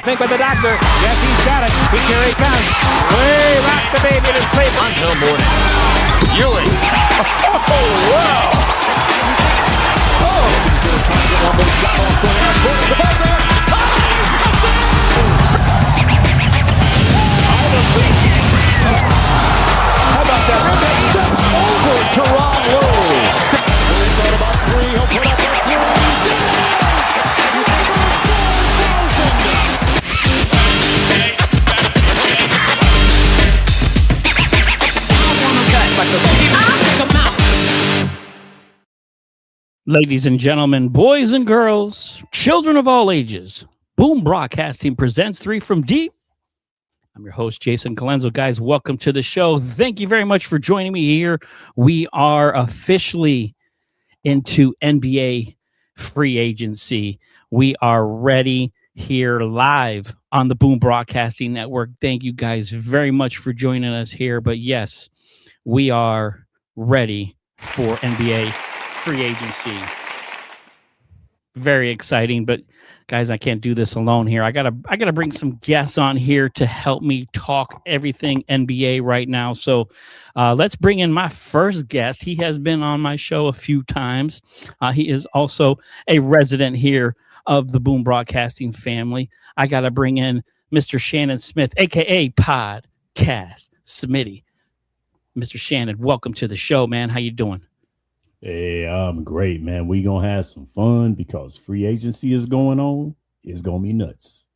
think with the doctor. Yes, he's got it. He carries down. Way rock the baby to sleep. Until morning. Ewing. Oh, wow. Oh, he's going to try to get one more shot off for him. Push the buzzer. Oh, that's it. How about that? That steps over Teron Lowe. He thought about three. He'll put up a three. Ladies and gentlemen, boys and girls, children of all ages, Boom Broadcasting presents Three from Deep. I'm your host, Jason Colenso. Guys, welcome to the show. Thank you very much for joining me here. We are officially into NBA free agency. We are ready here live on the Boom Broadcasting Network. Thank you guys very much for joining us here. But yes, we are ready for NBA free agency. Very exciting, but guys, I can't do this alone here. I gotta bring some guests on here to help me talk everything NBA right now. So let's bring in my first guest. He has been on my show a few times. He is also a resident here of the Boom Broadcasting family. I gotta bring in Mr. Shannon Smith, aka Podcast Smitty. Mr. Shannon, welcome to the show, man. How you doing? Hey, I'm great, man. We gonna have some fun because free agency is going on. It's gonna be nuts.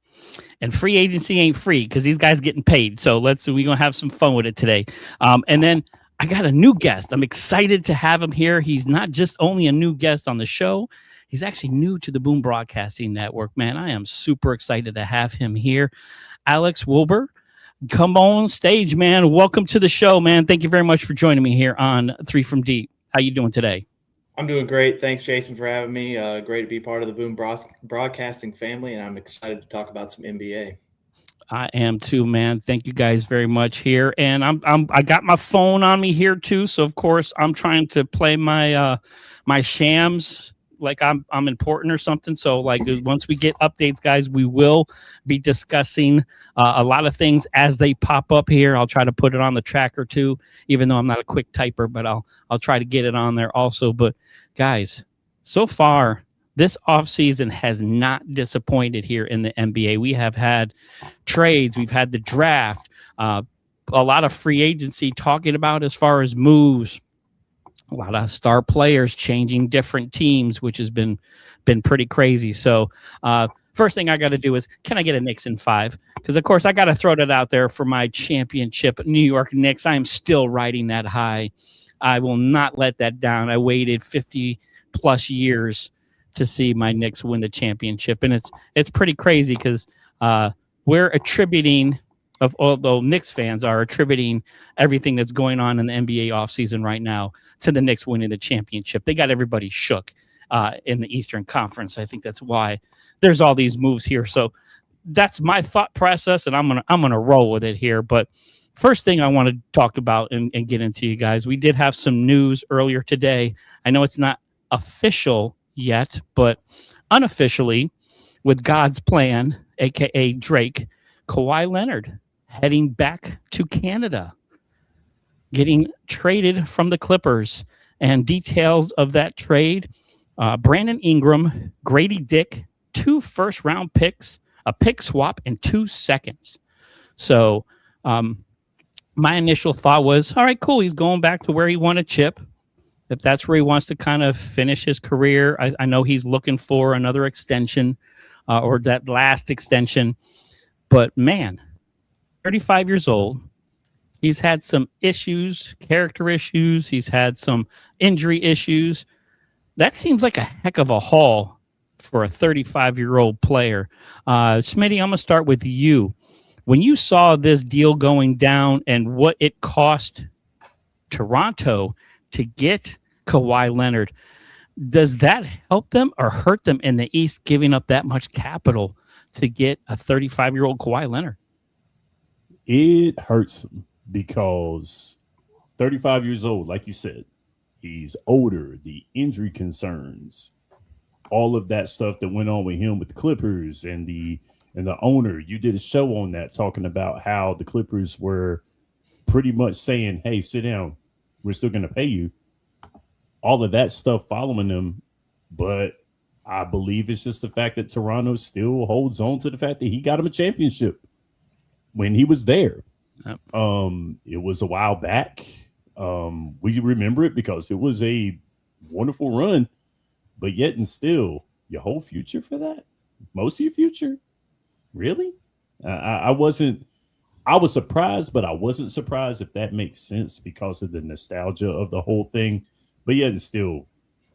And free agency ain't free because these guys getting paid. So we gonna have some fun with it today. And then I got a new guest. I'm excited to have him here. He's not just only a new guest on the show. He's actually new to the Boom Broadcasting Network, man. I am super excited to have him here. Alex Wilbur, come on stage, man. Welcome to the show, man. Thank you very much for joining me here on Three from Deep. How you doing today? I'm doing great. Thanks, Jason, for having me. Great to be part of the Boom Broadcasting family, and I'm excited to talk about some NBA. I am too, man. Thank you guys very much here. And I got my phone on me here too, so of course I'm trying to play my my shams like I'm important or something. So like once we get updates, guys, we will be discussing a lot of things as they pop up here. I'll try to put it on the tracker too, even though I'm not a quick typer, but I'll try to get it on there also. But guys, so far this offseason has not disappointed here in the NBA. We have had trades, we've had the draft, a lot of free agency talking about as far as moves. A lot of star players changing different teams, which has been pretty crazy. So first thing I got to do is, can I get a Knicks in 5? Because, of course, I got to throw that out there for my championship, New York Knicks. I am still riding that high. I will not let that down. I waited 50-plus years to see my Knicks win the championship. And it's pretty crazy because we're attributing – although Knicks fans are attributing everything that's going on in the NBA offseason right now to the Knicks winning the championship. They got everybody shook in the Eastern Conference. I think that's why there's all these moves here. So that's my thought process, and I'm gonna roll with it here. But first thing I want to talk about and get into, you guys, we did have some news earlier today. I know it's not official yet, but unofficially, with God's plan, aka Drake, Kawhi Leonard heading back to Canada, getting traded from the Clippers. And details of that trade, Brandon Ingram, Grady Dick, 2 first-round picks, a pick swap, and 2 seconds. So my initial thought was, all right, cool, he's going back to where he won a chip. If that's where he wants to kind of finish his career, I know he's looking for another extension or that last extension. But man, 35 years old, he's had some issues, character issues. He's had some injury issues. That seems like a heck of a haul for a 35-year-old player. Smitty, I'm going to start with you. When you saw this deal going down and what it cost Toronto to get Kawhi Leonard, does that help them or hurt them in the East, giving up that much capital to get a 35-year-old Kawhi Leonard? It hurts him because 35 years old, like you said, he's older, the injury concerns, all of that stuff that went on with him with the Clippers and the and the owner, you did a show on that talking about how the Clippers were pretty much saying, hey, sit down. We're still going to pay you. All of that stuff following them. But I believe it's just the fact that Toronto still holds on to the fact that he got him a championship when he was there. Yep. It was a while back. We remember it because it was a wonderful run, but yet and still, your whole future for that? Most of your future? Really? I wasn't. I was surprised, but I wasn't surprised, if that makes sense, because of the nostalgia of the whole thing. But yet and still,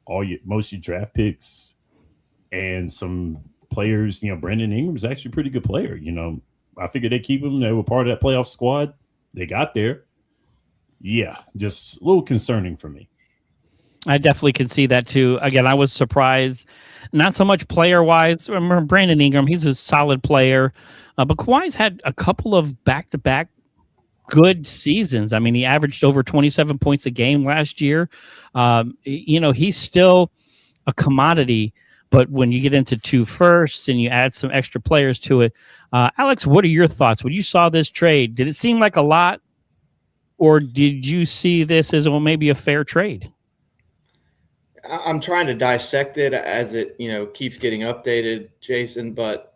most of your draft picks and some players, Brandon Ingram's actually a pretty good player. I figured they'd keep him. They were part of that playoff squad. They got there. Yeah, just a little concerning for me. I definitely can see that too. Again, I was surprised, not so much player-wise. Remember Brandon Ingram, he's a solid player. But Kawhi's had a couple of back-to-back good seasons. I mean, he averaged over 27 points a game last year. He's still a commodity. But when you get into 2 firsts and you add some extra players to it, Alex, what are your thoughts? When you saw this trade, did it seem like a lot, or did you see this as maybe a fair trade? I'm trying to dissect it as it, keeps getting updated, Jason. But,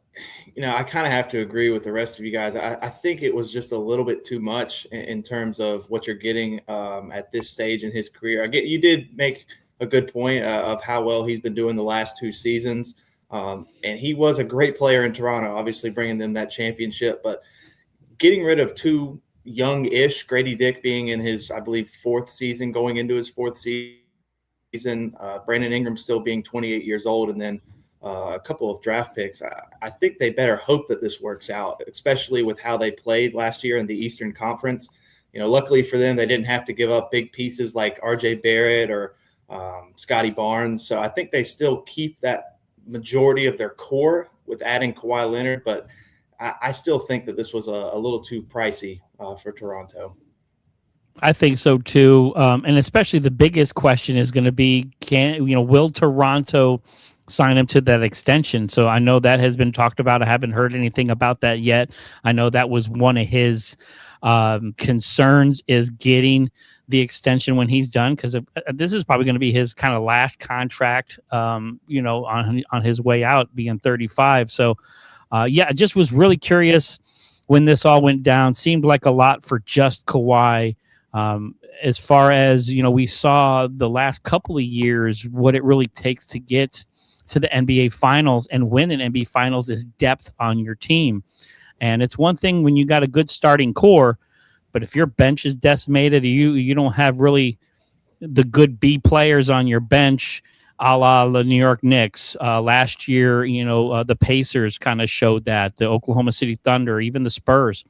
I kind of have to agree with the rest of you guys. I think it was just a little bit too much in terms of what you're getting at this stage in his career. You did make a good point of how well he's been doing the last 2 seasons. And he was a great player in Toronto, obviously bringing them that championship. But getting rid of 2 young-ish, Grady Dick being in his, I believe, 4th season, going into his 4th season, Brandon Ingram still being 28 years old, and then a couple of draft picks. I think they better hope that this works out, especially with how they played last year in the Eastern Conference. Luckily for them, they didn't have to give up big pieces like R.J. Barrett or Scotty Barnes. So I think they still keep that majority of their core with adding Kawhi Leonard, but I still think that this was a little too pricey for Toronto. I think so too, and especially the biggest question is going to be: will Toronto sign him to that extension? So I know that has been talked about. I haven't heard anything about that yet. I know that was one of his concerns, is getting the extension when he's done, because this is probably going to be his kind of last contract, on his way out, being 35. So, I just was really curious when this all went down. Seemed like a lot for just Kawhi. As far as, we saw the last couple of years, what it really takes to get to the NBA Finals and win an NBA Finals is depth on your team. And it's one thing when you got a good starting core, but if your bench is decimated, you don't have really the good B players on your bench, a la the New York Knicks. Last year, the Pacers kind of showed that, the Oklahoma City Thunder, even the Spurs.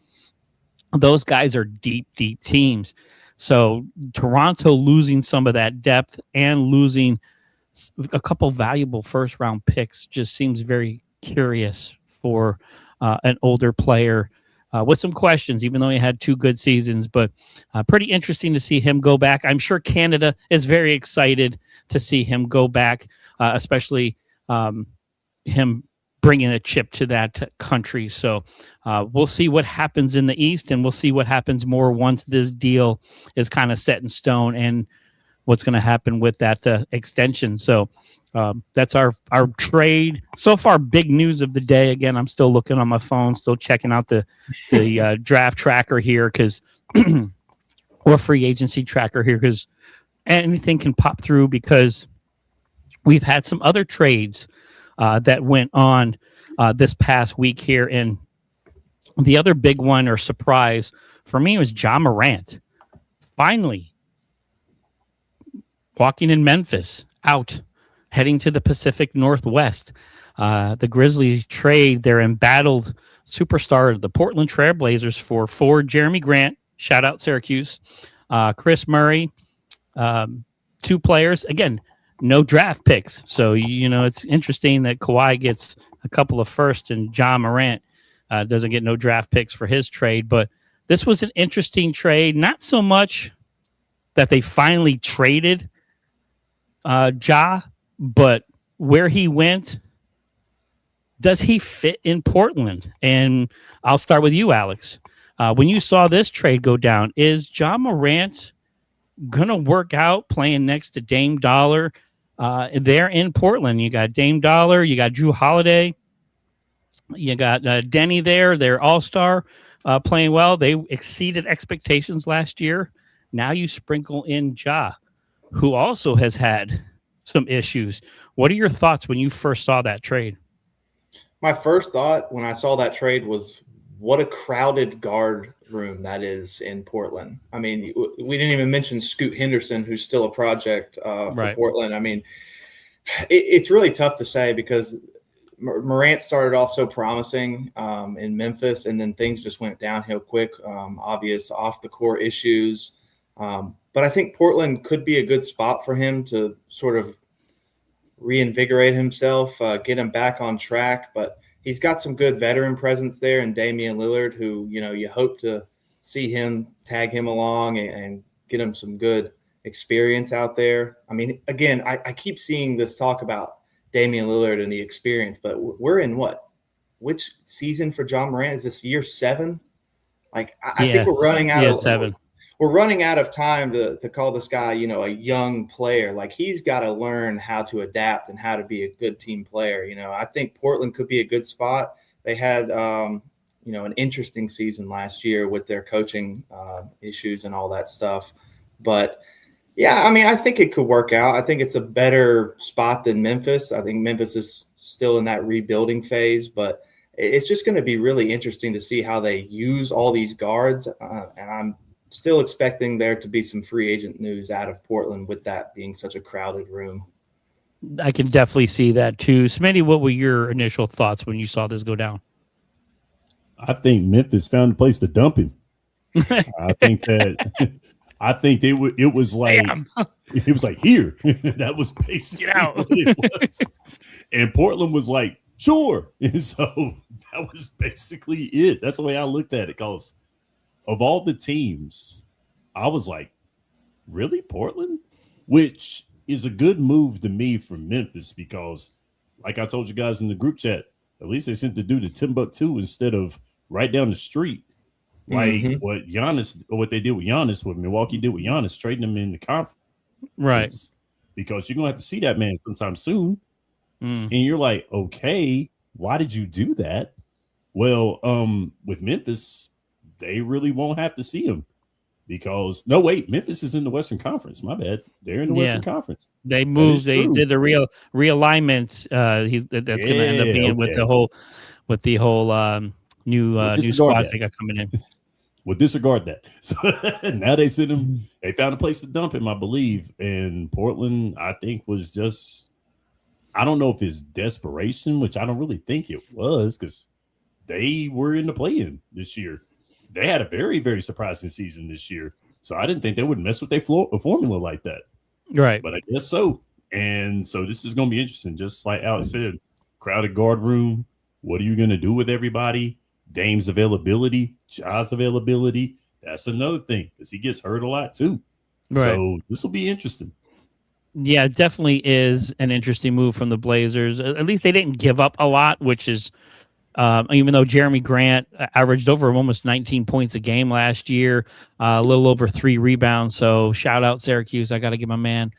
Those guys are deep, deep teams. So Toronto losing some of that depth and losing a couple valuable first-round picks just seems very curious for an older player with some questions, even though he had 2 good seasons. But pretty interesting to see him go back. I'm sure Canada is very excited to see him go back, especially him bringing a chip to that country. So we'll see what happens in the East, and we'll see what happens more once this deal is kind of set in stone and what's going to happen with that extension. So that's our trade. So far, big news of the day. Again, I'm still looking on my phone, still checking out the draft tracker here, or free agency tracker here, because anything can pop through, because we've had some other trades that went on this past week here. And the other big one, or surprise for me, was Ja Morant. Finally, walking in Memphis, out, heading to the Pacific Northwest. The Grizzlies trade their embattled superstar of the Portland Trail Blazers for Jeremy Grant. Shout out Syracuse. Chris Murray. 2 players. Again, no draft picks. So, it's interesting that Kawhi gets a couple of firsts and Ja Morant doesn't get no draft picks for his trade. But this was an interesting trade. Not so much that they finally traded Ja, but where he went, does he fit in Portland? And I'll start with you, Alex. When you saw this trade go down, is Ja Morant going to work out playing next to Dame Dollar there in Portland? You got Dame Dollar, you got Drew Holiday, you got Denny there, their all-star, playing well. They exceeded expectations last year. Now you sprinkle in Ja, who also has had some issues. What are your thoughts when you first saw that trade? My first thought when I saw that trade was, what a crowded guard room that is in Portland. I mean, we didn't even mention Scoot Henderson, who's still a project for Portland. I mean, it's really tough to say because Morant started off so promising in Memphis, and then things just went downhill quick. Obvious off the court issues. But I think Portland could be a good spot for him to sort of reinvigorate himself, get him back on track. But he's got some good veteran presence there in Damian Lillard, who, you hope to see him, tag him along and get him some good experience out there. I mean, again, I keep seeing this talk about Damian Lillard and the experience, but we're in which season for Ja Morant? Is this year 7? Like, I think we're running out of 7. We're running out of time to call this guy, a young player. Like, he's got to learn how to adapt and how to be a good team player. I think Portland could be a good spot. They had, an interesting season last year with their coaching issues and all that stuff. But yeah, I mean, I think it could work out. I think it's a better spot than Memphis. I think Memphis is still in that rebuilding phase, but it's just going to be really interesting to see how they use all these guards. And I'm still expecting there to be some free agent news out of Portland with that being such a crowded room. I can definitely see that too. Smitty, what were your initial thoughts when you saw this go down? I think Memphis found a place to dump him. I think it was like it was like, here. That was basically what it was. And Portland was like, sure. And so that was basically it. That's the way I looked at it, because of all the teams, I was like, really, Portland? Which is a good move to me from Memphis, because like I told you guys in the group chat, at least they sent the dude to Timbuktu instead of right down the street. Like what they did with Giannis, what Milwaukee did with Giannis, trading him in the conference. Right. Because you're going to have to see that man sometime soon. And you're like, okay, why did you do that? Well, with Memphis, they really won't have to see him, because Memphis is in the Western Conference. My bad. They're in the Western Conference. They moved. They did the realignment. That's going to end up being with the whole new squads they got coming in. We'll disregard that. So now they sent him. They found a place to dump him, I believe. And Portland, I think, was just, I don't know if it's desperation, which I don't really think it was, because they were in the play-in this year. They had a very, very surprising season this year. So I didn't think they would mess with their formula like that. Right. But I guess so. And so this is going to be interesting. Just like Alex said, crowded guard room. What are you going to do with everybody? Dame's availability, Ja's availability. That's another thing, because he gets hurt a lot too. Right. So this will be interesting. Yeah, it definitely is an interesting move from the Blazers. At least they didn't give up a lot, which is, even though Jeremy Grant averaged over almost 19 points a game last year, a little over 3 rebounds. So shout out Syracuse. I got to give my man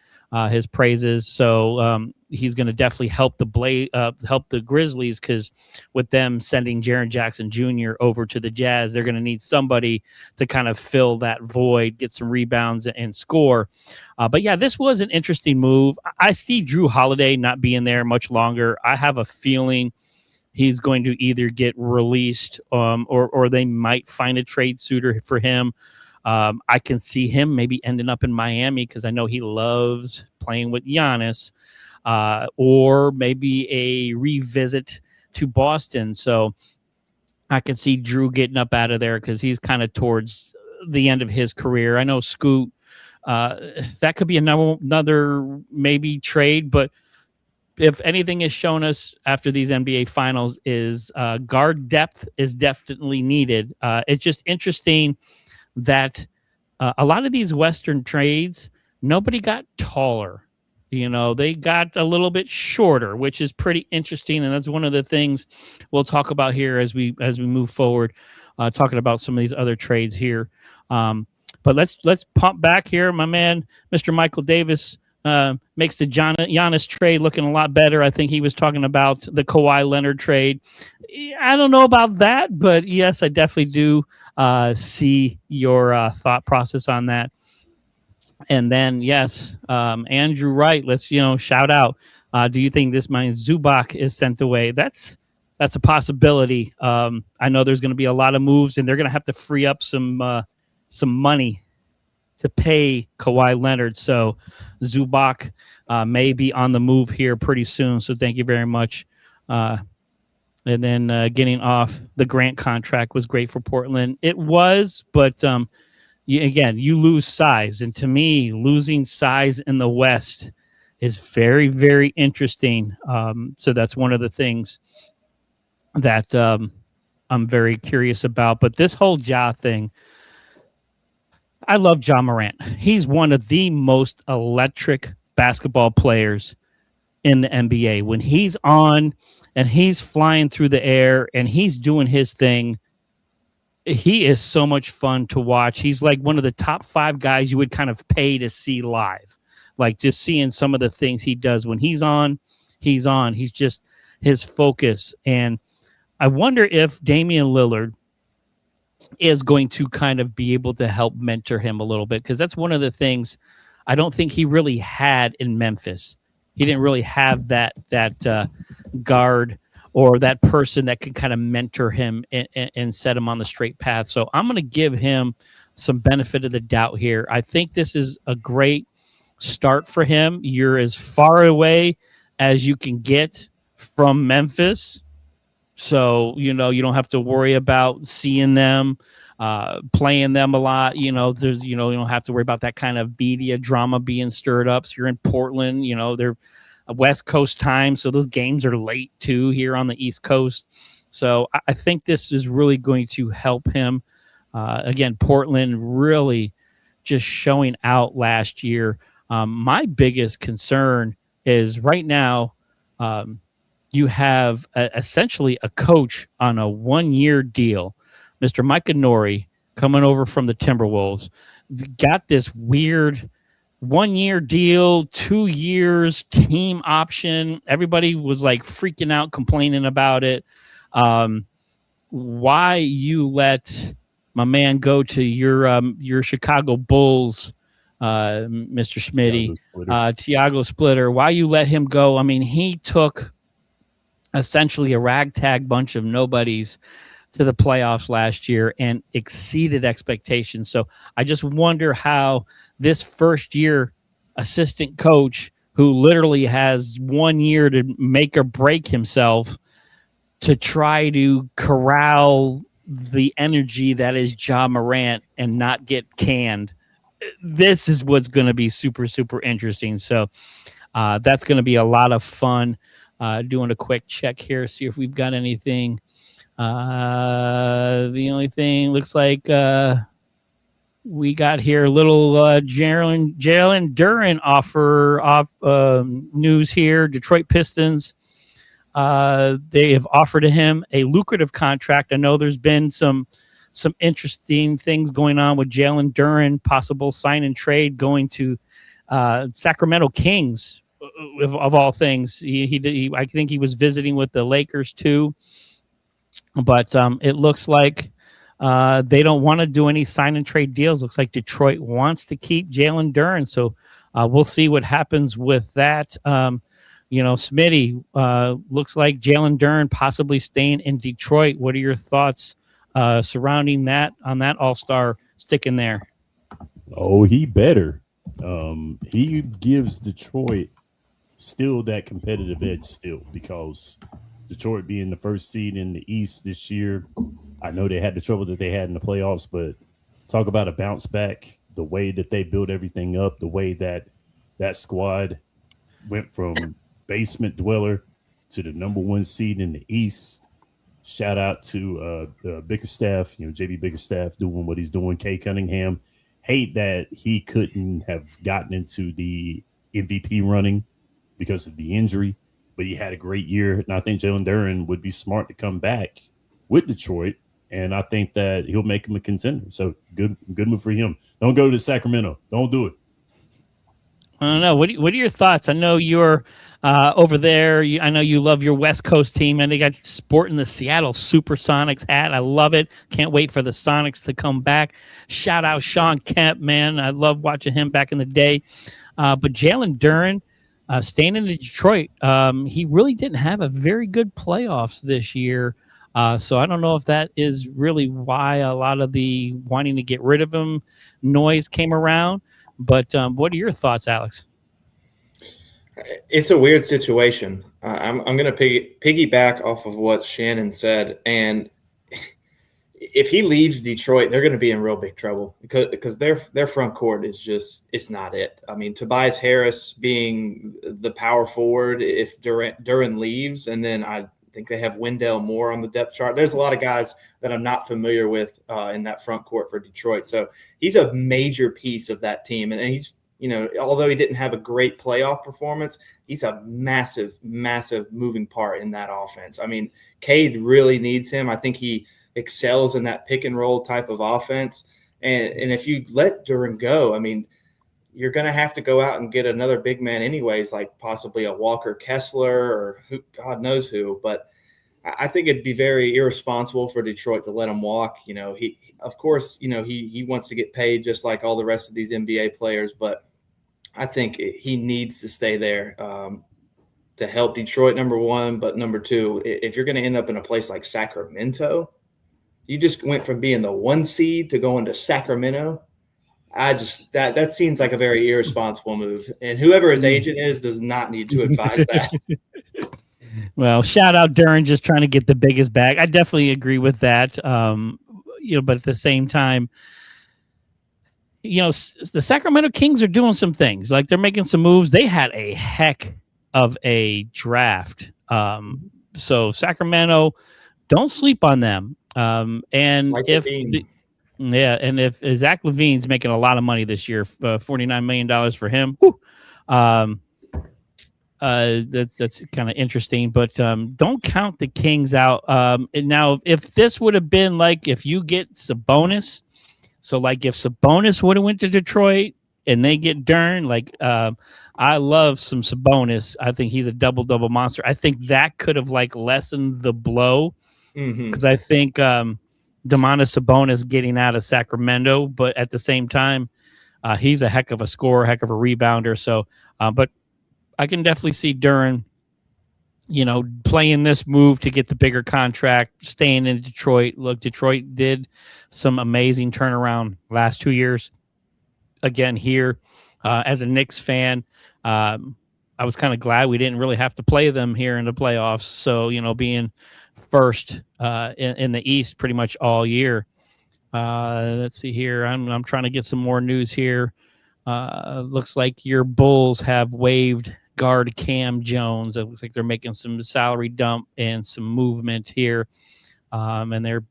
his praises. So he's going to definitely help the Grizzlies, because with them sending Jaren Jackson Jr. over to the Jazz, they're going to need somebody to kind of fill that void, get some rebounds and score. But yeah, this was an interesting move. I see Drew Holiday not being there much longer. I have a feeling he's going to either get released or they might find a trade suitor for him. I can see him maybe ending up in Miami, because I know he loves playing with Giannis, or maybe a revisit to Boston. So I can see Drew getting up out of there, because he's kind of towards the end of his career. I know Scoot, that could be another maybe trade, but if anything is shown us after these NBA finals is guard depth is definitely needed. It's just interesting that a lot of these Western trades, nobody got taller. They got a little bit shorter, which is pretty interesting, and that's one of the things we'll talk about here as we move forward, talking about some of these other trades here. But let's pump back here, my man, Mr. Michael Davis. Makes the Giannis trade looking a lot better. I think he was talking about the Kawhi Leonard trade. I don't know about that, but yes, I definitely do see your thought process on that. And then, yes, Andrew Wright, let's, shout out. Do you think this means Zubac is sent away? That's a possibility. I know there's going to be a lot of moves, and they're going to have to free up some money to pay Kawhi Leonard. So Zubac may be on the move here pretty soon. So thank you very much. And then getting off the Grant contract was great for Portland. It was, but you lose size. And to me, losing size in the West is very, very interesting. So that's one of the things that I'm very curious about. But this whole Ja thing, I love Ja Morant. He's one of the most electric basketball players in the NBA. When he's on and he's flying through the air and he's doing his thing, he is so much fun to watch. He's like one of the top 5 guys you would kind of pay to see live. Like just seeing some of the things he does when he's on. He's just his focus. And I wonder if Damian Lillard is going to kind of be able to help mentor him a little bit, because that's one of the things I don't think he really had in Memphis. He didn't really have that guard or that person that could kind of mentor him and set him on the straight path. So I'm going to give him some benefit of the doubt here. I think this is a great start for him. You're as far away as you can get from Memphis. So, you don't have to worry about seeing them, playing them a lot. You don't have to worry about that kind of media drama being stirred up. So you're in Portland, they're a West Coast time. So those games are late too here on the East Coast. So I think this is really going to help him. Again, Portland really just showing out last year. My biggest concern is right now, you have essentially a coach on a 1-year deal, Mr. Micah Nori, coming over from the Timberwolves. Got this weird 1-year deal, 2 years, team option. Everybody was like freaking out, complaining about it. Why you let my man go to your Chicago Bulls, Mr. Smitty, Tiago Splitter? Why you let him go? I mean, he took essentially a ragtag bunch of nobodies to the playoffs last year and exceeded expectations. So I just wonder how this first-year assistant coach, who literally has 1 year to make or break himself, to try to corral the energy that is Ja Morant and not get canned. This is what's going to be super, super interesting. So that's going to be a lot of fun. Doing a quick check here, see if we've got anything. The only thing looks like we got here a little Jaylen Duren offer news here. Detroit Pistons, they have offered him a lucrative contract. I know there's been some interesting things going on with Jaylen Duren, possible sign and trade going to Sacramento Kings. Of all things, he I think he was visiting with the Lakers too, but it looks like they don't want to do any sign and trade deals. Looks like Detroit wants to keep Jaylen Duren, so we'll see what happens with that. Smitty, looks like Jaylen Duren possibly staying in Detroit. What are your thoughts surrounding that on that All-Star sticking there? Oh, he better. He gives Detroit still that competitive edge still, because Detroit being the first seed in the East this year, I know they had the trouble that they had in the playoffs, but talk about a bounce back, the way that they built everything up, the way that squad went from basement dweller to the number 1 seed in the East. Shout out to Bickerstaff, JB Bickerstaff doing what he's doing. Kay Cunningham, hate that he couldn't have gotten into the MVP running because of the injury, but he had a great year. And I think Jalen Duren would be smart to come back with Detroit. And I think that he'll make him a contender. So good move for him. Don't go to Sacramento. Don't do it. I don't know. What are your thoughts? I know you're over there. I know you love your West Coast team, and they got sporting the Seattle Supersonics hat. I love it. Can't wait for the Sonics to come back. Shout out Sean Kemp, man. I love watching him back in the day. But Jalen Duren, staying in Detroit, he really didn't have a very good playoffs this year. So I don't know if that is really why a lot of the wanting to get rid of him noise came around. But what are your thoughts, Alex? It's a weird situation. I'm going to piggyback off of what Shannon said. And if he leaves Detroit, they're going to be in real big trouble because their front court is just – it's not it. I mean, Tobias Harris being the power forward if Duren leaves, and then I think they have Wendell Moore on the depth chart. There's a lot of guys that I'm not familiar with in that front court for Detroit. So he's a major piece of that team. And he's, although he didn't have a great playoff performance, he's a massive, massive moving part in that offense. I mean, Cade really needs him. I think he excels in that pick and roll type of offense. And if you let Duren go, I mean, you're going to have to go out and get another big man anyways, like possibly a Walker Kessler or who, God knows who. But I think it'd be very irresponsible for Detroit to let him walk. He wants to get paid just like all the rest of these NBA players, but I think he needs to stay there to help Detroit, number one. But number two, if you're going to end up in a place like Sacramento, you just went from being the 1 seed to going to Sacramento. That seems like a very irresponsible move, and whoever his agent is does not need to advise that. Well, shout out Duren, just trying to get the biggest bag. I definitely agree with that. But at the same time, the Sacramento Kings are doing some things. Like, they're making some moves. They had a heck of a draft. So Sacramento, don't sleep on them. And like if Zach LaVine's making a lot of money this year, $49 million for him. That's kind of interesting, but don't count the Kings out. Now, if this would have been like if you get Sabonis, so like if Sabonis would have went to Detroit and they get Duren, like I love some Sabonis. I think he's a double monster. I think that could have like lessened the blow because I think Domantas Sabonis getting out of Sacramento, but at the same time, he's a heck of a scorer, heck of a rebounder. So, but I can definitely see Duren, playing this move to get the bigger contract, staying in Detroit. Look, Detroit did some amazing turnaround last 2 years. Again, here, as a Knicks fan, I was kind of glad we didn't really have to play them here in the playoffs. So, being first in the East pretty much all year. Let's see here. I'm trying to get some more news here. Looks like your Bulls have waived guard Cam Jones. It looks like they're making some salary dump and some movement here. And they're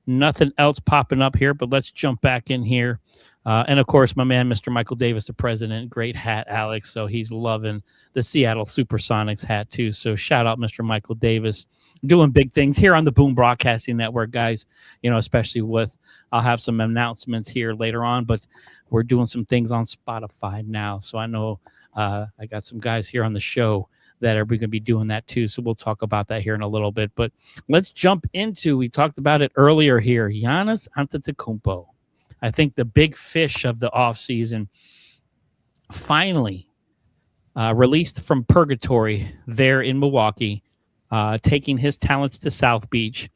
nothing else popping up here, but let's jump back in here. And of course, my man, Mr. Michael Davis, the president, great hat, Alex. So he's loving the Seattle Supersonics hat too. So shout out Mr. Michael Davis, doing big things here on the Boom Broadcasting Network, guys, especially I'll have some announcements here later on, but we're doing some things on Spotify now. So I know I got some guys here on the show that are going to be doing that too. So we'll talk about that here in a little bit, but let's jump into, we talked about it earlier here, Giannis Antetokounmpo. I think the big fish of the offseason finally released from purgatory there in Milwaukee, taking his talents to South Beach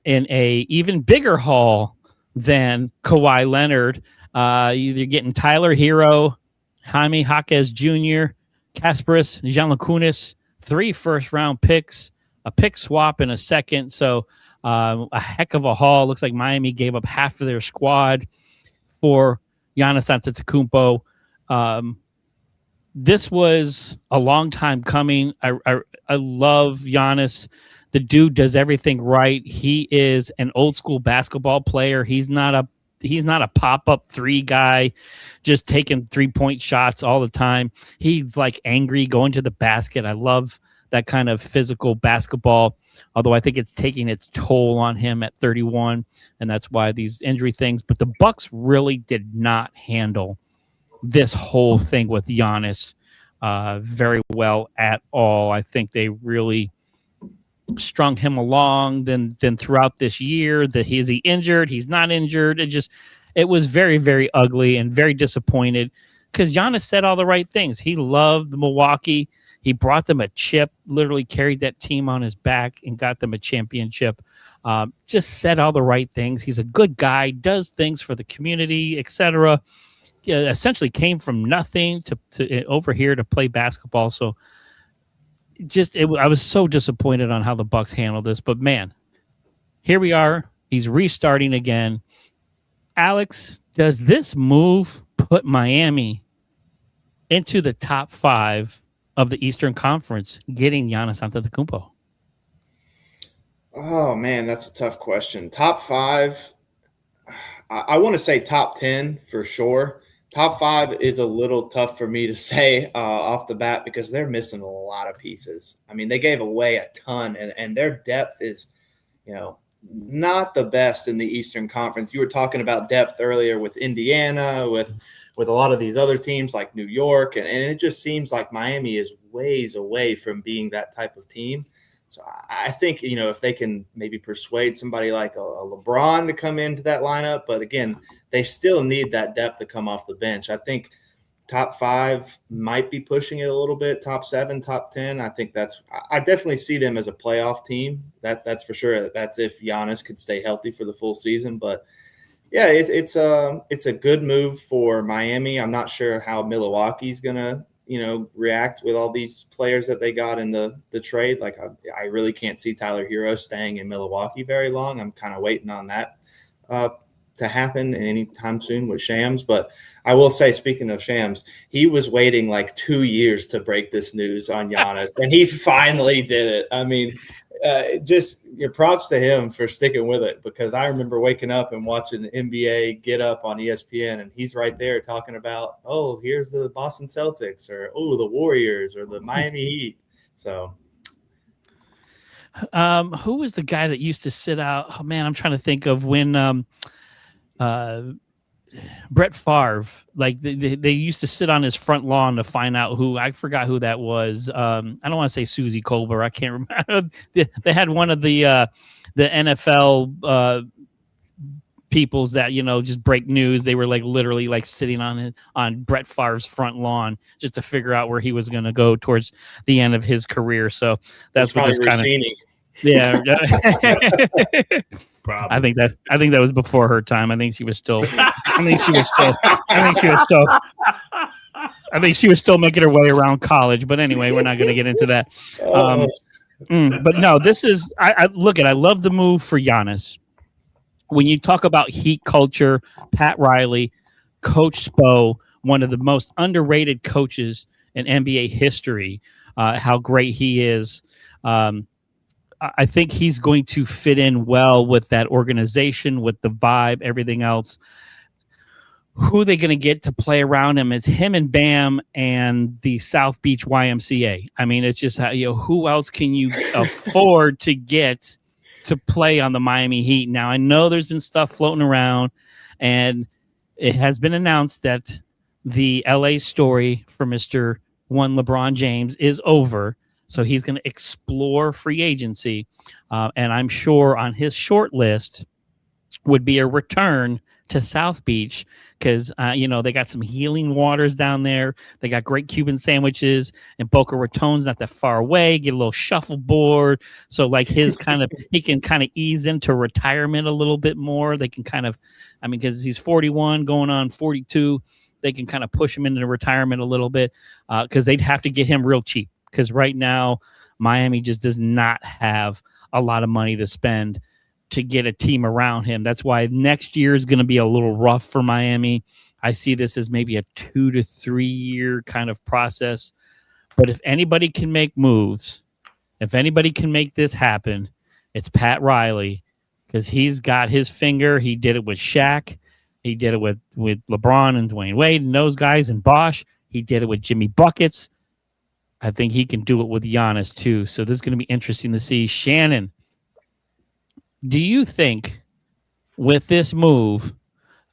in a even bigger haul than Kawhi Leonard. You're getting Tyler Hero, Jaime Jaquez Jr., Kasparis Gianlukunis, 3 first-round picks, a pick swap in a second. So a heck of a haul. Looks like Miami gave up half of their squad for Giannis Antetokounmpo. This was a long time coming. I love Giannis. The dude does everything right. He is an old school basketball player. He's not a He's not a pop-up three guy, just taking 3-point shots all the time. He's like angry going to the basket. I love that kind of physical basketball, although I think it's taking its toll on him at 31, and that's why these injury things. But the Bucks really did not handle this whole thing with Giannis very well at all. I think they really strung him along then throughout this year. That is he injured? He's not injured. It was very, very ugly and very disappointed because Giannis said all the right things. He loved Milwaukee. He brought them a chip, literally carried that team on his back and got them a championship. Just said all the right things. He's a good guy, does things for the community, etc. Essentially came from nothing to over here to play basketball. So I was so disappointed on how the Bucks handled this. But man, here we are. He's restarting again. Alex, does this move put Miami into the top 5 of the Eastern Conference, getting Giannis Antetokounmpo? Oh man, that's a tough question. Top 5, I want to say top 10 for sure. Top 5 is a little tough for me to say off the bat because they're missing a lot of pieces. I mean, they gave away a ton, and their depth is, not the best in the Eastern Conference. You were talking about depth earlier with Indiana, with a lot of these other teams like New York, and it just seems like Miami is ways away from being that type of team. So I think, if they can maybe persuade somebody like a LeBron to come into that lineup, but again, they still need that depth to come off the bench. I think top 5 might be pushing it a little bit. Top 7, top 10. I think I definitely see them as a playoff team. That's for sure. That's if Giannis could stay healthy for the full season. But yeah, it's a good move for Miami. I'm not sure how Milwaukee's gonna react with all these players that they got in the trade. Like I really can't see Tyler Hero staying in Milwaukee very long. I'm kind of waiting on that to happen anytime soon with Shams. But I will say, speaking of Shams, he was waiting like 2 years to break this news on Giannis, and he finally did it. I mean, just your props to him for sticking with it, because I remember waking up and watching the NBA Get Up on ESPN, and he's right there talking about, oh, here's the Boston Celtics, or oh, the Warriors, or the Miami Heat. So who was the guy that used to sit out? Oh man, I'm trying to think of when Brett Favre, like they used to sit on his front lawn to find out who. I forgot who that was. I don't want to say Susie Colbert. I can't remember. They had one of the NFL peoples that just break news. They were like literally like sitting on Brett Favre's front lawn just to figure out where he was going to go towards the end of his career. So that's what this kind of. Yeah. Probably. I think that was before her time. I think she was still making her way around college. But anyway, we're not going to get into that. But no, this is I love the move for Giannis. When you talk about Heat culture, Pat Riley, Coach Spo, one of the most underrated coaches in NBA history, how great he is. I think he's going to fit in well with that organization, with the vibe, everything else. Who are they going to get to play around him? It's him and Bam and the South Beach YMCA. I mean, it's just who else can you afford to get to play on the Miami Heat? Now, I know there's been stuff floating around, and it has been announced that the LA story for Mr. LeBron James is over. So he's going to explore free agency. And I'm sure on his short list would be a return to South Beach because, they got some healing waters down there. They got great Cuban sandwiches, and Boca Raton's not that far away. Get a little shuffleboard. So like he can kind of ease into retirement a little bit more. They can because he's 41 going on 42, they can kind of push him into retirement a little bit because they'd have to get him real cheap. Because right now, Miami just does not have a lot of money to spend to get a team around him. That's why next year is going to be a little rough for Miami. I see this as maybe a 2 to 3 year kind of process. But if anybody can make moves, if anybody can make this happen, it's Pat Riley, because he's got his finger. He did it with Shaq. He did it with LeBron and Dwayne Wade and those guys and Bosh. He did it with Jimmy Buckets. I think he can do it with Giannis too. So this is going to be interesting to see. Shannon, do you think with this move,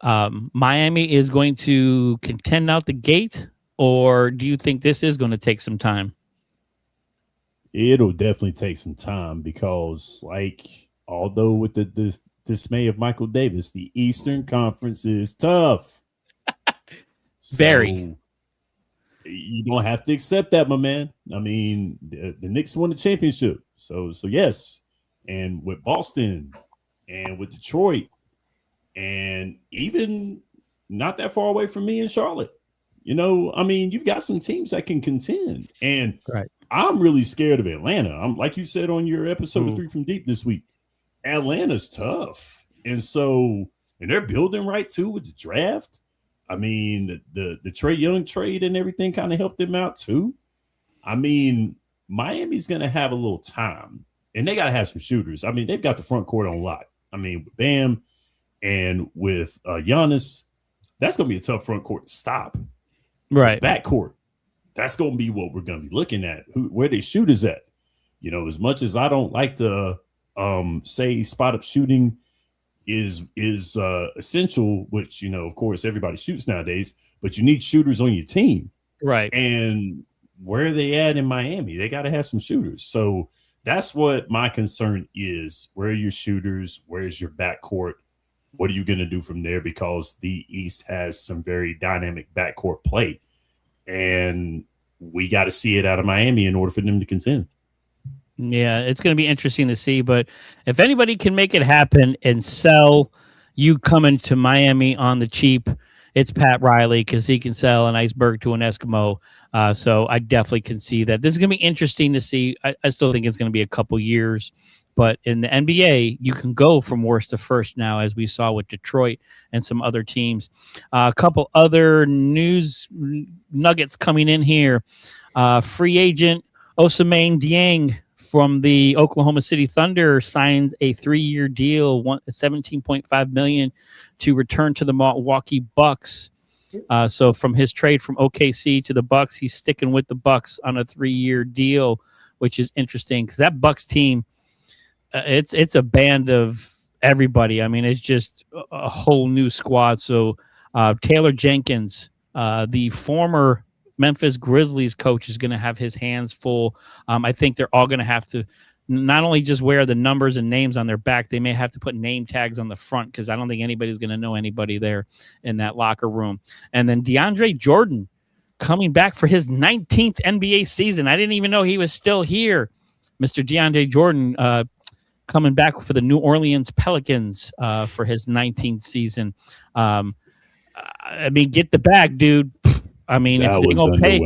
Miami is going to contend out the gate, or do you think this is going to take some time? It'll definitely take some time because, although with the dismay of Michael Davis, the Eastern Conference is tough. Very. You don't have to accept that, my man. I mean, the Knicks won the championship. So yes. And with Boston and with Detroit and even not that far away from me in Charlotte, you've got some teams that can contend. And right. I'm really scared of Atlanta. I'm like you said on your episode of 3 from Deep this week, Atlanta's tough. And they're building right too with the draft. I mean, the Trae Young trade and everything kind of helped them out too. I mean, Miami's going to have a little time, and they got to have some shooters. I mean, they've got the front court on lock. I mean, with Bam and with Giannis, that's going to be a tough front court to stop. Right. Back court, that's going to be what we're going to be looking at, where they shooters at. As much as I don't like to say spot-up shooting is essential, which, of course, everybody shoots nowadays, but you need shooters on your team. Right. And where are they at in Miami? They got to have some shooters. So that's what my concern is. Where are your shooters? Where's your backcourt? What are you going to do from there? Because the East has some very dynamic backcourt play. And we got to see it out of Miami in order for them to contend. Yeah, it's going to be interesting to see. But if anybody can make it happen and sell you coming to Miami on the cheap, it's Pat Riley, because he can sell an iceberg to an Eskimo. So I definitely can see that. This is going to be interesting to see. I still think it's going to be a couple years. But in the NBA, you can go from worst to first now, as we saw with Detroit and some other teams. A couple other news nuggets coming in here. Free agent Ousmane Dieng from the Oklahoma City Thunder signs a 3-year deal, $17.5 million, to return to the Milwaukee Bucks. So from his trade from OKC to the Bucks, he's sticking with the Bucks on a 3-year deal, which is interesting because that Bucks team, it's a band of everybody. I mean, it's just a whole new squad. So Taylor Jenkins, the former Memphis Grizzlies coach, is going to have his hands full. I think they're all going to have to not only just wear the numbers and names on their back, they may have to put name tags on the front, because I don't think anybody's going to know anybody there in that locker room. And then DeAndre Jordan coming back for his 19th NBA season. I didn't even know he was still here. Mr. DeAndre Jordan coming back for the New Orleans Pelicans for his 19th season. I mean, get the bag, dude. I mean, that if they're going to pay,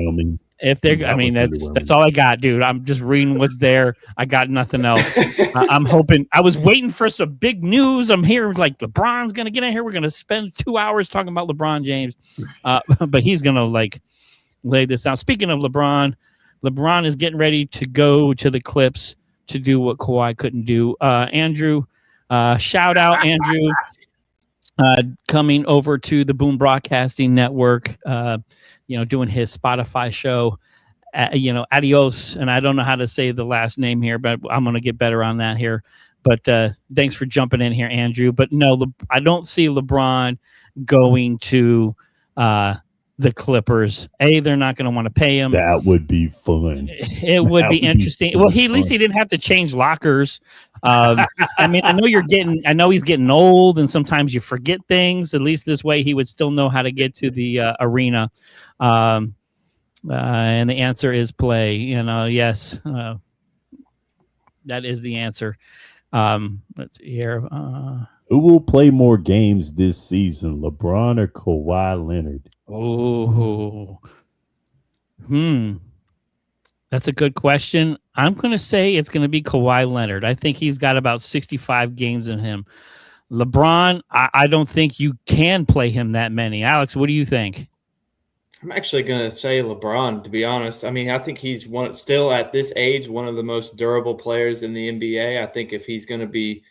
if they're, I mean, that's all I got, dude. I'm just reading what's there. I got nothing else. I'm hoping. I was waiting for some big news. I'm here like LeBron's going to get in here. We're going to spend 2 hours talking about LeBron James, but he's going to lay this out. Speaking of LeBron is getting ready to go to the Clips to do what Kawhi couldn't do. Andrew, shout out Andrew, coming over to the Boom Broadcasting Network, doing his Spotify show, adios. And I don't know how to say the last name here, but I'm going to get better on that here. But thanks for jumping in here, Andrew. But no, I don't see LeBron going to the Clippers. They're not going to want to pay him. That would be fun. It would be interesting. Well, at least he didn't have to change lockers. I mean, I know he's getting old, and sometimes you forget things. At least this way, he would still know how to get to the arena. And the answer is play. Yes, that is the answer. Let's see here. Who will play more games this season, LeBron or Kawhi Leonard? Oh, that's a good question. I'm going to say it's going to be Kawhi Leonard. I think he's got about 65 games in him. LeBron, I don't think you can play him that many. Alex, what do you think? I'm actually going to say LeBron, to be honest. I mean, I think he's still at this age, one of the most durable players in the NBA. I think if he's going to be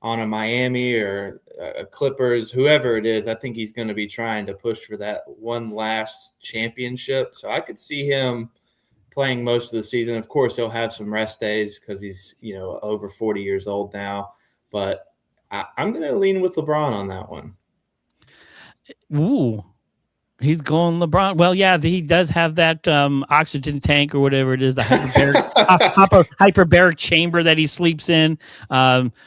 on a Miami or a Clippers, whoever it is, I think he's going to be trying to push for that one last championship. So I could see him playing most of the season. Of course, he'll have some rest days because he's, over 40 years old now. But I'm going to lean with LeBron on that one. Ooh. He's going LeBron. Well, yeah, he does have that oxygen tank or whatever it is, the hyperbaric chamber that he sleeps in.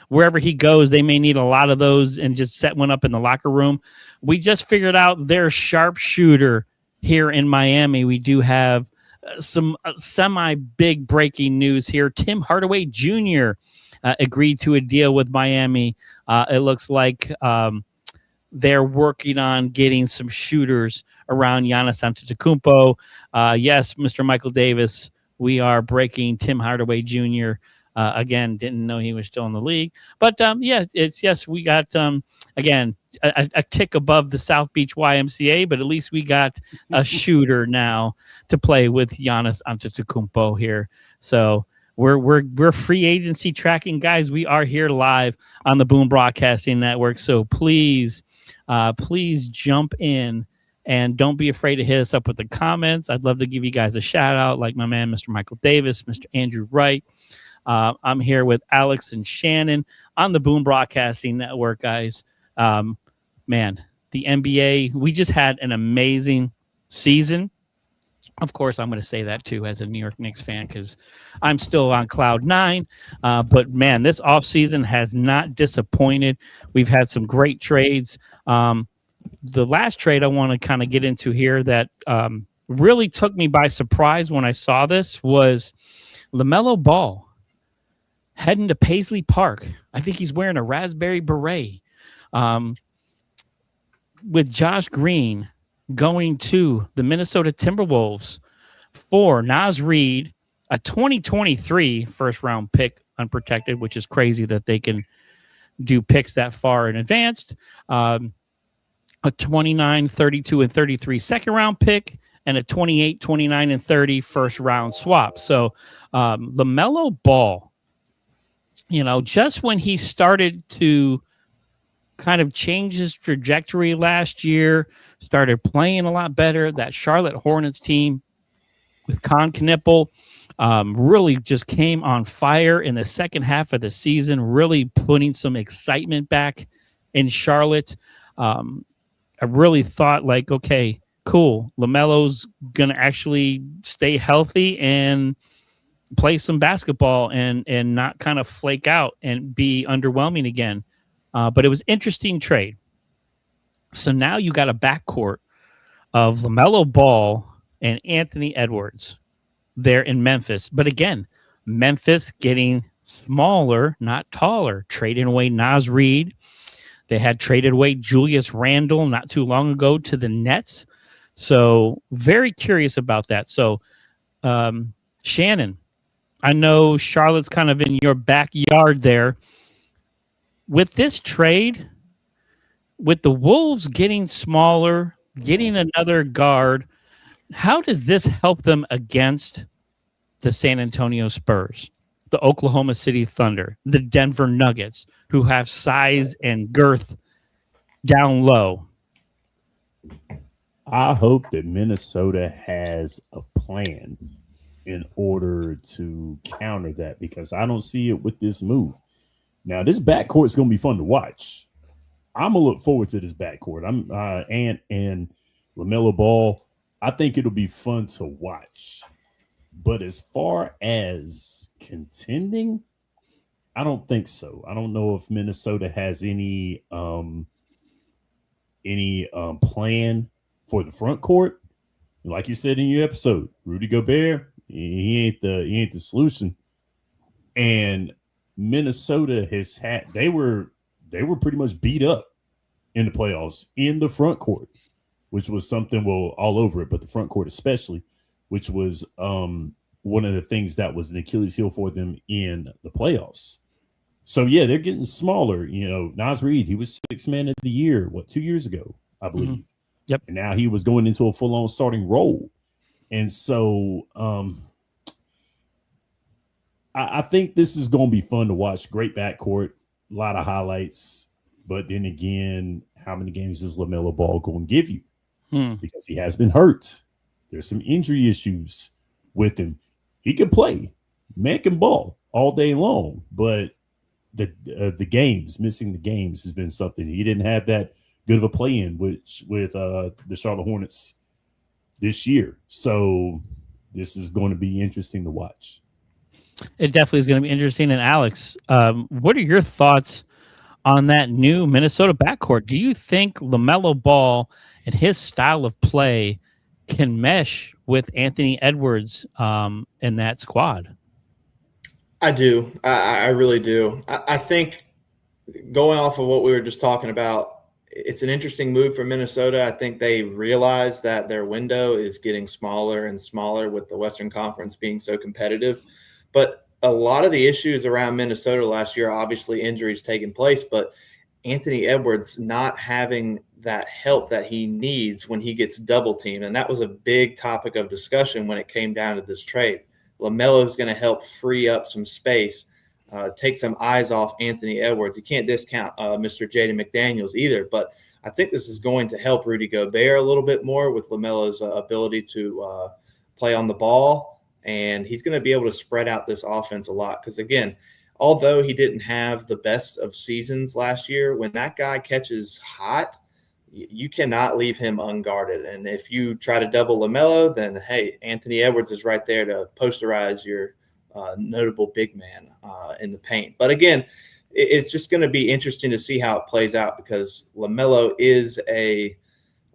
Wherever he goes, they may need a lot of those and just set one up in the locker room. We just figured out their sharpshooter here in Miami. We do have some semi-big breaking news here. Tim Hardaway Jr. Agreed to a deal with Miami. It looks like they're working on getting some shooters around Giannis Antetokounmpo. Yes, Mr. Michael Davis, we are breaking Tim Hardaway Jr. Again, didn't know he was still in the league. But, we got, again, a tick above the South Beach YMCA, but at least we got a shooter now to play with Giannis Antetokounmpo here. So we're free agency tracking, guys. We are here live on the Boom Broadcasting Network. So please jump in and don't be afraid to hit us up with the comments. I'd love to give you guys a shout out, like my man, Mr. Michael Davis, Mr. Andrew Wright. I'm here with Alex and Shannon on the Boom Broadcasting Network, guys. Man, the NBA, we just had an amazing season. Of course, I'm going to say that too as a New York Knicks fan because I'm still on cloud nine. But man, this offseason has not disappointed. We've had some great trades. The last trade I want to kind of get into here that really took me by surprise when I saw this was LaMelo Ball heading to Paisley Park. I think he's wearing a raspberry beret with Josh Green going to the Minnesota Timberwolves for Naz Reid, a 2023 first-round pick, unprotected, which is crazy that they can do picks that far in advance. A 29, 32, and 33 second-round pick, and a 28, 29, and 30 first-round swap. So LaMelo Ball, just when he started to kind of changed his trajectory last year, started playing a lot better. That Charlotte Hornets team with Con Knippel really just came on fire in the second half of the season, really putting some excitement back in Charlotte. I really thought like, okay, cool. LaMelo's going to actually stay healthy and play some basketball and not kind of flake out and be underwhelming again. But it was interesting trade. So now you got a backcourt of LaMelo Ball and Anthony Edwards there in Memphis. But again, Memphis getting smaller, not taller, trading away Naz Reid. They had traded away Julius Randle not too long ago to the Nets. So very curious about that. So Shannon, I know Charlotte's kind of in your backyard there. With this trade, with the Wolves getting smaller, getting another guard, how does this help them against the San Antonio Spurs, the Oklahoma City Thunder, the Denver Nuggets, who have size and girth down low? I hope that Minnesota has a plan in order to counter that because I don't see it with this move. Now, this backcourt is going to be fun to watch. I'm going to look forward to this backcourt. I'm Ant and LaMelo Ball. I think it'll be fun to watch. But as far as contending, I don't think so. I don't know if Minnesota has any plan for the front court. Like you said in your episode, Rudy Gobert, he ain't the solution. And Minnesota has had they were pretty much beat up in the playoffs in the front court, which was something all over it, but the front court especially, which was one of the things that was an Achilles heel for them in the playoffs. So yeah, they're getting smaller. Naz Reid, he was sixth man of the year, 2 years ago, I believe. Mm-hmm. Yep. And now he was going into a full-on starting role. And so I think this is going to be fun to watch. Great backcourt. a lot of highlights. But then again, how many games is LaMelo Ball going to give you? Because he has been hurt. There's some injury issues with him. He can play. Man can ball all day long. But the missing the games has been something. He didn't have that good of a play-in with the Charlotte Hornets this year. So this is going to be interesting to watch. It definitely is going to be interesting. And Alex, what are your thoughts on that new Minnesota backcourt? Do you think LaMelo Ball and his style of play can mesh with Anthony Edwards in that squad? I do. I really do. I think going off of what we were just talking about, it's an interesting move for Minnesota. I think they realize that their window is getting smaller and smaller with the Western Conference being so competitive. But a lot of the issues around Minnesota last year, obviously injuries taking place, but Anthony Edwards not having that help that he needs when he gets double teamed. And that was a big topic of discussion when it came down to this trade. LaMelo is going to help free up some space, take some eyes off Anthony Edwards. You can't discount Mr. Jaden McDaniels either, but I think this is going to help Rudy Gobert a little bit more with LaMelo's ability to play on the ball. And he's going to be able to spread out this offense a lot. Because, again, although he didn't have the best of seasons last year, when that guy catches hot, you cannot leave him unguarded. And if you try to double LaMelo, then, hey, Anthony Edwards is right there to posterize your notable big man in the paint. But, again, it's just going to be interesting to see how it plays out because LaMelo is I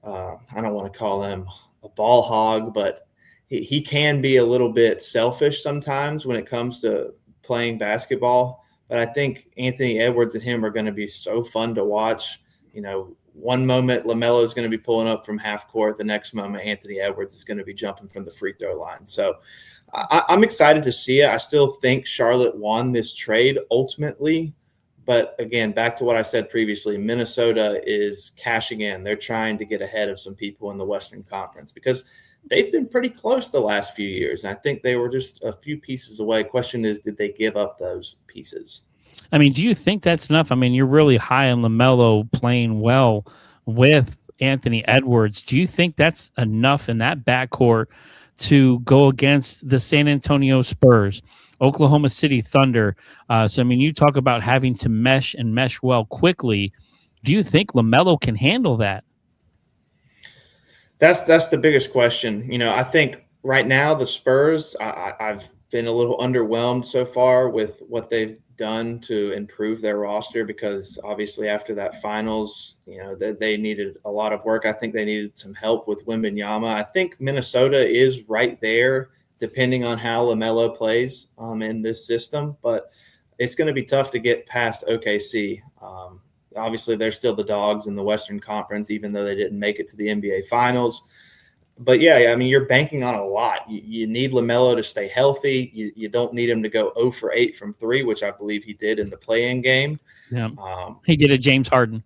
don't want to call him a ball hog, but he can be a little bit selfish sometimes when it comes to playing basketball. But I think Anthony Edwards and him are going to be so fun to watch. You know, one moment LaMelo is going to be pulling up from half court. The next moment Anthony Edwards is going to be jumping from the free throw line. So I'm excited to see it. I still think Charlotte won this trade ultimately. But, again, back to what I said previously, Minnesota is cashing in. They're trying to get ahead of some people in the Western Conference because they've been pretty close the last few years. And I think they were just a few pieces away. Question is, did they give up those pieces? I mean, do you think that's enough? I mean, you're really high on LaMelo playing well with Anthony Edwards. Do you think that's enough in that backcourt to go against the San Antonio Spurs, Oklahoma City Thunder? So, I mean, you talk about having to mesh and mesh well quickly. Do you think LaMelo can handle that? That's the biggest question. You know, I think right now the Spurs, I've been a little underwhelmed so far with what they've done to improve their roster because obviously after that finals, you know, they needed a lot of work. I think they needed some help with Wembanyama. I think Minnesota is right there depending on how LaMelo plays in this system, but it's going to be tough to get past OKC. Obviously, they're still the dogs in the Western Conference, even though they didn't make it to the NBA Finals. But, yeah, I mean, you're banking on a lot. You need LaMelo to stay healthy. You don't need him to go 0 for 8 from 3, which I believe he did in the play-in game. Yeah. He did a James Harden.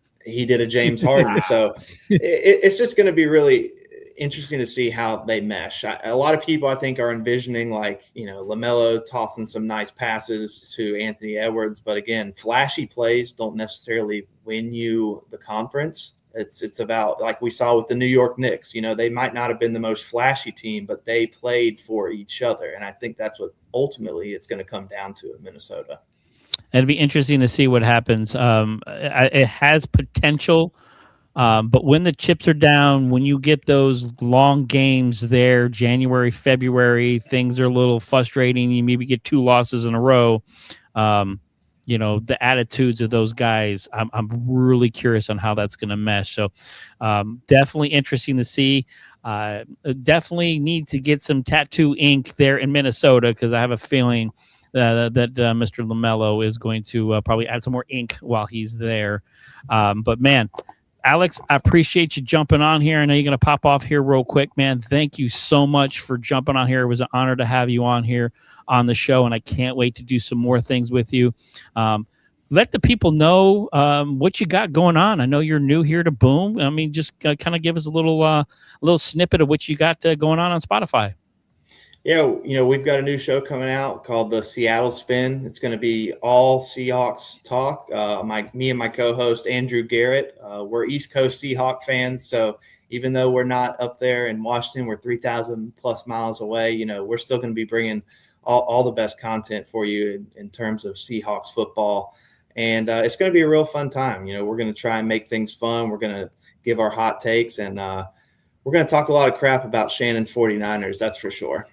So it's just going to be really interesting to see how they mesh. A lot of people, I think, are envisioning LaMelo tossing some nice passes to Anthony Edwards. But again, flashy plays don't necessarily win you the conference. It's about, like we saw with the New York Knicks, they might not have been the most flashy team, but they played for each other. And I think that's what ultimately it's going to come down to in Minnesota. It'd be interesting to see what happens. It has potential. But when the chips are down, when you get those long games there, January, February, things are a little frustrating. You maybe get 2 losses in a row. The attitudes of those guys, I'm really curious on how that's going to mesh. So definitely interesting to see. Definitely need to get some tattoo ink there in Minnesota because I have a feeling that Mr. LaMelo is going to probably add some more ink while he's there. But, man, Alex, I appreciate you jumping on here. I know you're going to pop off here real quick, man. Thank you so much for jumping on here. It was an honor to have you on here on the show, and I can't wait to do some more things with you. Let the people know what you got going on. I know you're new here to Boom. I mean, just kind of give us a little snippet of what you got going on Spotify. Yeah, we've got a new show coming out called the Seattle Spin. It's going to be all Seahawks talk. Me and my co-host Andrew Garrett, we're East Coast Seahawk fans, so even though we're not up there in Washington, we're 3,000 plus miles away. We're still going to be bringing all the best content for you in terms of Seahawks football, and it's going to be a real fun time. We're going to try and make things fun. We're going to give our hot takes, and we're going to talk a lot of crap about Shannon's 49ers. That's for sure.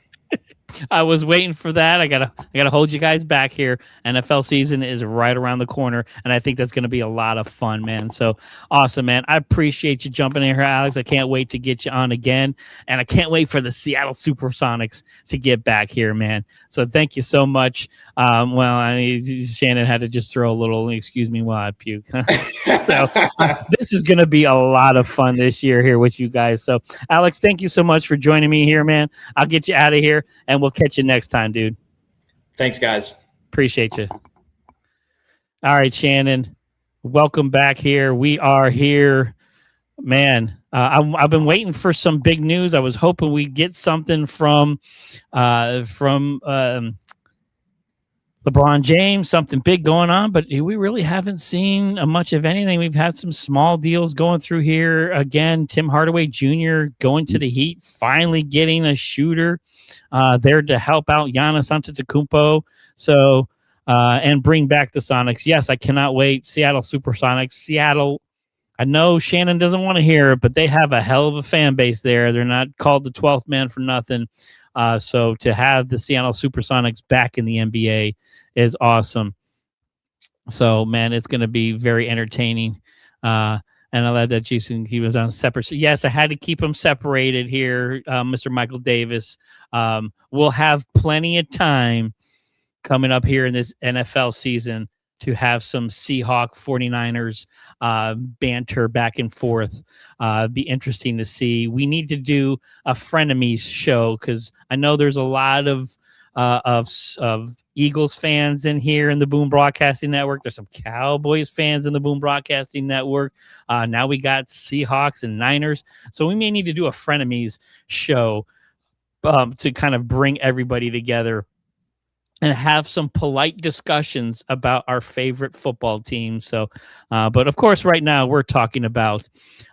I was waiting for that. I gotta hold you guys back here. NFL season is right around the corner, and I think that's gonna be a lot of fun, man. So awesome, man. I appreciate you jumping in here, Alex. I can't wait to get you on again, and I can't wait for the Seattle Supersonics to get back here, man. So thank you so much. Shannon had to just throw a little excuse me while I puke. So this is gonna be a lot of fun this year here with you guys. So Alex, thank you so much for joining me here, man. I'll get you out of here, and we'll catch you next time, dude. Thanks, guys. Appreciate you. All right, Shannon, welcome back here. We are here, man. I've been waiting for some big news. I was hoping we'd get something from LeBron James, something big going on, but we really haven't seen much of anything. We've had some small deals going through here. Again, Tim Hardaway Jr. going to the Heat, finally getting a shooter there to help out Giannis Antetokounmpo. So, and bring back the Sonics. Yes, I cannot wait. Seattle Supersonics. Seattle, I know Shannon doesn't want to hear it, but they have a hell of a fan base there. They're not called the 12th man for nothing. So to have the Seattle Supersonics back in the NBA is awesome. So, man, it's going to be very entertaining. And I love that Jason, he was on separate. So yes, I had to keep them separated here, Mr. Michael Davis. We'll have plenty of time coming up here in this NFL season to have some Seahawk 49ers banter back and forth. Be interesting to see. We need to do a frenemies show because I know there's a lot of Eagles fans in here in the Boom Broadcasting Network. There's some Cowboys fans in the Boom Broadcasting Network. Now we got Seahawks and Niners. So we may need to do a frenemies show to kind of bring everybody together and have some polite discussions about our favorite football teams. So, but of course, right now we're talking about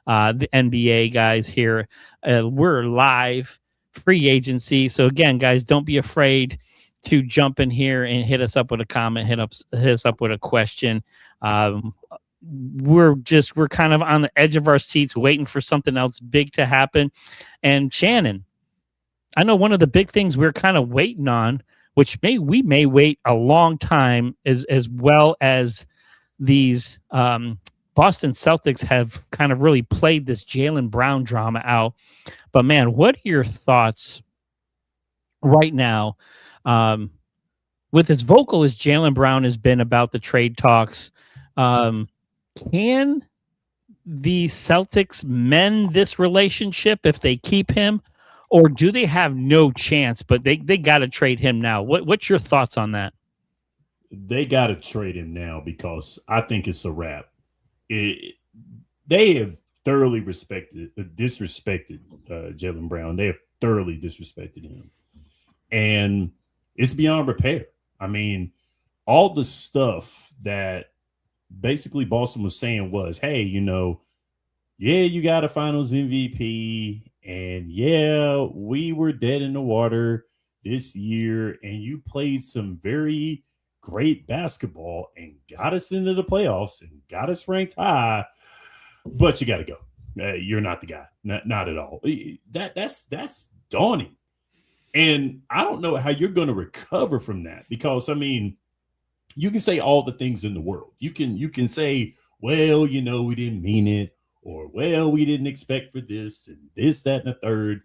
the NBA guys here. We're live, free agency. So again, guys, don't be afraid to jump in here and hit us up with a comment, hit us up with a question. We're kind of on the edge of our seats waiting for something else big to happen. And Shannon, I know one of the big things we're kind of waiting on, which we may wait a long time, as well as these Boston Celtics have kind of really played this Jaylen Brown drama out. But man, what are your thoughts right now with as vocal as Jaylen Brown has been about the trade talks? Can the Celtics mend this relationship if they keep him? Or do they have no chance, but they got to trade him now? What's your thoughts on that? They got to trade him now because I think it's a wrap. They have thoroughly disrespected Jaylen Brown. They have thoroughly disrespected him. And it's beyond repair. I mean, all the stuff that basically Boston was saying was, hey, you got a finals MVP. And yeah, we were dead in the water this year, and you played some very great basketball and got us into the playoffs and got us ranked high, but you got to go. You're not the guy, not at all. That's daunting, and I don't know how you're going to recover from that because I mean, you can say all the things in the world. You can say, well, we didn't mean it. Or, well, we didn't expect for this and this, that, and the third.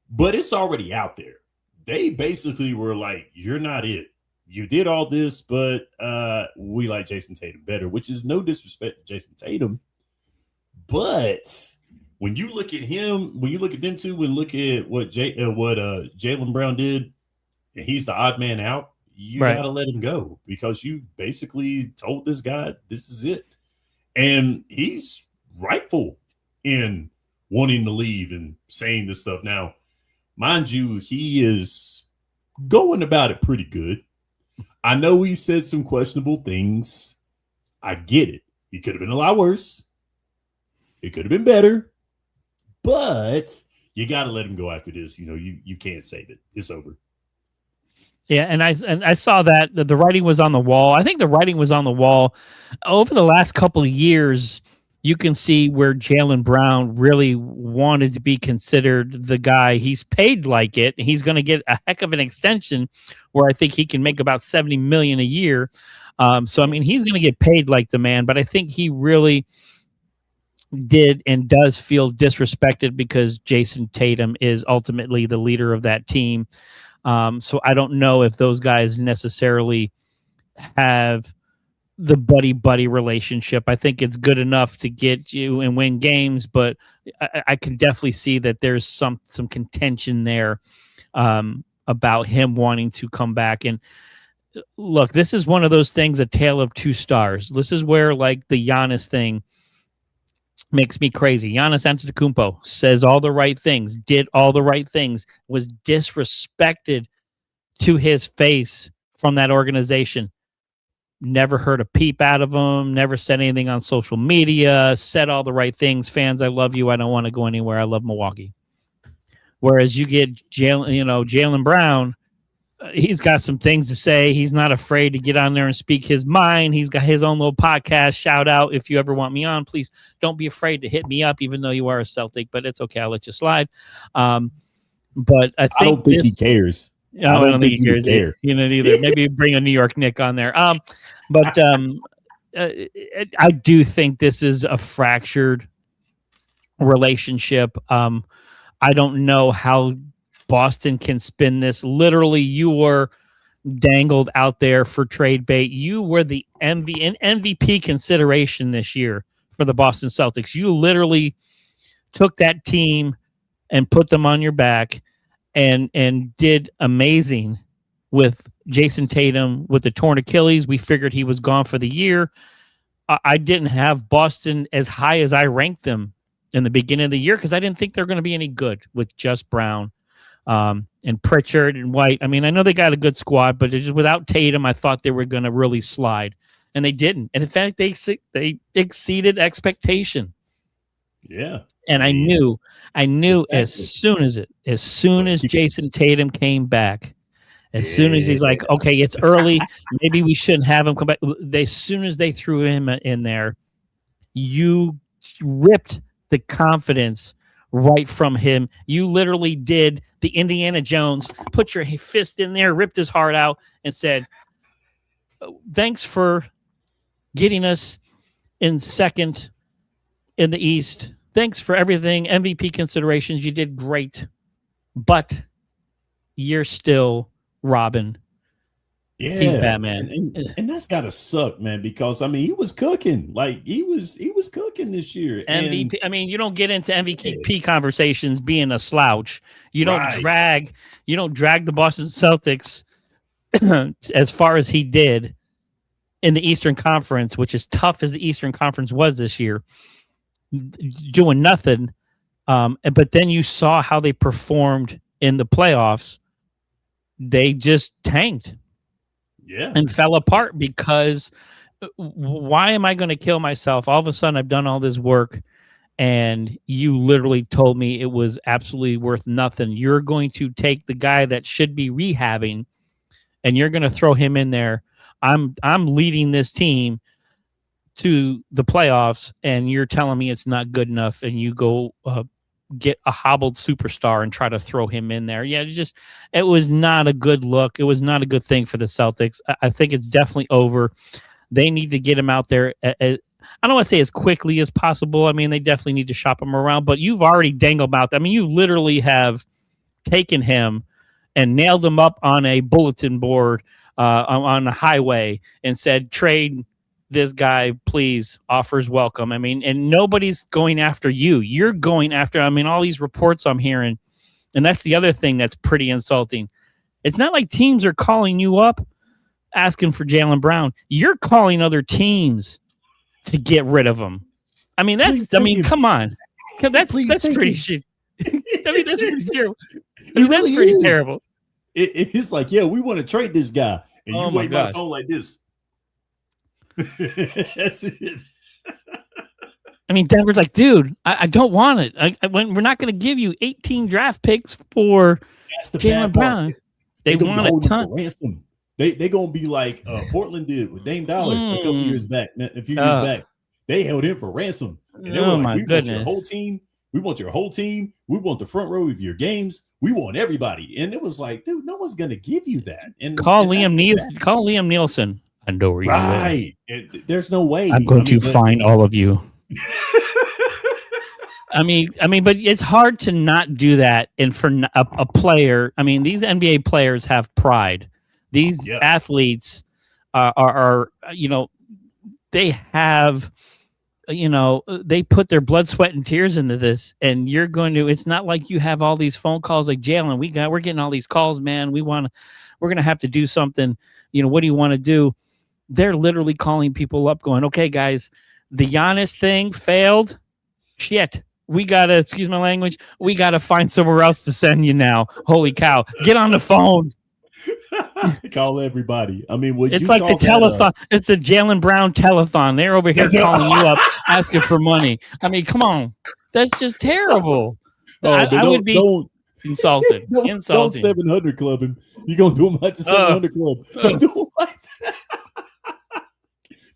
But it's already out there. They basically were like, you're not it. You did all this, but we like Jason Tatum better, which is no disrespect to Jason Tatum. But when you look at him, when you look at them two, and look at what Jaylen Brown did, and he's the odd man out, you got to let him go because you basically told this guy this is it. And he's rightful in wanting to leave and saying this stuff. Now, mind you, he is going about it pretty good. I know he said some questionable things. I get it. He could have been a lot worse. It could have been better. But you got to let him go after this. You can't save it. It's over. Yeah, and I saw that the writing was on the wall. I think the writing was on the wall over the last couple of years. You can see where Jaylen Brown really wanted to be considered the guy. He's paid like it. He's going to get a heck of an extension where I think he can make about $70 million a year. So, I mean, he's going to get paid like the man, but I think he really did and does feel disrespected because Jason Tatum is ultimately the leader of that team. So I don't know if those guys necessarily have the buddy relationship. I think it's good enough to get you and win games, but I can definitely see that there's some contention there about him wanting to come back. And look, this is one of those things, a tale of two stars. This is where like the Giannis thing makes me crazy. Giannis Antetokounmpo says all the right things, did all the right things, was disrespected to his face from that organization. Never heard a peep out of him, never said anything on social media, said all the right things. Fans, I love you. I don't want to go anywhere. I love Milwaukee. Whereas you get Jaylen Brown, he's got some things to say. He's not afraid to get on there and speak his mind. He's got his own little podcast. Shout out, if you ever want me on, please don't be afraid to hit me up, even though you are a Celtic, but it's okay. I'll let you slide. But I don't think he cares. I don't think he cares either. Neither. Maybe bring a New York Knick on there. But I do think this is a fractured relationship. I don't know how Boston can spin this. Literally, you were dangled out there for trade bait. You were the MVP consideration this year for the Boston Celtics. You literally took that team and put them on your back and did amazing with Jason Tatum with the torn Achilles. We figured he was gone for the year. I didn't have Boston as high as I ranked them in the beginning of the year because I didn't think they're going to be any good with just Brown and Pritchard and White. I mean, I know they got a good squad, but just without Tatum, I thought they were going to really slide, and they didn't. And in fact, they exceeded expectation. Yeah. And I knew as soon as Jason Tatum came back, as soon as he's like, okay, it's early, maybe we shouldn't have him come back. As soon as they threw him in there, you ripped the confidence right from him. You literally did the Indiana Jones, put your fist in there, ripped his heart out, and said, thanks for getting us in second in the East. Thanks for everything. MVP considerations. You did great. But you're still Robin. Yeah. He's Batman. And that's gotta suck, man, because I mean he was cooking. Like he was cooking this year. MVP. I mean, you don't get into MVP conversations being a slouch. You don't drag the Boston Celtics as far as he did in the Eastern Conference, which is tough as the Eastern Conference was this year, doing nothing. But then you saw how they performed in the playoffs. They just tanked. Yeah. And fell apart because why am I going to kill myself? All of a sudden, I've done all this work, and you literally told me it was absolutely worth nothing. You're going to take the guy that should be rehabbing, and you're going to throw him in there. I'm leading this team to the playoffs, and you're telling me it's not good enough, and you go get a hobbled superstar and try to throw him in there. Yeah, it was not a good look. It was not a good thing for the Celtics. I think it's definitely over. They need to get him out there. I don't want to say as quickly as possible. I mean, they definitely need to shop him around, but you've already dangled out. I mean, you literally have taken him and nailed him up on a bulletin board on the highway and said, trade this guy, please, offers welcome. I mean, and nobody's going after you. You're going after, I mean, all these reports I'm hearing, and that's the other thing that's pretty insulting. It's not like teams are calling you up asking for Jaylen Brown. You're calling other teams to get rid of him. I mean, come on. That's pretty shit. I mean, that's pretty terrible. It really that's pretty is. terrible. It's like, yeah, we want to trade this guy, and Oh you my wait by the gosh. phone like this. That's it. I mean, Denver's like, dude, I don't want it. When we're not going to give you 18 draft picks for That's the Jaylen bad part. Brown. They gonna want be a holding ton. for ransom. They gonna be like Portland did with Dame Dollar a couple years back, a few years back. They held him for ransom, and they were like, "We want your whole team. We want your whole team. We want the front row of your games. We want everybody." And it was like, dude, no one's gonna give you that. And Call Liam Nielsen. I know where you live. Right. There's no way. I'm going to find all of you. I mean, but it's hard to not do that. And for a player, I mean, these NBA players have pride. These athletes are, you know, they have, you know, they put their blood, sweat, and tears into this. And you're going to. It's not like you have all these phone calls like Jaylen. We're getting all these calls, man. We're going to have to do something. You know, what do you want to do? They're literally calling people up, going, "Okay, guys, the Giannis thing failed. Shit. We gotta, excuse my language, we gotta find somewhere else to send you now. Holy cow. Get on the phone." Call everybody. I mean, it's like the telethon. It's the Jaylen Brown telethon. They're over here calling you up, asking for money. I mean, come on. That's just terrible. I would be insulted. Don't 700 club him. You're gonna do him like the 700 club. Don't do him like that.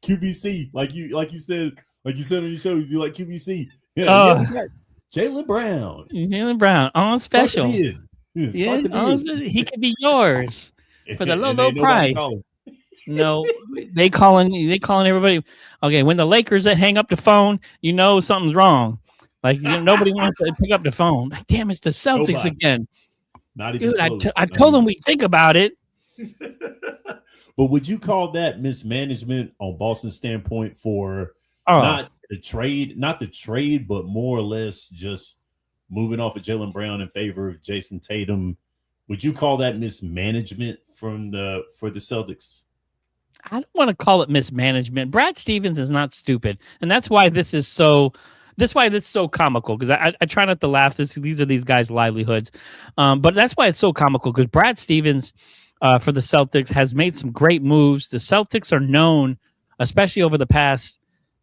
QVC, like you said on your show, you like QVC. Yeah, we got Jaylen Brown. Jaylen Brown on special. He could be yours for the low price. No, they calling everybody. Okay, when the Lakers hang up the phone, you know something's wrong. Like nobody wants to pick up the phone. Like, damn, it's the Celtics again. Not even dude. I told them we'd think about it. But would you call that mismanagement on Boston's standpoint for not the trade, but more or less just moving off of Jaylen Brown in favor of Jason Tatum? Would you call that mismanagement for the Celtics? I don't want to call it mismanagement. Brad Stevens is not stupid, and that's why this is so comical. Because I try not to laugh. These are these guys' livelihoods, but that's why it's so comical. Because Brad Stevens for the Celtics has made some great moves. The Celtics are known, especially over the past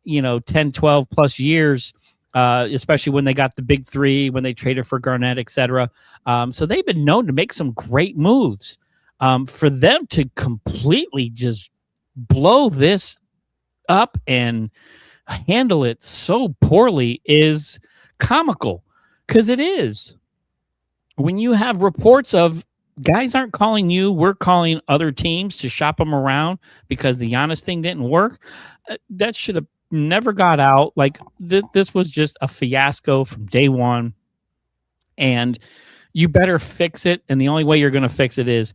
10, 12 plus years, especially when they got the big three, when they traded for Garnett, etc. So they've been known to make some great moves. For them to completely just blow this up and handle it so poorly is comical, because it is. When you have reports of guys aren't calling you, we're calling other teams to shop them around because the Giannis thing didn't work, that should have never got out. Like this was just a fiasco from day one, and you better fix it. And the only way you're going to fix it is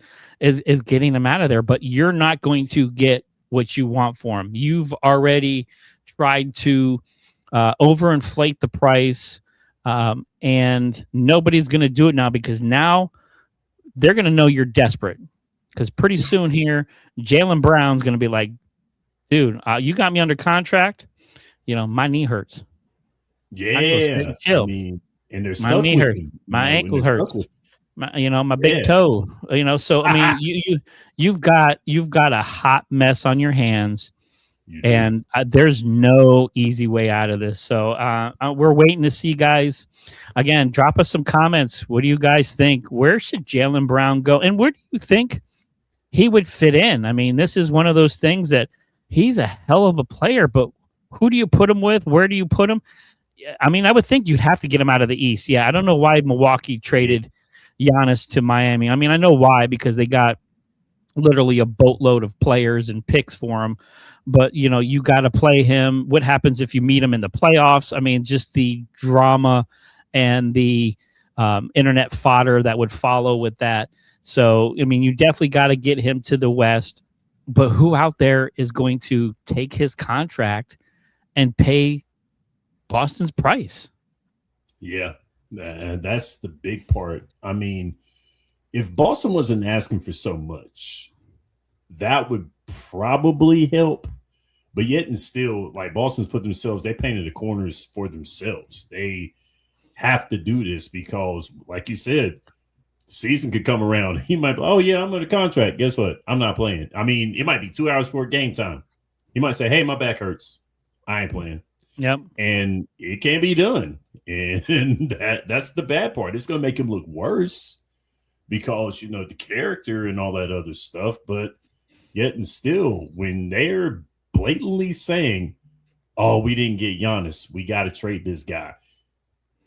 getting them out of there. But you're not going to get what you want for them. You've already tried to overinflate the price, and nobody's going to do it now, because now they're going to know you're desperate. Because pretty soon here, Jaylen Brown's going to be like, dude, you got me under contract. My knee hurts. Yeah. Chill. I mean, and they're my knee hurts. My ankle hurts. My big toe. So I mean, you've got a hot mess on your hands, and there's no easy way out of this. So we're waiting to see, guys. Again, drop us some comments. What do you guys think? Where should Jaylen Brown go, and where do you think he would fit in? I mean, this is one of those things that he's a hell of a player, but who do you put him with? Where do you put him? I mean, I would think you'd have to get him out of the East. Yeah, I don't know why Milwaukee traded Giannis to Miami. I mean, I know why, because they got literally a boatload of players and picks for him. But, you got to play him. What happens if you meet him in the playoffs? I mean, just the drama and the internet fodder that would follow with that. So, I mean, you definitely got to get him to the West. But who out there is going to take his contract and pay Boston's price? Yeah, that's the big part. I mean, if Boston wasn't asking for so much, that would probably help. But yet and still, like, Boston's put themselves, they painted the corners for themselves. They have to do this because, like you said, season could come around. He might be, oh, yeah, I'm under contract. Guess what? I'm not playing. I mean, it might be 2 hours before game time. He might say, hey, my back hurts. I ain't playing. Yep. And it can't be done. And that's the bad part. It's going to make him look worse because, you know, the character and all that other stuff. But yet and still, when they're blatantly saying, oh, we didn't get Giannis, we got to trade this guy.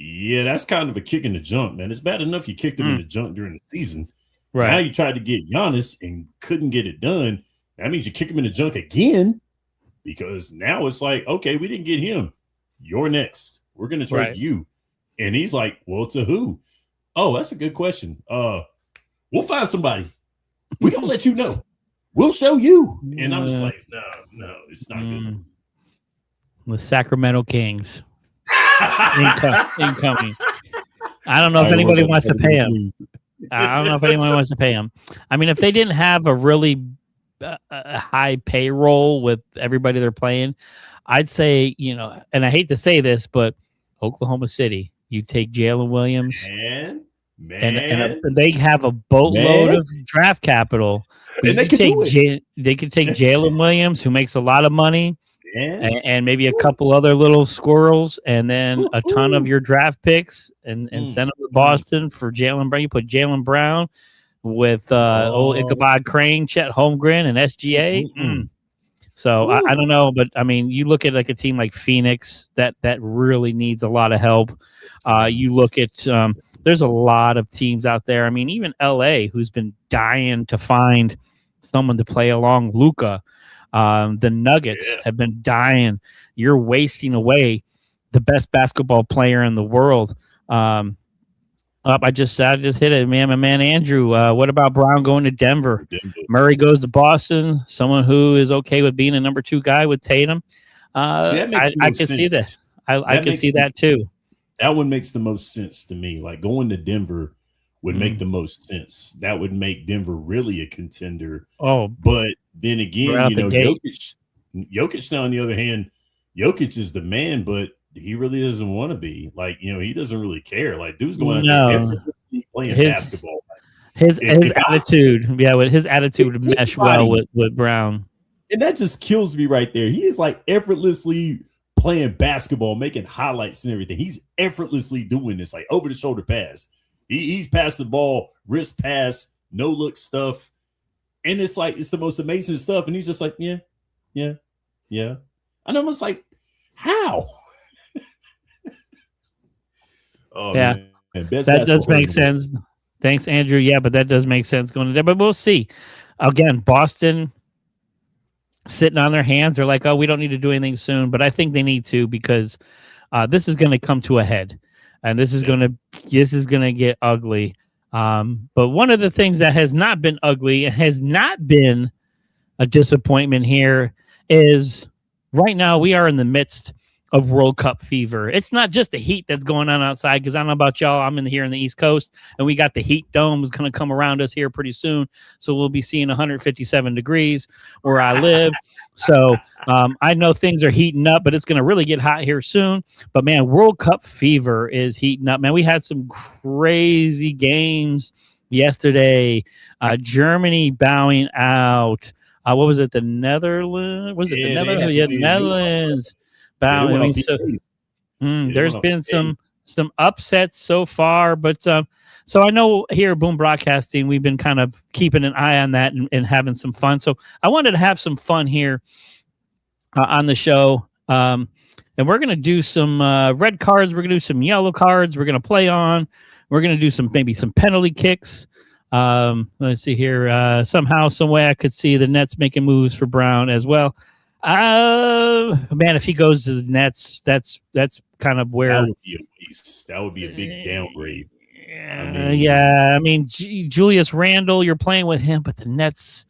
Yeah, that's kind of a kick in the junk, man. It's bad enough you kicked him in the junk during the season. Right. Now you tried to get Giannis and couldn't get it done. That means you kick him in the junk again because now it's like, okay, we didn't get him. You're next. We're going to trade you. And he's like, well, to who? Oh, that's a good question. We'll find somebody. We're going to let you know. We'll show you. And I'm just like, no, it's not good. The Sacramento Kings. Incoming. I don't know if anybody wants to pay him. I don't know if anyone wants to pay him. I mean, if they didn't have a really high payroll with everybody they're playing, I'd say, you know, and I hate to say this, but Oklahoma City, you take Jalen Williams, and they have a boatload of draft capital. And they could take Jalen Williams, who makes a lot of money. And maybe a couple other little squirrels, and then a ton of your draft picks, and send them to Boston for Jaylen Brown. You put Jaylen Brown with old Ichabod Crane, Chet Holmgren, and SGA. So I don't know, but I mean, you look at like a team like Phoenix that really needs a lot of help. You look at there's a lot of teams out there. I mean, even LA, who's been dying to find someone to play along Luka. The Nuggets have been dying. You're wasting away the best basketball player in the world. I just hit it, man. My man Andrew. What about Brown going to Denver? Murray goes to Boston. Someone who is okay with being a number 2 guy with Tatum. I can see that. I can see that too. That one makes the most sense to me. Like going to Denver would make the most sense. That would make Denver really a contender. But then again, you know, Jokic now on the other hand, Jokic is the man, but he really doesn't want to be. Like, you know, he doesn't really care. Like, dude's going out there effortlessly playing basketball. His attitude, with his attitude would mesh well with Brown. And that just kills me right there. He is like effortlessly playing basketball, making highlights and everything. He's effortlessly doing this, like over the shoulder pass. He's passed the ball, wrist pass, no look stuff. And it's like, it's the most amazing stuff. And he's just like, yeah. And I'm just like, how? Man, that does make sense. Thanks, Andrew. Yeah, but that does make sense going to there. But we'll see. Again, Boston sitting on their hands. They're like, oh, we don't need to do anything soon. But I think they need to because this is going to come to a head. And this is going to get ugly. But one of the things that has not been ugly and has not been a disappointment here is right now we are in the midst of World Cup fever. It's not just the heat that's going on outside, because I don't know about y'all. I'm here in the East Coast, and we got the heat domes going to come around us here pretty soon. So we'll be seeing 157 degrees where I live. So I know things are heating up, but it's going to really get hot here soon. But, man, World Cup fever is heating up. Man, we had some crazy games yesterday. Germany bowing out. What was it? The Netherlands? Was it the Netherlands? Yeah, Netherlands. Bowing. I mean, there's been some upsets so far, but so I know here at Boom Broadcasting, we've been kind of keeping an eye on that and having some fun. So I wanted to have some fun here on the show. And we're going to do some red cards. We're going to do some yellow cards. We're going to play on. We're going to do maybe some penalty kicks. Let's see here. Somehow, some way I could see the Nets making moves for Brown as well. Man, if he goes to the Nets, that's kind of where that would be a waste. That would be a big downgrade. I mean, Julius Randle, you're playing with him, but the Nets,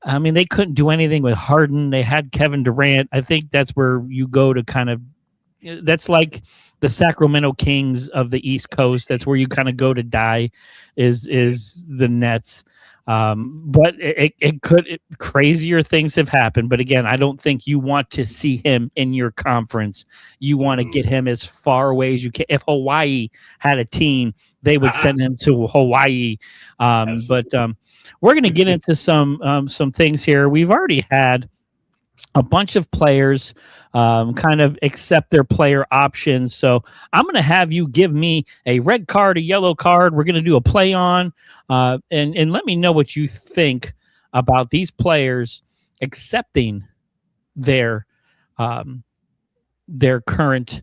I mean, they couldn't do anything with Harden. They had Kevin Durant. I think that's where you go to kind of. That's like the Sacramento Kings of the East Coast. That's where you kind of go to die. Is the Nets. But crazier things have happened. But again, I don't think you want to see him in your conference. You want to get him as far away as you can. If Hawaii had a team, they would send him to Hawaii. But we're going to get into some things here. We've already had a bunch of players kind of accept their player options. So I'm going to have you give me a red card, a yellow card. We're going to do a play on, and let me know what you think about these players accepting their current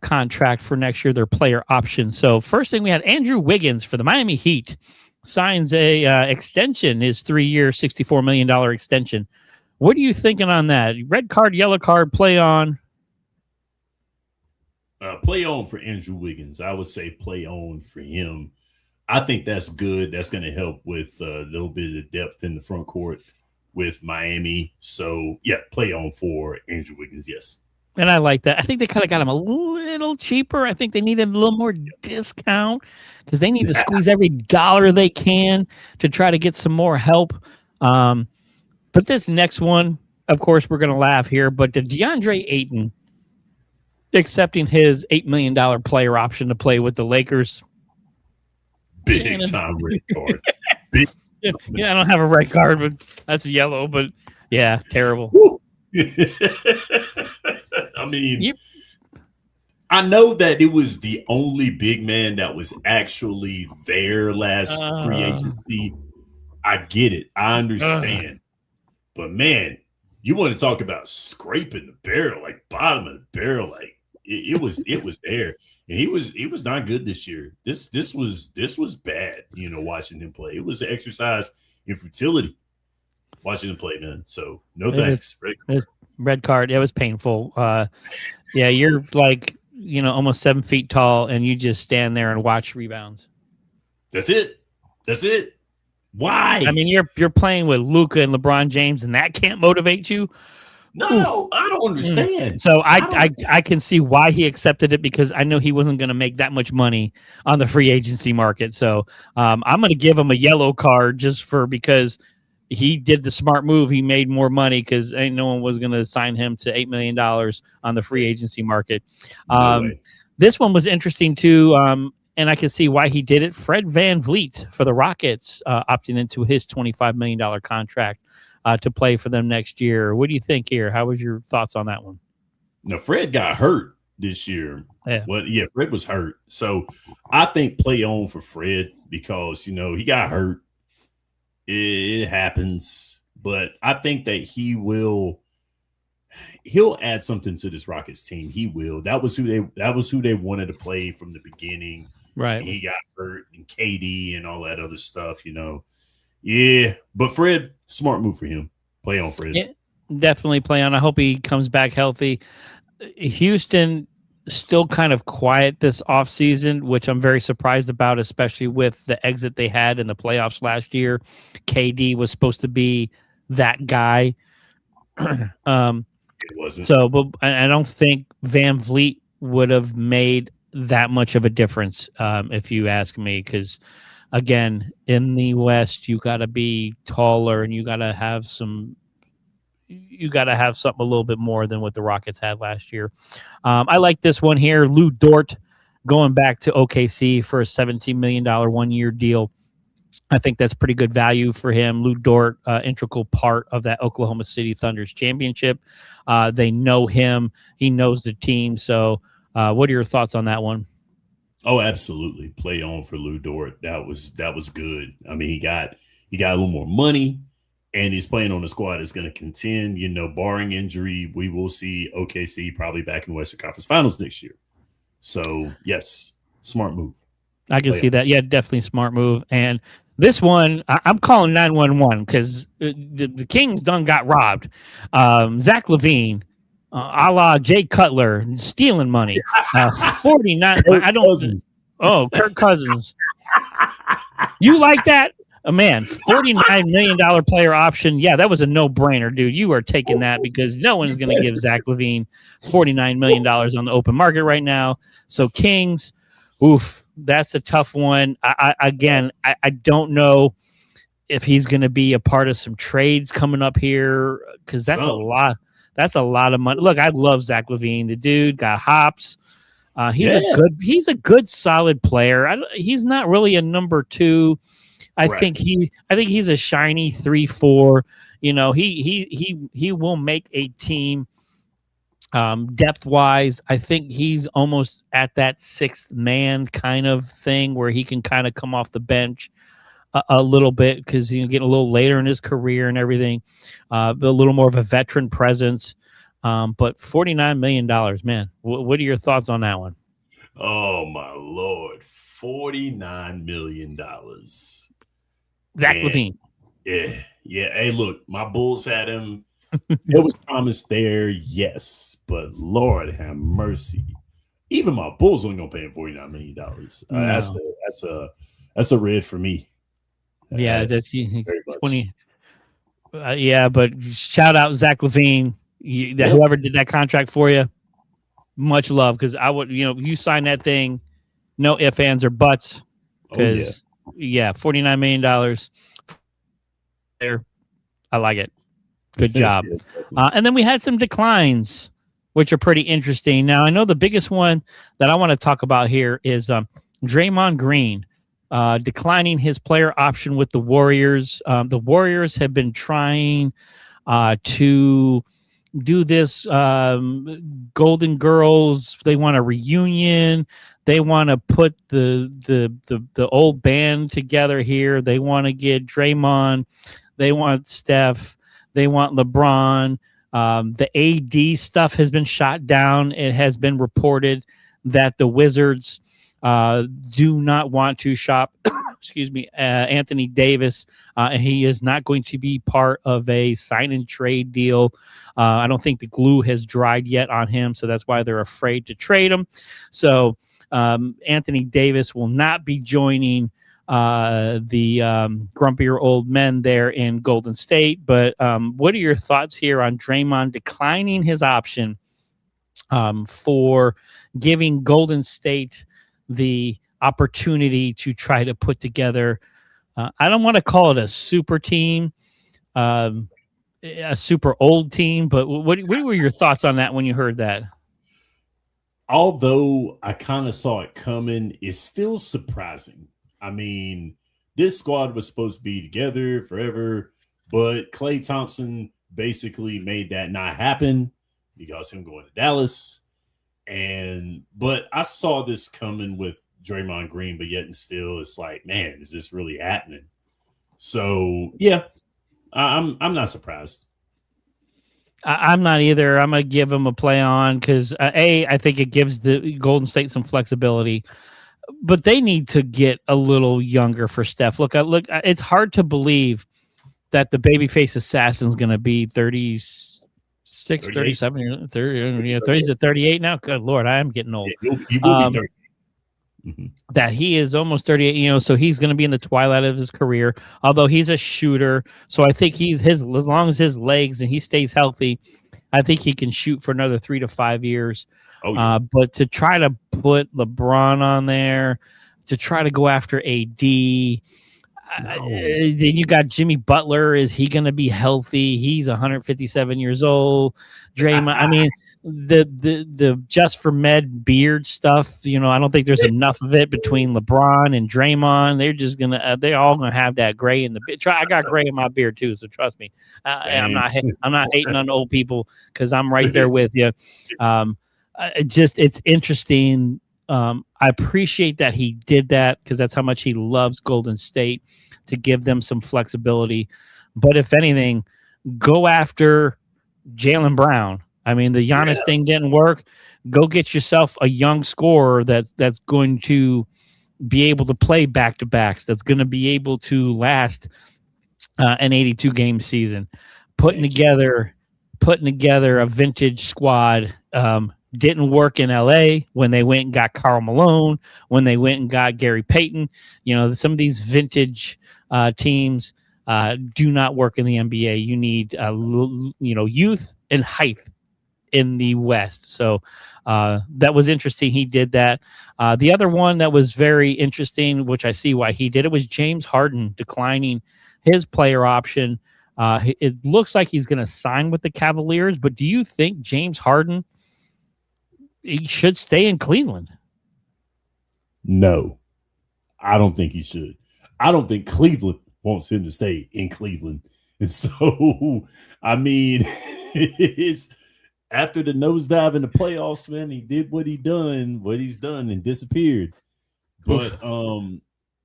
contract for next year, their player option. So first thing, we had Andrew Wiggins for the Miami Heat signs a extension, his 3-year, $64 million extension. What are you thinking on that? Red card, yellow card, play on? Play on for Andrew Wiggins. I would say play on for him. I think that's good. That's going to help with a little bit of depth in the front court with Miami. So, yeah, play on for Andrew Wiggins, yes. And I like that. I think they kind of got him a little cheaper. I think they needed a little more discount because they need to squeeze every dollar they can to try to get some more help. But this next one, of course, we're going to laugh here, but the DeAndre Ayton accepting his $8 million player option to play with the Lakers. Big time red card. Yeah, I don't have a red card, but that's yellow. But yeah, terrible. I mean, I know that it was the only big man that was actually there last free agency. I get it. I understand. But man, you want to talk about scraping the barrel, like bottom of the barrel, like it was there. And he was not good this year. This was bad, watching him play. It was an exercise in futility watching him play, man. So no thanks. Red card. It was painful. Yeah, you're like, almost 7 feet tall and you just stand there and watch rebounds. That's it. Why? I mean, you're playing with Luka and LeBron James, and that can't motivate you. No, I don't understand. So I can see why he accepted it because I know he wasn't going to make that much money on the free agency market. So I'm going to give him a yellow card because he did the smart move. He made more money because no one was going to sign him to $8 million on the free agency market. This one was interesting too. And I can see why he did it. Fred VanVleet for the Rockets opting into his $25 million contract to play for them next year. What do you think here? How was your thoughts on that one? Now, Fred got hurt this year. Yeah. Well, yeah, Fred was hurt. So I think play on for Fred because, he got hurt. It happens. But I think that he'll add something to this Rockets team. He will. That was who they wanted to play from the beginning. Right. He got hurt and KD and all that other stuff, Yeah. But Fred, smart move for him. Play on Fred. Yeah, definitely play on. I hope he comes back healthy. Houston still kind of quiet this offseason, which I'm very surprised about, especially with the exit they had in the playoffs last year. KD was supposed to be that guy. It wasn't. So, but I don't think VanVleet would have made that much of a difference, if you ask me, because again, in the West, you got to be taller and you got to have something a little bit more than what the Rockets had last year. I like this one here. Lou Dort going back to OKC for a $17 million 1-year deal. I think that's pretty good value for him. Lou Dort, integral part of that Oklahoma City Thunder's championship. They know him. He knows the team. So what are your thoughts on that one? Oh, absolutely. Play on for Lou Dort. That was good. I mean, he got a little more money, and he's playing on a squad that's going to contend. Barring injury, we will see OKC probably back in the Western Conference Finals next year. So, yes, smart move. I can see that. Yeah, definitely smart move. And this one, I'm calling 911 because the Kings done got robbed. Zach LaVine, a la Jay Cutler, stealing money. 49. I don't. Cousins. Oh, Kirk Cousins. You like that? Man, $49 million player option. Yeah, that was a no-brainer, dude. You are taking that because no one's going to give Zach LaVine $49 million on the open market right now. So Kings, oof, that's a tough one. I don't know if he's going to be a part of some trades coming up here, because that's a lot. That's a lot of money. Look, I love Zach LaVine. The dude got hops. He's a good, solid player. He's not really a number 2. I think he's a shiny 3-4. You know, he will make a team depth wise. I think he's almost at that 6th man kind of thing where he can kind of come off the bench a little bit because he's getting a little later in his career and everything. A little more of a veteran presence. But $49 million, man. What are your thoughts on that one? Oh my Lord, $49 million. Zach LaVine. Yeah. Hey, look, my Bulls had him. It was promised there, yes, but Lord have mercy. Even my Bulls only gonna pay him $49 million. That's a red for me. Yeah, that's 20. Yeah, but shout out Zach LaVine. Whoever did that contract for you, much love, because I would, you sign that thing, no ifs, ands, or buts. Because $49 million there, I like it. Good job. And then we had some declines, which are pretty interesting. Now, I know the biggest one that I want to talk about here is Draymond Green declining his player option with the Warriors. The Warriors have been trying to do this Golden Girls. They want a reunion. They want to put the old band together here. They want to get Draymond. They want Steph. They want LeBron. The AD stuff has been shot down. It has been reported that the Wizards do not want to shop Anthony Davis. And he is not going to be part of a sign and trade deal. I don't think the glue has dried yet on him, so that's why they're afraid to trade him. So Anthony Davis will not be joining the grumpier old men there in Golden State. But what are your thoughts here on Draymond declining his option for giving Golden State the opportunity to try to put together, I don't want to call it a super team, a super old team, but what were your thoughts on that when you heard that? Although I kind of saw it coming, it's still surprising. I mean, this squad was supposed to be together forever, but Klay Thompson basically made that not happen because him going to Dallas. But I saw this coming with Draymond Green, but yet and still it's like, man, is this really happening? So yeah, I'm not surprised. I'm not either. I'm gonna give him a play on because I think it gives the Golden State some flexibility, but they need to get a little younger for Steph. Look, it's hard to believe that the babyface assassin is gonna be 36, 37, 30, 30 to 38 now. Good Lord, I am getting old. Yeah, he will be 30. Mm-hmm. That he is almost 38, so he's going to be in the twilight of his career, although he's a shooter. So I think as long as his legs and he stays healthy, I think he can shoot for another 3 to 5 years. Oh, yeah. But to try to put LeBron on there, to try to go after AD, then you got Jimmy Butler. Is he going to be healthy? He's 157 years old. Draymond, I mean, the just for med beard stuff, I don't think there's enough of it between LeBron and Draymond. They're just they're all gonna have that gray in the beard. I got gray in my beard too, so trust me. I'm not hating on old people because I'm right there with you. It's interesting. I appreciate that he did that because that's how much he loves Golden State, to give them some flexibility. But if anything, go after Jaylen Brown. I mean, the Giannis thing didn't work. Go get yourself a young scorer that's going to be able to play back-to-backs, that's going to be able to last an 82-game season. Putting together a vintage squad didn't work in L.A. when they went and got Karl Malone, when they went and got Gary Payton. Some of these vintage teams do not work in the NBA. You need youth and height in the West. So that was interesting. He did that. The other one that was very interesting, which I see why he did it, was James Harden declining his player option. It looks like he's going to sign with the Cavaliers, but do you think James Harden he should stay in Cleveland? No, I don't think he should. I don't think Cleveland wants him to stay in Cleveland. And so, I mean, it's after the nosedive in the playoffs, man, he did what he's done and disappeared. But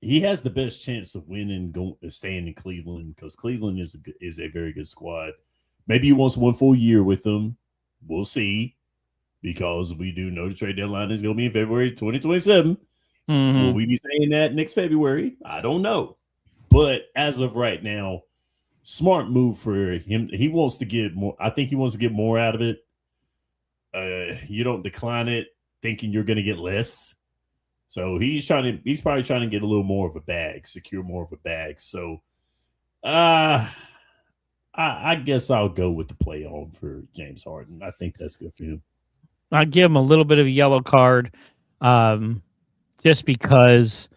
he has the best chance of winning, staying in Cleveland because Cleveland is a very good squad. Maybe he wants one full year with them. We'll see because we do know the trade deadline is going to be in February 2027. Will we be saying that next February? I don't know. But as of right now, smart move for him. He wants to get more. I think he wants to get more out of it. You don't decline it thinking you're going to get less. So he's probably trying to get a little more of a bag, secure more of a bag. So I guess I'll go with the play on for James Harden. I think that's good for him. I'll give him a little bit of a yellow card just because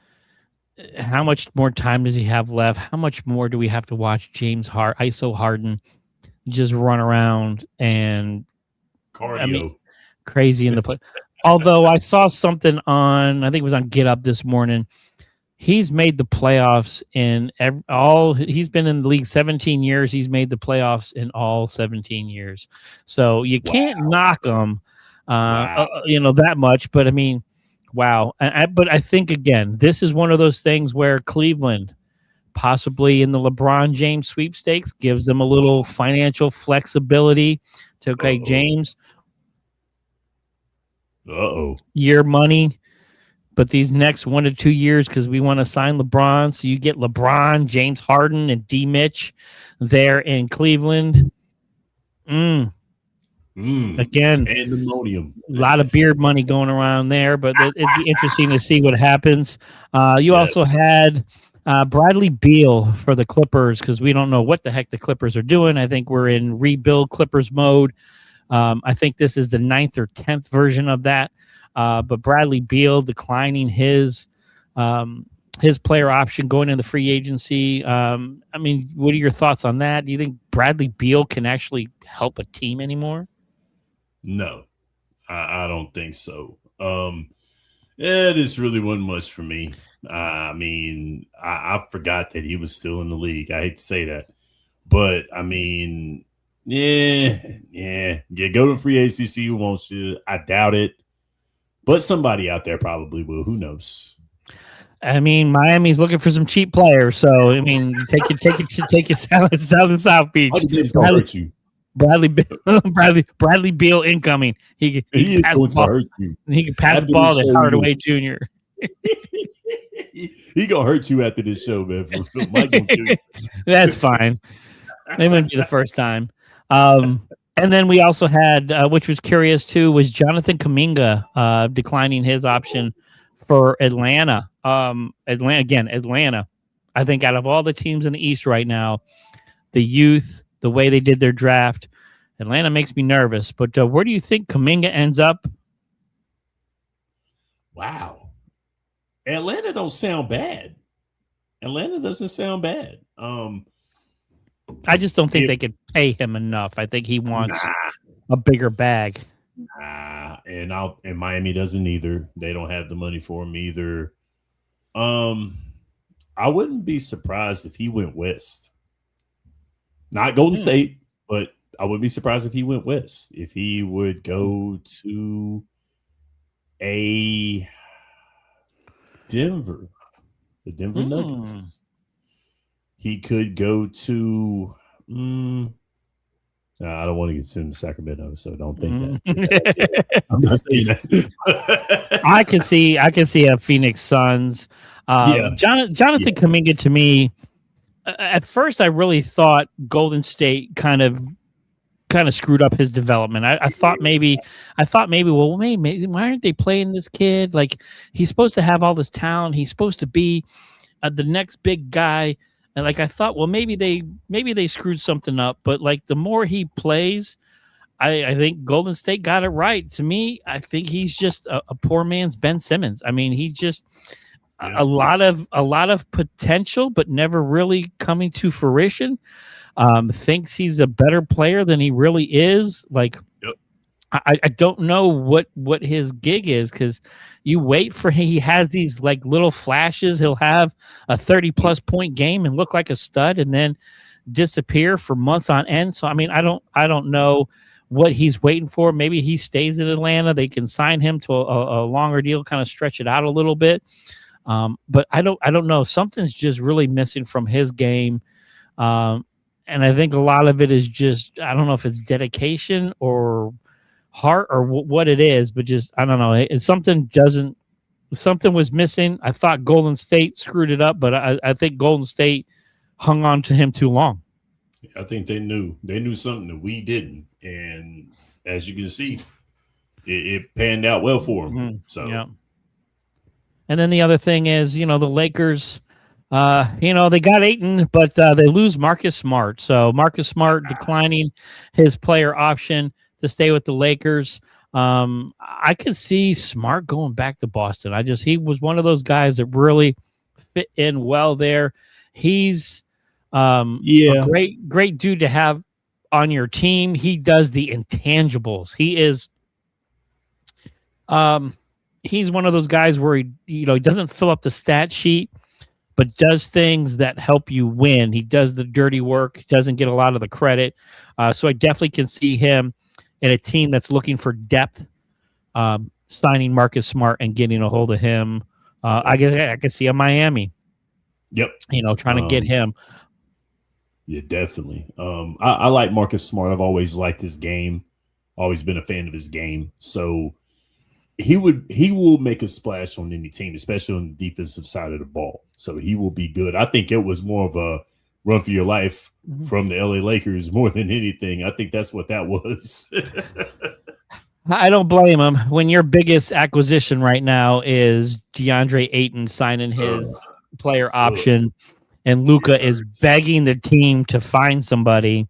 how much more time does he have left? How much more do we have to watch ISO Harden just run around and cardio crazy in the play? Although I saw something on, I think it was on Get Up this morning. He's made the playoffs he's been in the league 17 years. He's made the playoffs in all 17 years. So you can't knock him, that much. But I mean, wow. But I think, again, this is one of those things where Cleveland, possibly in the LeBron James sweepstakes, gives them a little financial flexibility to, okay, James, your money, but these next 1 to 2 years, because we want to sign LeBron, so you get LeBron, James Harden, and D. Mitch there in Cleveland. Again, pandemonium. A lot of beard money going around there, but it'd be interesting to see what happens. You also had Bradley Beal for the Clippers, because we don't know what the heck the Clippers are doing. I think we're in rebuild Clippers mode. I think this is the 9th or 10th version of that. But Bradley Beal declining his player option going into free agency. I mean, what are your thoughts on that? Do you think Bradley Beal can actually help a team anymore? No, I don't think so. This really wasn't much for me. I mean, I forgot that he was still in the league. I hate to say that. But, I mean, yeah. Go to free agency who wants you. I doubt it. But somebody out there probably will. Who knows? I mean, Miami's looking for some cheap players. So, I mean, take your salads down to South Beach. Bradley Beal incoming. He is going to hurt you. He can pass the ball to Hardaway Jr. He gonna hurt you after this show, man. That's fine. They wouldn't be the first time. And then we also had, which was curious too, was Jonathan Kuminga declining his option for Atlanta. Atlanta. I think out of all the teams in the East right now, the youth, the way they did their draft, Atlanta makes me nervous. But where do you think Kuminga ends up? Wow. Atlanta don't sound bad. Atlanta doesn't sound bad. I just don't think they could pay him enough. I think he wants a bigger bag. And Miami doesn't either. They don't have the money for him either. I wouldn't be surprised if he went west. Not Golden State, but I wouldn't be surprised if he went west. If he would go to a Denver, the Denver Nuggets. He could go to I don't want to get sent to Sacramento, so don't think that. I'm not saying that. I can see a Phoenix Suns. Jonathan Kuminga, to me, at first I really thought Golden State kind of screwed up his development. I thought maybe why aren't they playing this kid? Like, he's supposed to have all this talent. He's supposed to be the next big guy. And like, I thought, well, maybe they screwed something up. But like, the more he plays, I think Golden State got it right. To me, I think he's just a poor man's Ben Simmons. I mean, a lot of potential, but never really coming to fruition. Thinks he's a better player than he really is. Like, I don't know what his gig is, because you wait for him. He has these like little flashes. He'll have a 30+ point game and look like a stud, and then disappear for months on end. So I mean, I don't know what he's waiting for. Maybe he stays in Atlanta. They can sign him to a longer deal, kind of stretch it out a little bit. But I don't know. Something's just really missing from his game. And I think a lot of it is just, I don't know if it's dedication or heart or what it is, but just, I don't know. Something was missing. I thought Golden State screwed it up, but I think Golden State hung on to him too long. I think they knew something that we didn't. And as you can see, it panned out well for him. Mm-hmm. So, yeah. And then the other thing is, the Lakers, they got Ayton, but they lose Marcus Smart. So Marcus Smart declining his player option to stay with the Lakers. I could see Smart going back to Boston. He was one of those guys that really fit in well there. He's a great dude to have on your team. He does the intangibles. He is he's one of those guys where he doesn't fill up the stat sheet, but does things that help you win. He does the dirty work, doesn't get a lot of the credit. So I definitely can see him in a team that's looking for depth, signing Marcus Smart and getting a hold of him. I can see a Miami. Yep. Trying to get him. Yeah, definitely. I like Marcus Smart. I've always liked his game. Always been a fan of his game. So he will make a splash on any team, especially on the defensive side of the ball. So he will be good. I think it was more of a run for your life from the LA Lakers more than anything. I think that's what that was. I don't blame him. When your biggest acquisition right now is DeAndre Ayton signing his player option, and Luka is begging the team to find somebody,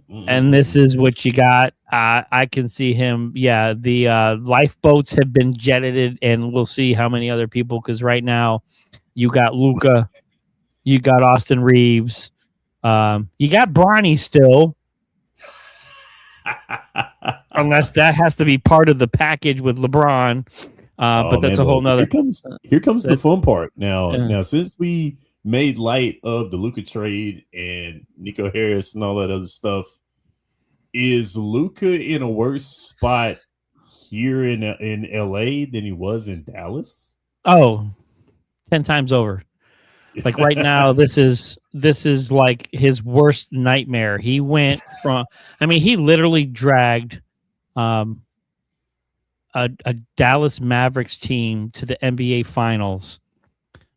and this is what you got. I can see him. Yeah, the lifeboats have been jetted, and we'll see how many other people, because right now you got Luka, you got Austin Reeves, you got Bronny still. Unless that has to be part of the package with LeBron. But that's a whole nother. Here comes the fun part. Now, since we made light of the Luka trade and Nico Harris and all that other stuff, is Luka in a worse spot here in LA than he was in Dallas? Oh, 10 times over. Like right now, this is like his worst nightmare. He went from, he literally dragged a Dallas Mavericks team to the NBA Finals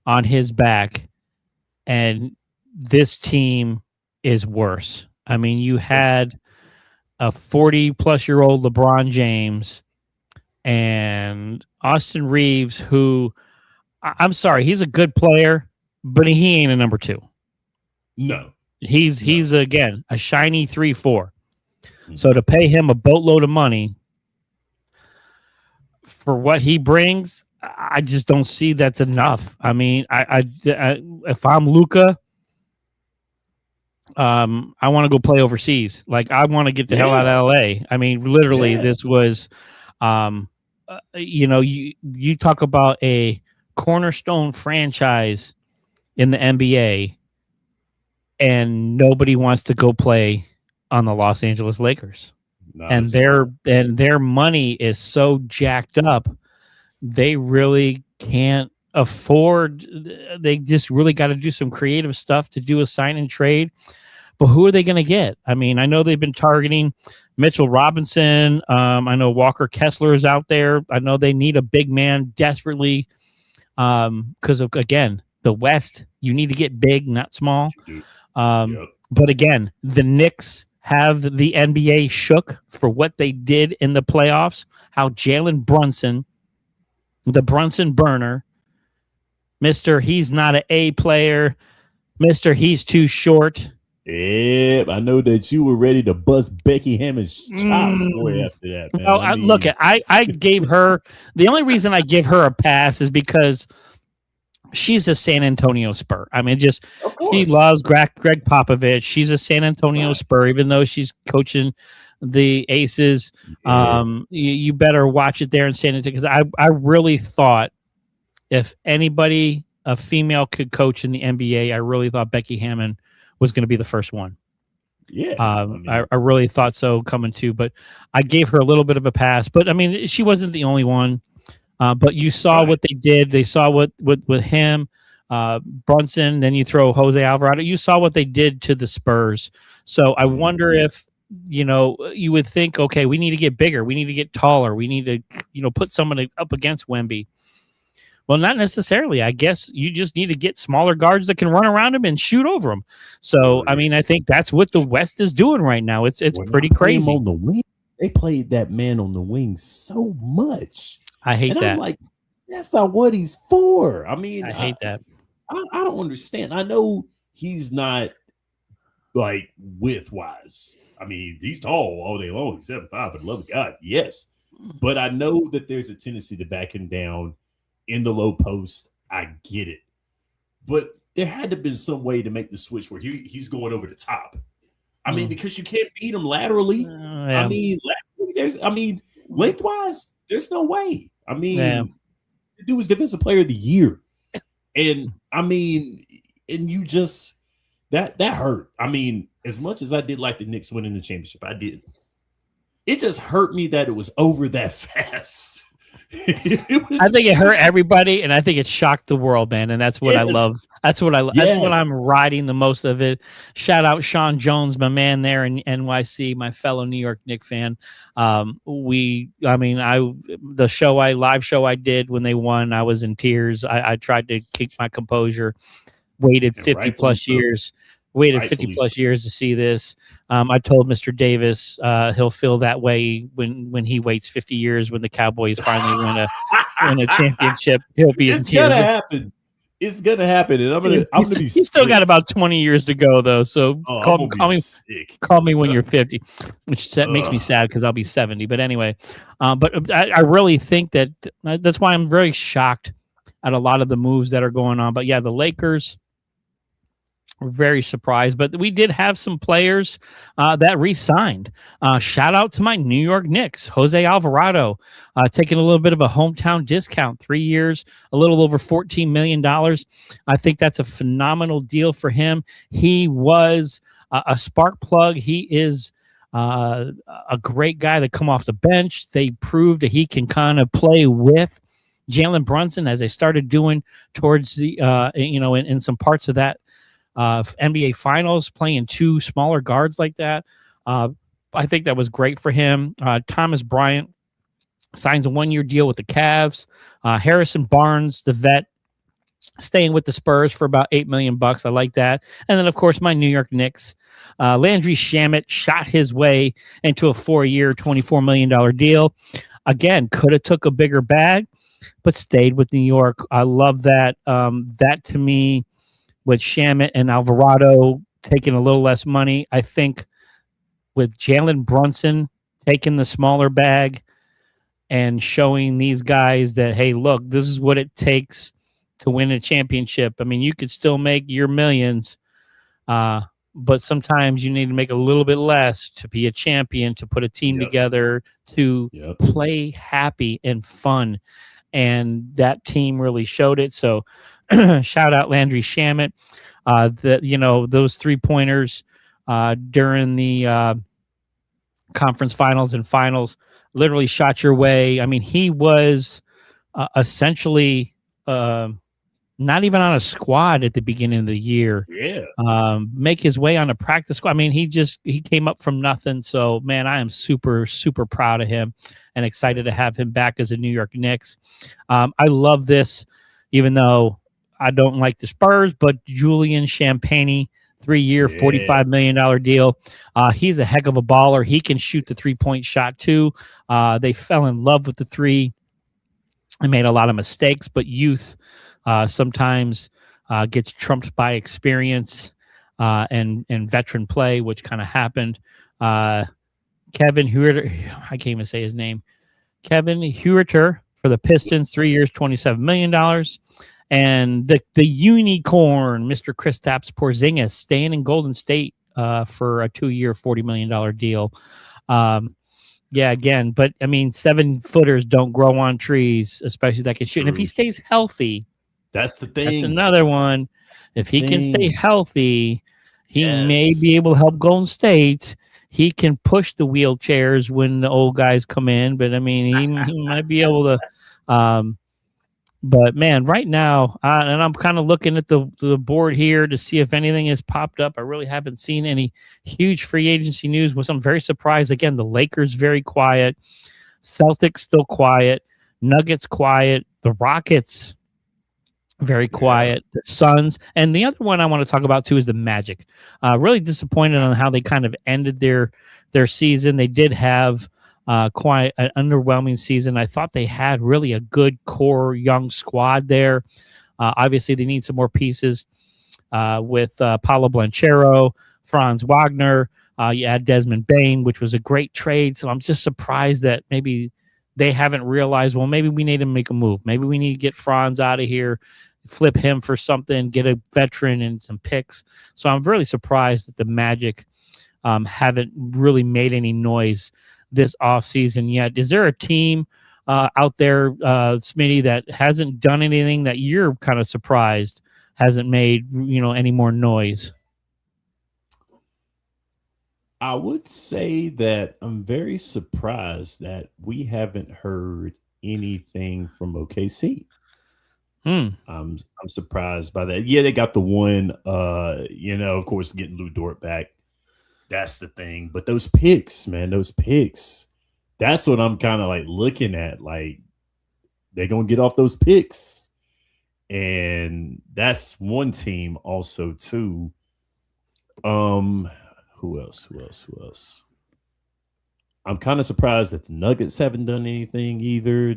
on his back, and this team is worse. You had a 40-plus-year-old LeBron James and Austin Reeves, who, I'm sorry, he's a good player, but he ain't a number 2. No. He's again, a shiny 3-4. So to pay him a boatload of money for what he brings, I just don't see that's enough. If I'm Luka, I want to go play overseas. Like, I want to get the hell out of LA. Literally, this was, you talk about a cornerstone franchise in the NBA, and nobody wants to go play on the Los Angeles Lakers. And their money is so jacked up, they really can't afford. They just really got to do some creative stuff to do a sign and trade. But who are they going to get? I know they've been targeting Mitchell Robinson. I know Walker Kessler is out there. I know they need a big man desperately because of, again, the West. You need to get big, not small. But again, the Knicks have the NBA shook for what they did in the playoffs. How Jalen Brunson, the Brunson burner, Mr. He's not an A player, Mr. He's too short. Yeah, I know that you were ready to bust Becky Hammond's chops after that, man. No, I gave her, the only reason I give her a pass is because she's a San Antonio Spur. I mean, just Of course. she loves Greg Popovich. She's a San Antonio Right. Spur, even though she's coaching the Aces. Yeah. You better watch it there in San Antonio, because I really thought if anybody, a female, could coach in the NBA, I really thought Becky Hammon was going to be the first one. Yeah. I really thought so coming too, but I gave her a little bit of a pass. But I mean, she wasn't the only one. But you saw Right. what they did. They saw what with him, Brunson. Then you throw Jose Alvarado. You saw what they did to the Spurs. So I wonder if you would think, okay, we need to get bigger. We need to get taller. We need to put someone up against Wemby. Well, not necessarily. I guess you just need to get smaller guards that can run around him and shoot over him. So, I mean, I think that's what the West is doing right now. It's pretty crazy. On the wing, they played that man on the wing so much. I hate that. I'm like, that's not what he's for. I mean, I hate that. I don't understand. I know he's not like width wise. I mean, he's tall all day long. He's 7'5", for the love of God. Yes. But I know that there's a tendency to back him down in the low post. I get it. But there had to have been some way to make the switch where he's going over the top. I mean, because you can't beat him laterally. Yeah. I mean, lengthwise, there's no way. I mean, the dude was Defensive Player of the Year. And I mean, and you just that hurt. I mean, as much as I did like the Knicks winning the championship, I did. It just hurt me that it was over that fast. I think it hurt everybody, and I think it shocked the world, man. And that's what I love. That's what I love. That's what I'm riding the most of it. Shout out Sean Jones, my man there in NYC, my fellow New York Knicks fan. The live show I did when they won, I was in tears. I tried to keep my composure. Waited 50 plus years. Waited 50 plus years to see this. I told Mr. Davis he'll feel that way when he waits 50 years when the Cowboys finally win a championship. He'll be in tears. It's gonna happen. It's gonna happen, and I'm gonna be. He's still got about 20 years to go, though. So call me when you're 50, which makes me sad because I'll be 70. But anyway, but I really think that's why I'm very shocked at a lot of the moves that are going on. But yeah, the Lakers. We're very surprised, but we did have some players that re-signed. Shout out to my New York Knicks, Jose Alvarado, taking a little bit of a hometown discount, 3 years, a little over $14 million. I think that's a phenomenal deal for him. He was a spark plug. He is a great guy to come off the bench. They proved that he can kind of play with Jaylen Brunson as they started doing towards the, in some parts of that NBA Finals, playing two smaller guards like that. I think that was great for him. Thomas Bryant signs a 1-year deal with the Cavs. Harrison Barnes, the vet, staying with the Spurs for about $8 million. I like that. And then, of course, my New York Knicks. Landry Shamet shot his way into a 4-year, $24 million deal. Again, could have took a bigger bag, but stayed with New York. I love that. That, to me, with Shamet and Alvarado taking a little less money, I think with Jaylen Brunson taking the smaller bag and showing these guys that, hey, look, this is what it takes to win a championship. I mean, you could still make your millions, but sometimes you need to make a little bit less to be a champion, to put a team together, to play happy and fun. And that team really showed it. So shout out Landry Shamet. Those 3-pointers during the conference finals and finals literally shot your way. I mean, he was essentially not even on a squad at the beginning of the year. Make his way on a practice squad. I mean, he came up from nothing. So, man, I am super, super proud of him and excited to have him back as a New York Knicks. I love this, even though I don't like the Spurs, but Julian Champagnie, 3-year, $45 million deal. He's a heck of a baller. He can shoot the 3-point shot too. They fell in love with the three. They made a lot of mistakes, but youth sometimes gets trumped by experience and veteran play, which kind of happened. Kevin Huerter, I can't even say his name. Kevin Huerter for the Pistons, 3 years, $27 million. And the unicorn, Mr. Kristaps Porzingis, staying in Golden State for a 2-year, $40 million deal. Yeah, again, but I mean, 7-footers don't grow on trees, especially that can shoot. And if he stays healthy, that's the thing. That's another one. If he can stay healthy, he may be Yes. able to help Golden State. He can push the wheelchairs when the old guys come in, but I mean, he might be able to. But man, right now, and I'm kind of looking at the board here to see if anything has popped up. I really haven't seen any huge free agency news. I'm very surprised. Again, the Lakers very quiet, Celtics still quiet, Nuggets quiet, the Rockets very quiet, the Suns, and the other one I want to talk about too is the Magic. Really disappointed on how they kind of ended their season. They did have quite an underwhelming season. I thought they had really a good core young squad there. Obviously, they need some more pieces with Paulo Blanchero, Franz Wagner. You add Desmond Bain, which was a great trade. So I'm just surprised that maybe they haven't realized, well, maybe we need to make a move. Maybe we need to get Franz out of here, flip him for something, get a veteran and some picks. So I'm really surprised that the Magic haven't really made any noise this offseason yet. Is there a team out there, Smitty, that hasn't done anything that you're kind of surprised hasn't made, any more noise? I would say that I'm very surprised that we haven't heard anything from OKC. I'm surprised by that. Yeah, they got the one, of course, getting Lou Dort back. That's the thing. But those picks, man, that's what I'm kind of like looking at. Like, they're going to get off those picks. And that's one team also, too. Who else? I'm kind of surprised that the Nuggets haven't done anything either.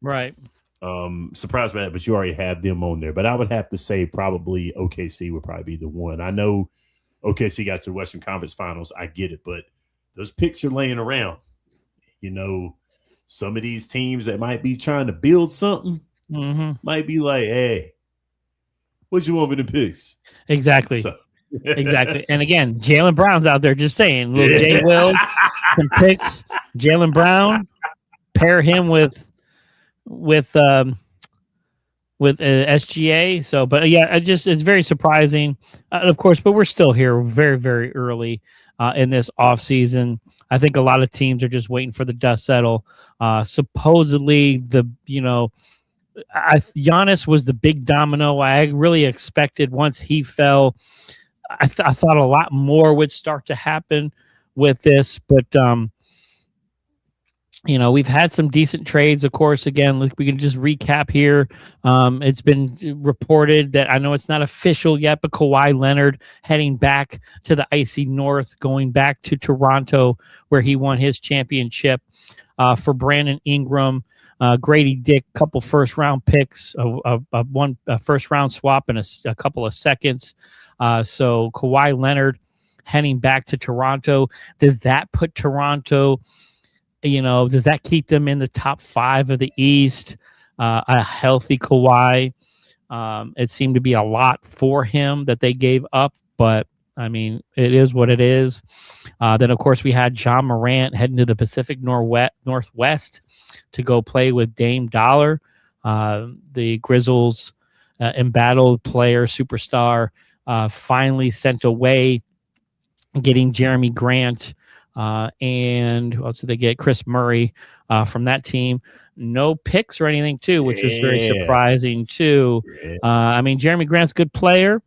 Right. Surprised by that, but you already have them on there. But I would have to say probably OKC would probably be the one. I know OKC got to the Western Conference Finals. I get it, but those picks are laying around. Some of these teams that might be trying to build something might be like, hey, what you want with the picks? Exactly. Exactly. And again, Jaylen Brown's out there just saying, little Yeah. J. Will, some picks. Jaylen Brown, pair him with SGA. So, but yeah, it's very surprising, of course. But we're still here, very, very early in this off season. I think a lot of teams are just waiting for the dust settle. Supposedly, Giannis was the big domino. I really expected once he fell. I thought a lot more would start to happen with this, but we've had some decent trades, of course. Again, we can just recap here. It's been reported that, I know it's not official yet, but Kawhi Leonard heading back to the icy north, going back to Toronto where he won his championship. For Brandon Ingram, Grady Dick, couple first-round picks, one first-round swap, and a couple of seconds. So Kawhi Leonard heading back to Toronto. Does that put Toronto, does that keep them in the top 5 of the East? A healthy Kawhi. It seemed to be a lot for him that they gave up, but I mean, it is what it is. Then, of course, we had John Morant heading to the Pacific Northwest to go play with Dame Dollar, the Grizzlies embattled player, superstar, finally sent away, getting Jeremy Grant, and who else did they get? Chris Murray from that team. No picks or anything, too, which was very surprising, too. I mean, Jeremy Grant's a good player,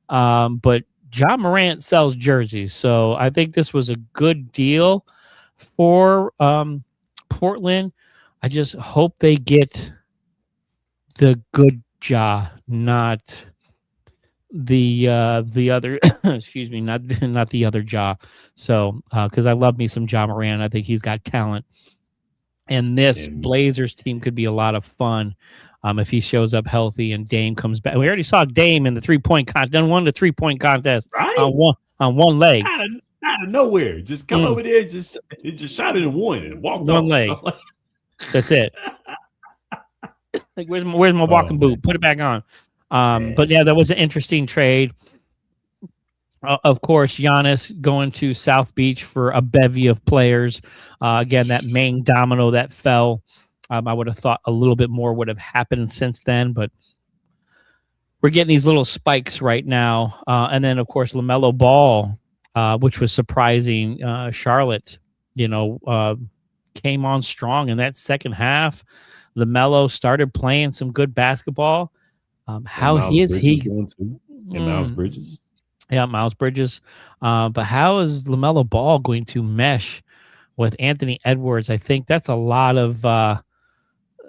but John Morant sells jerseys, so I think this was a good deal for Portland. I just hope they get the good Ja, not the other excuse me, not the other Ja. So because I love me some Ja Morant. I think he's got talent, and this Blazers team could be a lot of fun if he shows up healthy and Dame comes back. We already saw Dame in the 3-point contest, won the 3-point contest on one leg. Out of nowhere, just come over there, just shot it and won and walked one off. leg. That's it. Like, where's my walking boot? Put it back on. But yeah, that was an interesting trade. Of course, Giannis going to South Beach for a bevy of players. Again, that main domino that fell. I would have thought a little bit more would have happened since then, but we're getting these little spikes right now. And then, of course, LaMelo Ball, which was surprising. Charlotte, came on strong in that second half. LaMelo started playing some good basketball. How is he? And Miles Bridges. Yeah, Miles Bridges. But how is LaMelo Ball going to mesh with Anthony Edwards? I think that's a lot of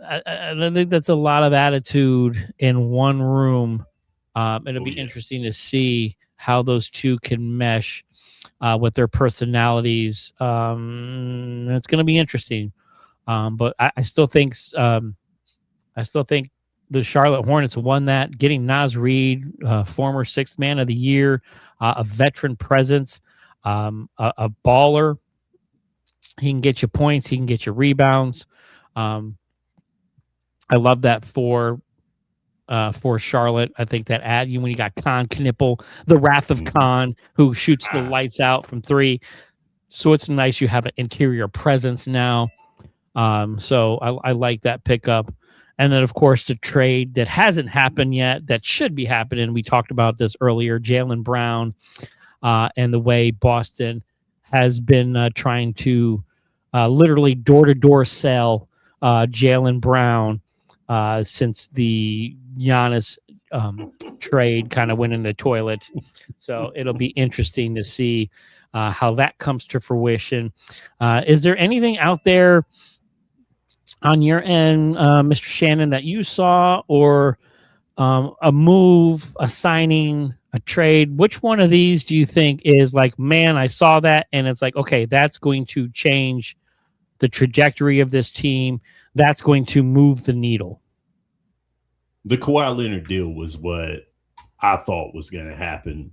I think that's a lot of attitude in one room. It'll be interesting to see how those two can mesh with their personalities. It's going to be interesting. But I still think the Charlotte Hornets won that, getting Naz Reid, former sixth man of the year, a veteran presence, a baller. He can get you points. He can get you rebounds. I love that for Charlotte. I think that when you got Khan Knippel, the Wrath of Khan, who shoots the lights out from three. So it's nice you have an interior presence now. So I like that pickup. And then, of course, the trade that hasn't happened yet that should be happening. We talked about this earlier, Jaylen Brown, and the way Boston has been trying to literally door-to-door sell Jaylen Brown since the Giannis trade kind of went in the toilet. So it'll be interesting to see how that comes to fruition. Is there anything out there on your end, Mr. Shannon, that you saw, or a move, a signing, a trade? Which one of these do you think is like, man, I saw that and it's like, okay, that's going to change the trajectory of this team. That's going to move the needle. The Kawhi Leonard deal was what I thought was going to happen.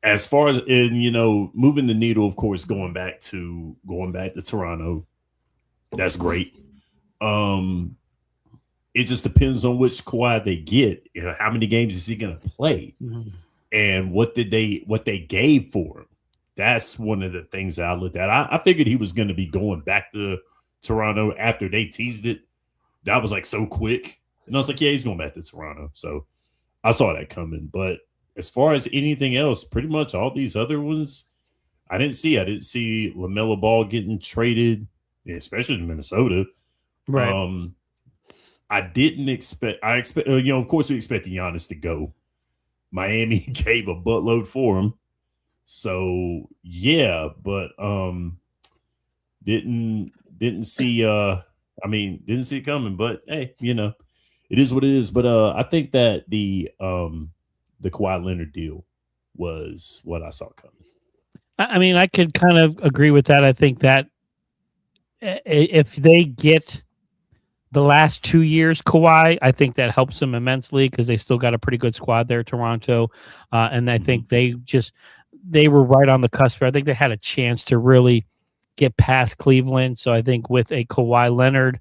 As far as moving the needle, of course, going back to Toronto, that's great. It just depends on which Kawhi they get. How many games is he going to play, and what they gave for him. That's one of the things that I looked at. I figured he was going to be going back to Toronto after they teased it. That was like so quick. And I was like, yeah, he's going back to Toronto. So I saw that coming. But as far as anything else, pretty much all these other ones, I didn't see. I didn't see LaMelo Ball getting traded, especially in Minnesota. Right. I didn't expect. Of course, we expected Giannis to go. Miami gave a buttload for him. So yeah, but didn't see didn't see it coming. But hey, it is what it is. But I think that the Kawhi Leonard deal was what I saw coming. I mean, I could kind of agree with that. I think that if they get the last 2 years Kawhi, I think that helps them immensely because they still got a pretty good squad there, Toronto. And I think they were right on the cusp. I think they had a chance to really get past Cleveland. So I think with a Kawhi Leonard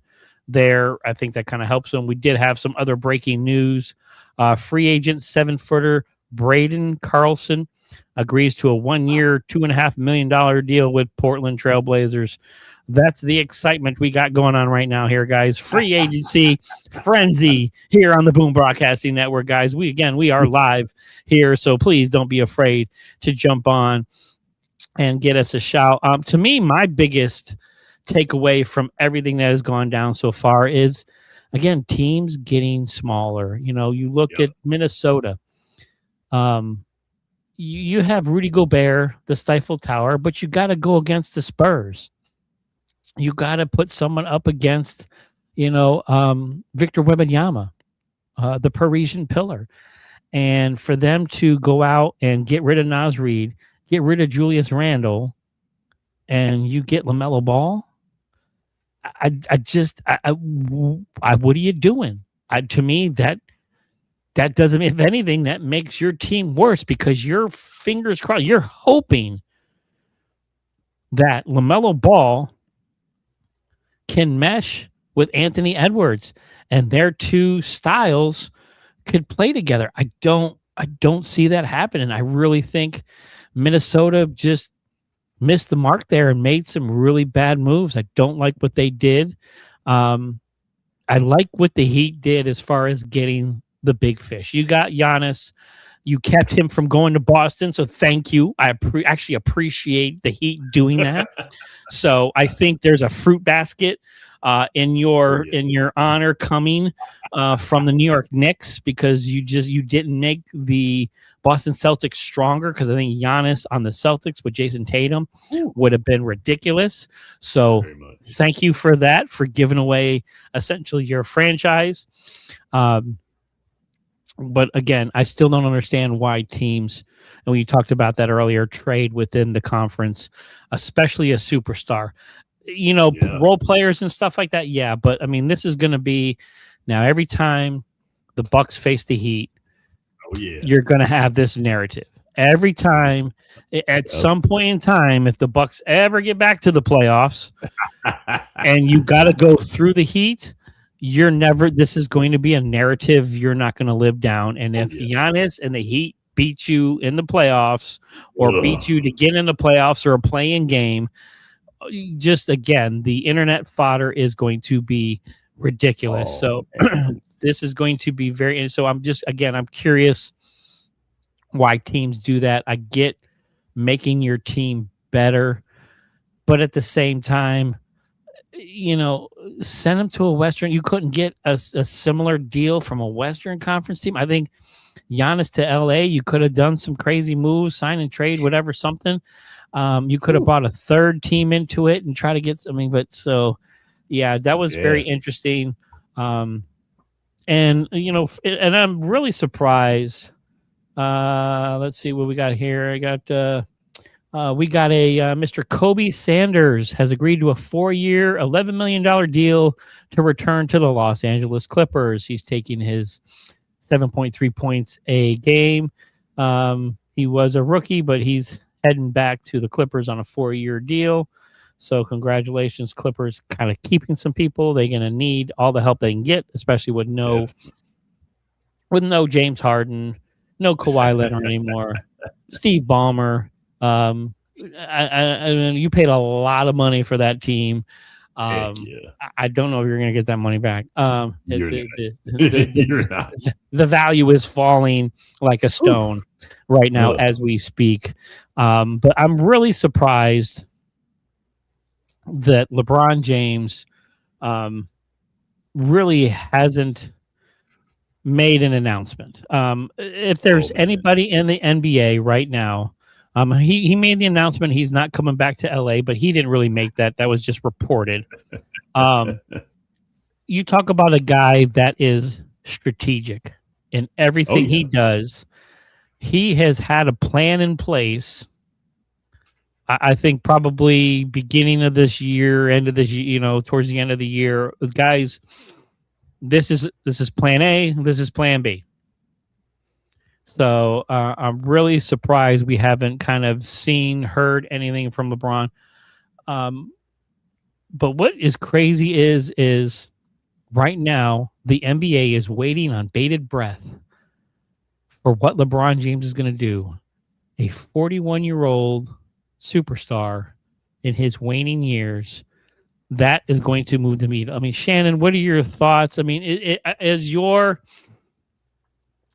there, I think that kind of helps them. We did have some other breaking news. Free agent 7-footer Braden Carlson agrees to a 1-year, $2.5 million deal with Portland Trailblazers. That's the excitement we got going on right now here, guys. Free agency frenzy here on the Boom Broadcasting Network, guys. We are live here, so please don't be afraid to jump on and get us a shout. To me, my biggest takeaway from everything that has gone down so far is, again, teams getting smaller. You look at Minnesota. You have Rudy Gobert, the Stifle Tower, but you got to go against the Spurs. You got to put someone up against, Victor Wembanyama, the Parisian Pillar. And for them to go out and get rid of Naz Reid, get rid of Julius Randle, and you get LaMelo Ball, what are you doing? To me, that doesn't, if anything, that makes your team worse because your fingers crossed, you're hoping that LaMelo Ball can mesh with Anthony Edwards, and their two styles could play together. I don't see that happening. I really think Minnesota just missed the mark there and made some really bad moves. I don't like what they did. I like what the Heat did as far as getting the big fish. You got Giannis. You kept him from going to Boston, so thank you. I actually appreciate the Heat doing that. So I think there's a fruit basket in your honor coming from the New York Knicks, because you didn't make the Boston Celtics stronger, because I think Giannis on the Celtics with Jason Tatum would have been ridiculous. So thank you for that, for giving away essentially your franchise. But again, I still don't understand why teams, and we talked about that earlier, trade within the conference, especially a superstar. Role players and stuff like that. Yeah, but I mean, this is going to be now every time the Bucks face the Heat, you're going to have this narrative. Every time, at some point in time, if the Bucks ever get back to the playoffs and you got to go through the Heat, this is going to be a narrative you're not going to live down. And if Giannis and the Heat beat you in the playoffs, or beat you to get in the playoffs, or a play-in game, just again, the internet fodder is going to be ridiculous. So this is going to be very, so I'm curious why teams do that. I get making your team better, but at the same time, send them to a Western. You couldn't get a similar deal from a Western Conference team. I think Giannis to LA, you could have done some crazy moves, sign and trade, whatever, something. You could have brought a third team into it and try to get something. But so, yeah, that was very interesting. And I'm really surprised. Let's see what we got here. We got a Mr. Kobe Sanders has agreed to a 4-year, $11 million deal to return to the Los Angeles Clippers. He's taking his 7.3 points a game. He was a rookie, but he's heading back to the Clippers on a 4-year deal. So congratulations, Clippers, kind of keeping some people. They're going to need all the help they can get, especially with no James Harden, no Kawhi Leonard anymore, Steve Ballmer. You paid a lot of money for that team. I don't know if you're going to get that money back. You're not. The value is falling like a stone right now as we speak. But I'm really surprised that LeBron James really hasn't made an announcement. If there's anybody in the NBA right now, he made the announcement he's not coming back to LA, but he didn't really make that. That was just reported. You talk about a guy that is strategic in everything he does. He has had a plan in place. I think probably beginning of this year, end of this year, towards the end of the year, guys, this is plan A, this is plan B. So I'm really surprised we haven't kind of heard anything from LeBron. But what is crazy is right now the NBA is waiting on bated breath for what LeBron James is going to do. A 41-year-old superstar in his waning years, that is going to move the needle. I mean, Shannon, what are your thoughts? I mean, is your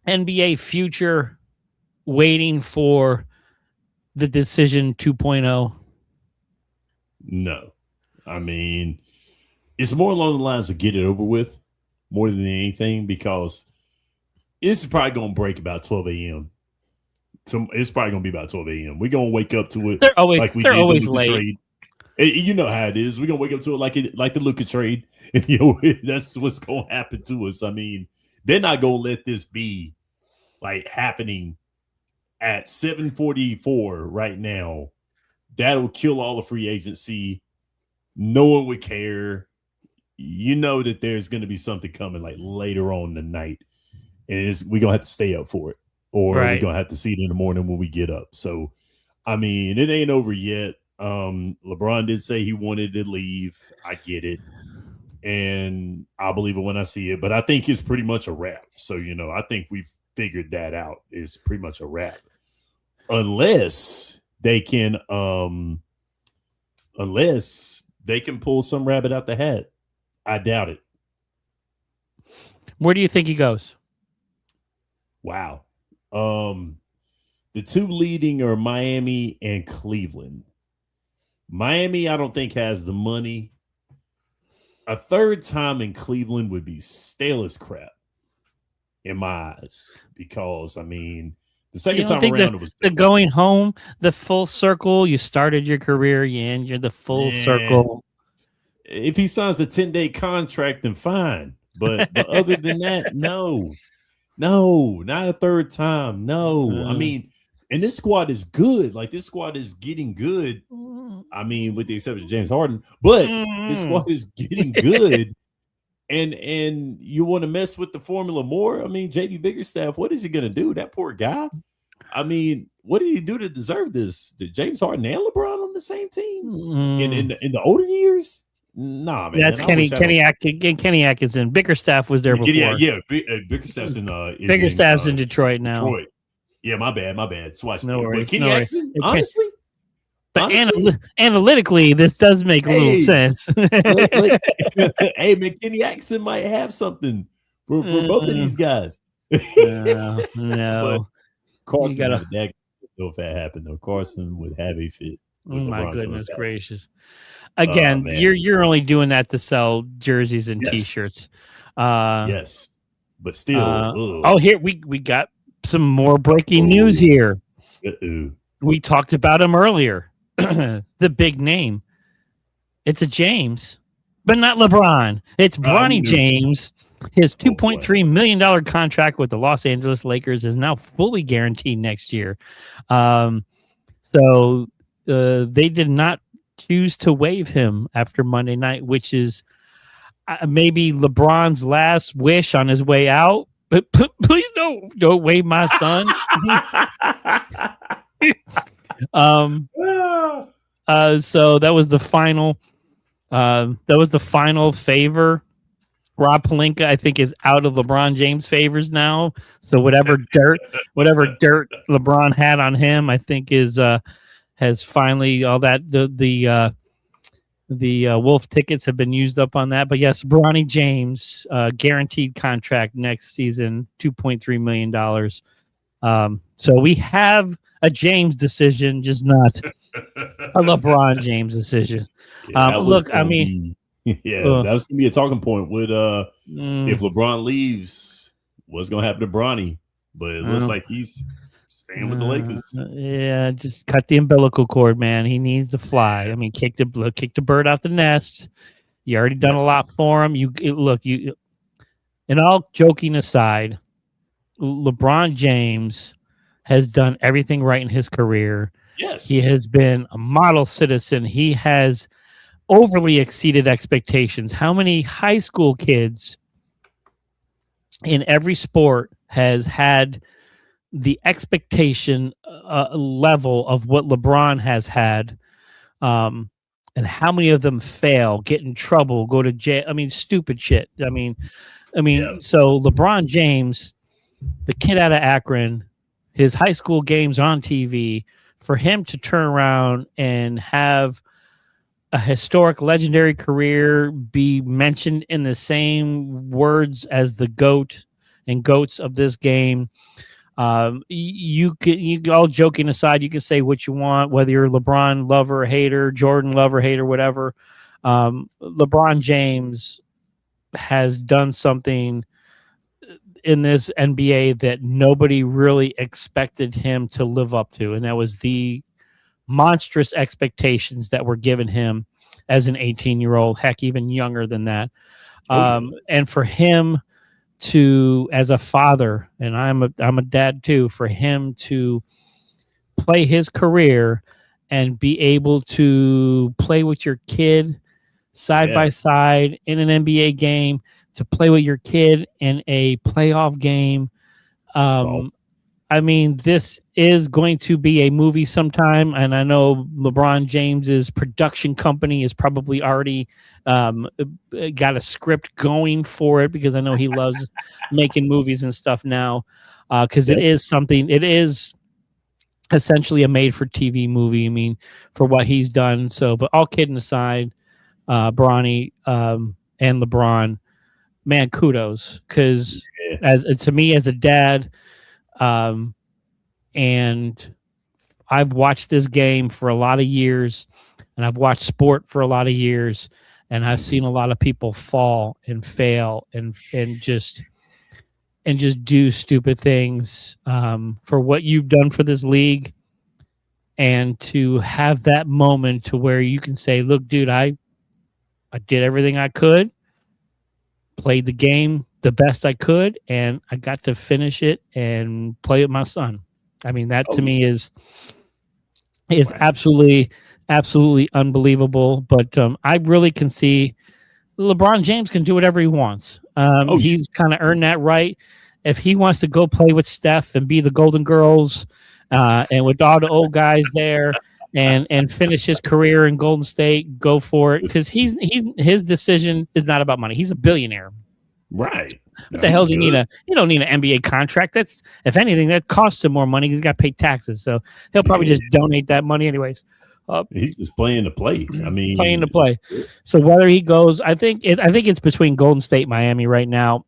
NBA future waiting for the decision 2.0? No. I mean, it's more along the lines of get it over with more than anything, because it's probably going to break about 12 a.m. So it's probably going to be about 12 a.m. We're going to wake up to it like we did the Luka late. trade. You know how it is. We're going to wake up to it like the Luka trade. And, that's what's going to happen to us. I mean, they're not going to let this be like happening at 7:44 right now. That'll kill all the free agency. No one would care. You know that there's going to be something coming like later on in the night, and we're going to have to stay up for it, or we're going to have to see it in the morning when we get up. So, I mean, it ain't over yet. LeBron did say he wanted to leave. I get it. and I'll believe it when I see it. But I think it's pretty much a wrap. So, I think we've figured that out. It's pretty much a wrap. Unless they can pull some rabbit out the hat. I doubt it. Where do you think he goes? Wow. The two leading are Miami and Cleveland. Miami, I don't think, has the money. A third time in Cleveland would be stale as crap in my eyes. Because, the second time around, it was the going home, the full circle. You started your career, you ended the full circle. If he signs a 10-day contract, then fine. But other than that, no, not a third time. No, and this squad is good. Like, this squad is getting good. With the exception of James Harden, but this squad is getting good. And you want to mess with the formula more? JB Bickerstaff, what is he going to do? That poor guy. What did he do to deserve this? Did James Harden and LeBron on the same team in the older years? Nah, man. That's Kenny Atkinson. Bickerstaff was there before. Bickerstaff's in Bickerstaff's in Detroit now. Detroit. Yeah, my bad. Swatch. No worries. But Kenny Atkinson, honestly. But analytically, this does make a little sense. Hey, man, Kenny Atkinson might have something for both of these guys. No. Carson would have that if that happened, though. Carson would have a fit. Oh, my goodness gracious. Again, you're only doing that to sell jerseys and T-shirts. Yes. But still. Here we got some more breaking news here. We talked about him earlier. The big name. It's a James, but not LeBron. It's Bronny James. His $2.3 million contract with the Los Angeles Lakers is now fully guaranteed next year. So they did not choose to waive him after Monday night, which is maybe LeBron's last wish on his way out. But please don't waive my son. So that was the final. That was the final favor. Rob Pelinka, I think, is out of LeBron James' favors now. So whatever dirt LeBron had on him, I think has finally all that the Wolf tickets have been used up on that. But yes, Bronny James, guaranteed contract next season, $2.3 million. So we have a James decision, just not a LeBron James decision. That was going to be a talking point. If LeBron leaves, what's going to happen to Bronny? But it looks like he's staying with the Lakers. Just cut the umbilical cord, man. He needs to fly. Kick the bird out the nest. You already done a lot for him. And all joking aside, LeBron James has done everything right in his career. Yes. He has been a model citizen. He has overly exceeded expectations. How many high school kids in every sport has had the expectation level of what LeBron has had? And how many of them fail, get in trouble, go to jail? Stupid shit. So LeBron James, the kid out of Akron, his high school games on TV, for him to turn around and have a historic, legendary career, be mentioned in the same words as the GOAT and GOATs of this game. You all joking aside, you can say what you want, whether you're LeBron lover, hater, Jordan lover, hater, whatever. LeBron James has done something in this NBA that nobody really expected him to live up to, and that was the monstrous expectations that were given him as an 18-year-old, heck, even younger than that. And for him to, as a father, and I'm a dad too, for him to play his career and be able to play with your kid side by side in an NBA game, to play with your kid in a playoff game, awesome. I mean, this is going to be a movie sometime, and I know LeBron James's production company is probably already got a script going for it because I know he loves making movies and stuff now. Because it is something. It is essentially a made-for-TV movie. I mean, for what he's done. So, but all kidding aside, Bronny and LeBron, man, kudos. Because as to me as a dad. And I've watched this game for a lot of years, and I've watched sport for a lot of years, and I've seen a lot of people fall and fail and just do stupid things for what you've done for this league, and to have that moment to where you can say, "Look, dude, I did everything I could, played the game the best I could, and I got to finish it and play with my son." I mean, that to me is absolutely unbelievable. But I really can see LeBron James can do whatever he wants. He's kind of earned that right. If he wants to go play with Steph and be the Golden Girls and with all the old guys there and finish his career in Golden State, go for it. Because his decision is not about money. He's a billionaire. Right. What the hell does he need? You don't need an NBA contract. That's, if anything, that costs him more money. He's got to pay taxes, so he'll probably just donate that money anyways. He's just playing to play. I mean, playing to play. So whether he goes, I think it's between Golden State, Miami right now.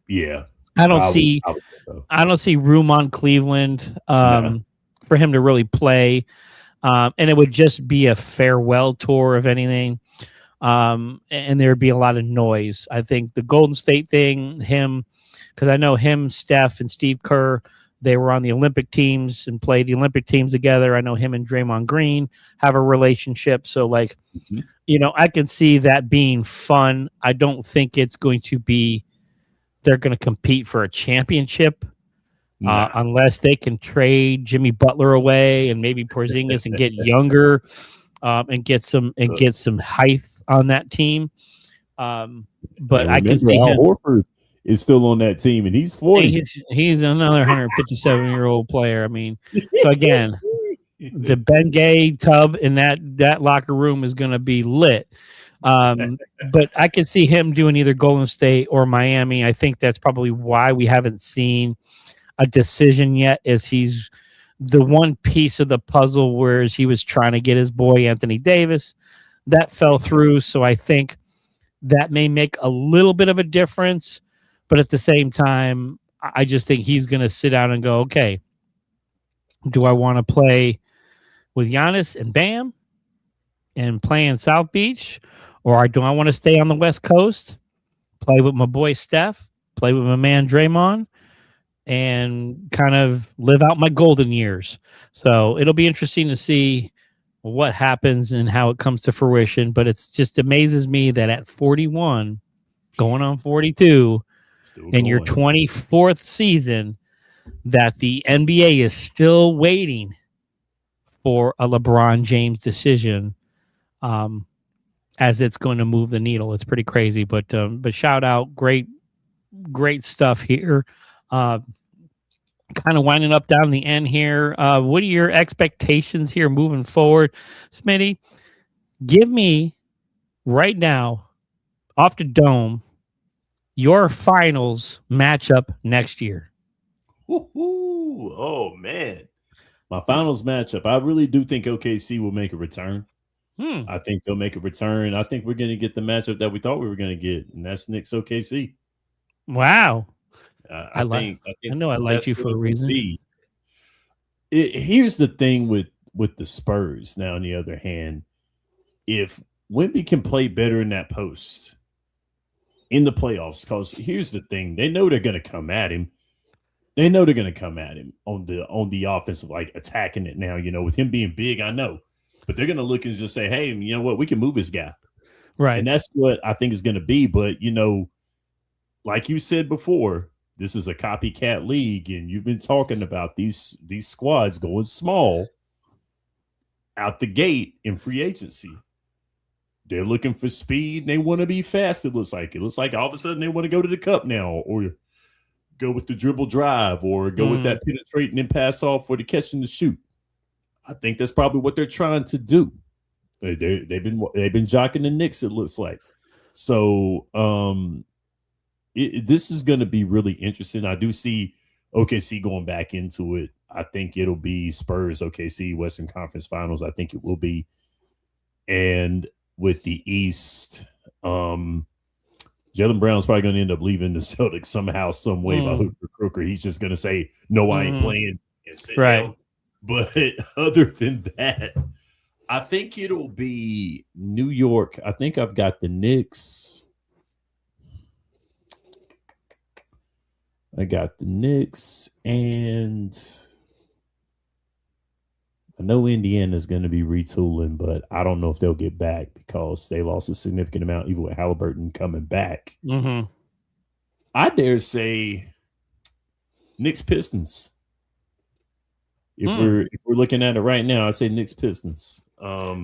Yeah, I don't see room on Cleveland for him to really play, and it would just be a farewell tour if anything. And there'd be a lot of noise. I think the Golden State thing, because I know him, Steph, and Steve Kerr, they were on the Olympic teams and played the Olympic teams together. I know him and Draymond Green have a relationship. So, like, I can see that being fun. I don't think it's going to be they're going to compete for a championship unless they can trade Jimmy Butler away and maybe Porzingis and get younger and get some height on that team. But I can see him. Horford is still on that team, and he's 40. He's another 157-year-old player. I mean, so again, the Ben Gay tub in that locker room is going to be lit. But I could see him doing either Golden State or Miami. I think that's probably why we haven't seen a decision yet, is he's the one piece of the puzzle, whereas he was trying to get his boy Anthony Davis. That fell through, so I think that may make a little bit of a difference. But at the same time, I just think he's going to sit down and go, okay, do I want to play with Giannis and Bam and play in South Beach? Or do I want to stay on the West Coast, play with my boy Steph, play with my man Draymond, and kind of live out my golden years? So it'll be interesting to see what happens and how it comes to fruition. But it just amazes me that at 41, going on 42, in your 24th season, that the NBA is still waiting for a LeBron James decision, as it's going to move the needle. It's pretty crazy, but shout out, great stuff here. Kind of winding up down the end here. What are your expectations here moving forward? Smitty, give me right now, off the dome, your finals matchup next year. Oh, man. My finals matchup, I really do think OKC will make a return. I think they'll make a return. I think we're going to get the matchup that we thought we were going to get, and that's Knicks OKC. Wow. I know I liked you for a reason. Here's the thing with the Spurs. Now, on the other hand, if Wemby can play better in that post in the playoffs, because here's the thing, they know they're going to come at him. They know they're going to come at him on the offensive, like attacking it now. With him being big, I know, but they're going to look and just say, "Hey, you know what? We can move this guy." Right, and that's what I think is going to be. But like you said before, this is a copycat league, and you've been talking about these squads going small out the gate in free agency. They're looking for speed, and they want to be fast. It looks like all of a sudden they want to go to the cup now, or go with the dribble drive or go with that penetrating and pass off for the catch and the shoot. I think that's probably what they're trying to do. They've been jocking the Knicks, it looks like. So this is going to be really interesting. I do see OKC going back into it. I think it'll be Spurs, OKC, Western Conference Finals. I think it will be. And with the East, Jaylen Brown's probably going to end up leaving the Celtics somehow, some way by hook or crook, or he's just going to say, no, I ain't playing and sit down. But other than that, I think it'll be New York. I think I've got the Knicks. I got the Knicks, and I know Indiana's going to be retooling, but I don't know if they'll get back because they lost a significant amount, even with Halliburton coming back. I dare say Knicks Pistons. If we're looking at it right now, I say Knicks Pistons. I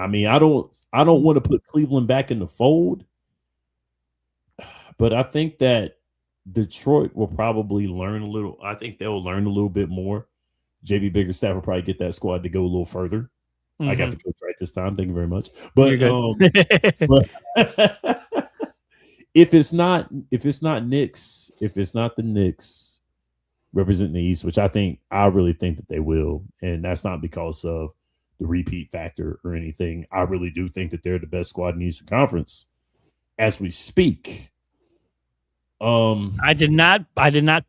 mean, I don't want to put Cleveland back in the fold, but I think that Detroit will probably learn a little. I think they'll learn a little bit more. JB Biggerstaff will probably get that squad to go a little further. I got the coach right this time. Thank you very much. But, but if it's not Knicks, if it's not the Knicks representing the East, which I really think that they will, and that's not because of the repeat factor or anything. I really do think that they're the best squad in the Eastern Conference as we speak. I did not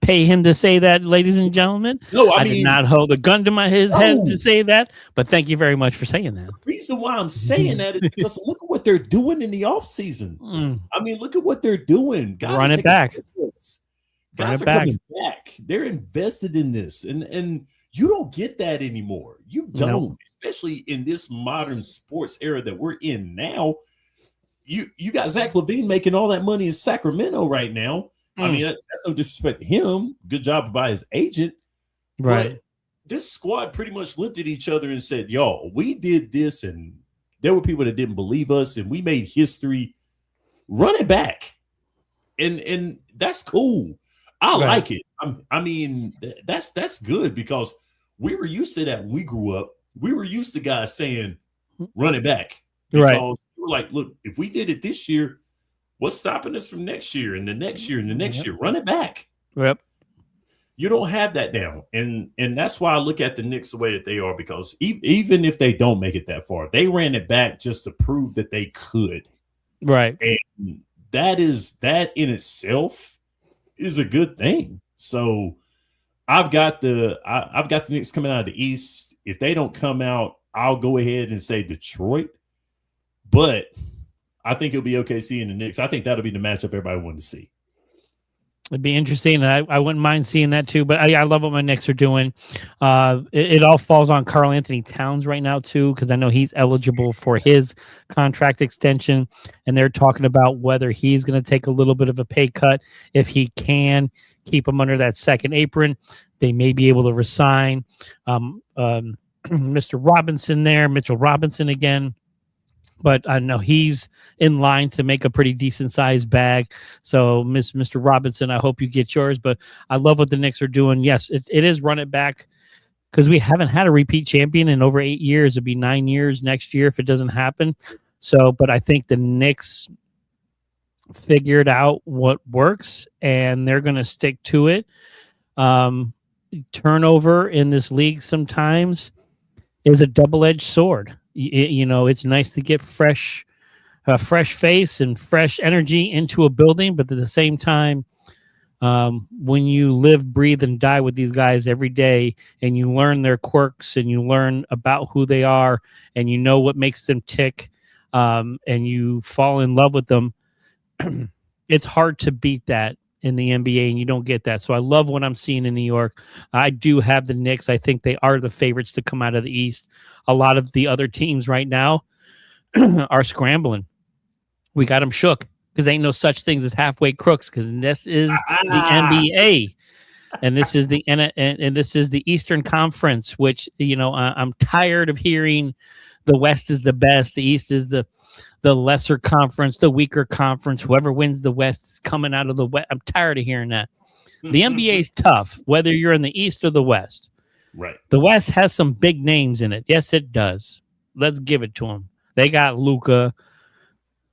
pay him to say that, ladies and gentlemen. No, I did not hold a gun to his head to say that, but thank you very much for saying that. The reason why I'm saying that is because look at what they're doing in the offseason. I mean, look at what they're doing. Guys run it back. Guys are coming back. They're invested in this, and you don't get that anymore. You don't, especially in this modern sports era that we're in now. You got Zach LaVine making all that money in Sacramento right now. I mean, that's no disrespect to him. Good job by his agent. Right. But this squad pretty much looked at each other and said, yo, we did this, and there were people that didn't believe us, and we made history. Run it back. And that's cool. I like it. I mean, that's good because we were used to that when we grew up. We were used to guys saying, run it back. Because we're like, look, if we did it this year, what's stopping us from next year and the next year and the next year? Run it back. Yep. You don't have that now. And that's why I look at the Knicks the way that they are, because even if they don't make it that far, they ran it back just to prove that they could. Right. And that in itself is a good thing. So I've got the Knicks coming out of the East. If they don't come out, I'll go ahead and say Detroit. But I think it'll be OKC and the Knicks. I think that'll be the matchup everybody wanted to see. It'd be interesting. I wouldn't mind seeing that too. But I love what my Knicks are doing. It all falls on Karl Anthony Towns right now too, because I know he's eligible for his contract extension, and they're talking about whether he's going to take a little bit of a pay cut if he can keep him under that second apron. They may be able to resign Mr. Robinson there, Mitchell Robinson again. But I know he's in line to make a pretty decent sized bag. So, Mr. Robinson, I hope you get yours. But I love what the Knicks are doing. Yes, it is run it back, because we haven't had a repeat champion in over 8 years. It'd be 9 years next year if it doesn't happen. So, but I think the Knicks figured out what works, and they're going to stick to it. Turnover in this league sometimes is a double-edged sword. It's nice to get fresh face and fresh energy into a building, but at the same time, when you live, breathe, and die with these guys every day, and you learn their quirks, and you learn about who they are, and you know what makes them tick, and you fall in love with them, it's hard to beat that in the NBA, and you don't get that. So I love what I'm seeing in New York. I do have the Knicks. I think they are the favorites to come out of the East. A lot of the other teams right now are scrambling. We got them shook because ain't no such things as halfway crooks, because this is the NBA. And this is the Eastern Conference, which, I'm tired of hearing the West is the best, the East is the the lesser conference, the weaker conference, whoever wins the West is coming out of the West. I'm tired of hearing that. The NBA is tough, whether you're in the East or the West. Right. The West has some big names in it. Yes, it does. Let's give it to them. They got Luka,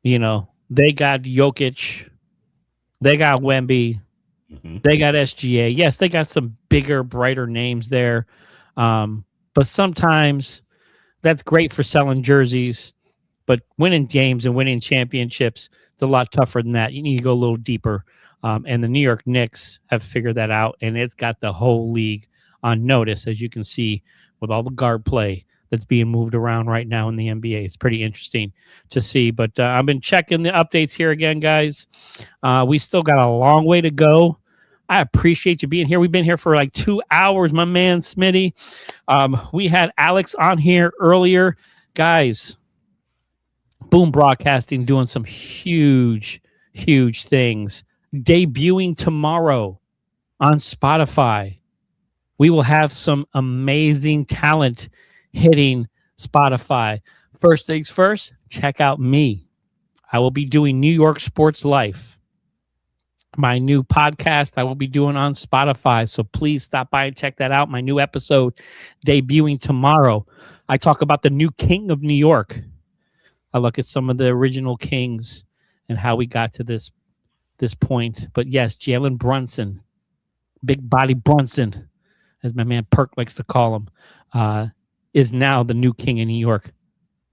they got Jokic, they got Wemby, they got SGA. Yes, they got some bigger, brighter names there. But sometimes that's great for selling jerseys, but winning games and winning championships, it's a lot tougher than that. You need to go a little deeper. And the New York Knicks have figured that out, and it's got the whole league on notice, as you can see, with all the guard play that's being moved around right now in the NBA. It's pretty interesting to see. But I've been checking the updates here again, guys. We still got a long way to go. I appreciate you being here. We've been here for like 2 hours, my man Smitty. We had Alex on here earlier. Guys, Boom Broadcasting doing some huge, huge things. Debuting tomorrow on Spotify. We will have some amazing talent hitting Spotify. First things first, check out me. I will be doing New York Sports Life, my new podcast I will be doing on Spotify. So please stop by and check that out. My new episode debuting tomorrow. I talk about the new king of New York. I look at some of the original kings and how we got to this point. But yes, Jaylen Brunson, Big Body Brunson, as my man Perk likes to call him, is now the new king of New York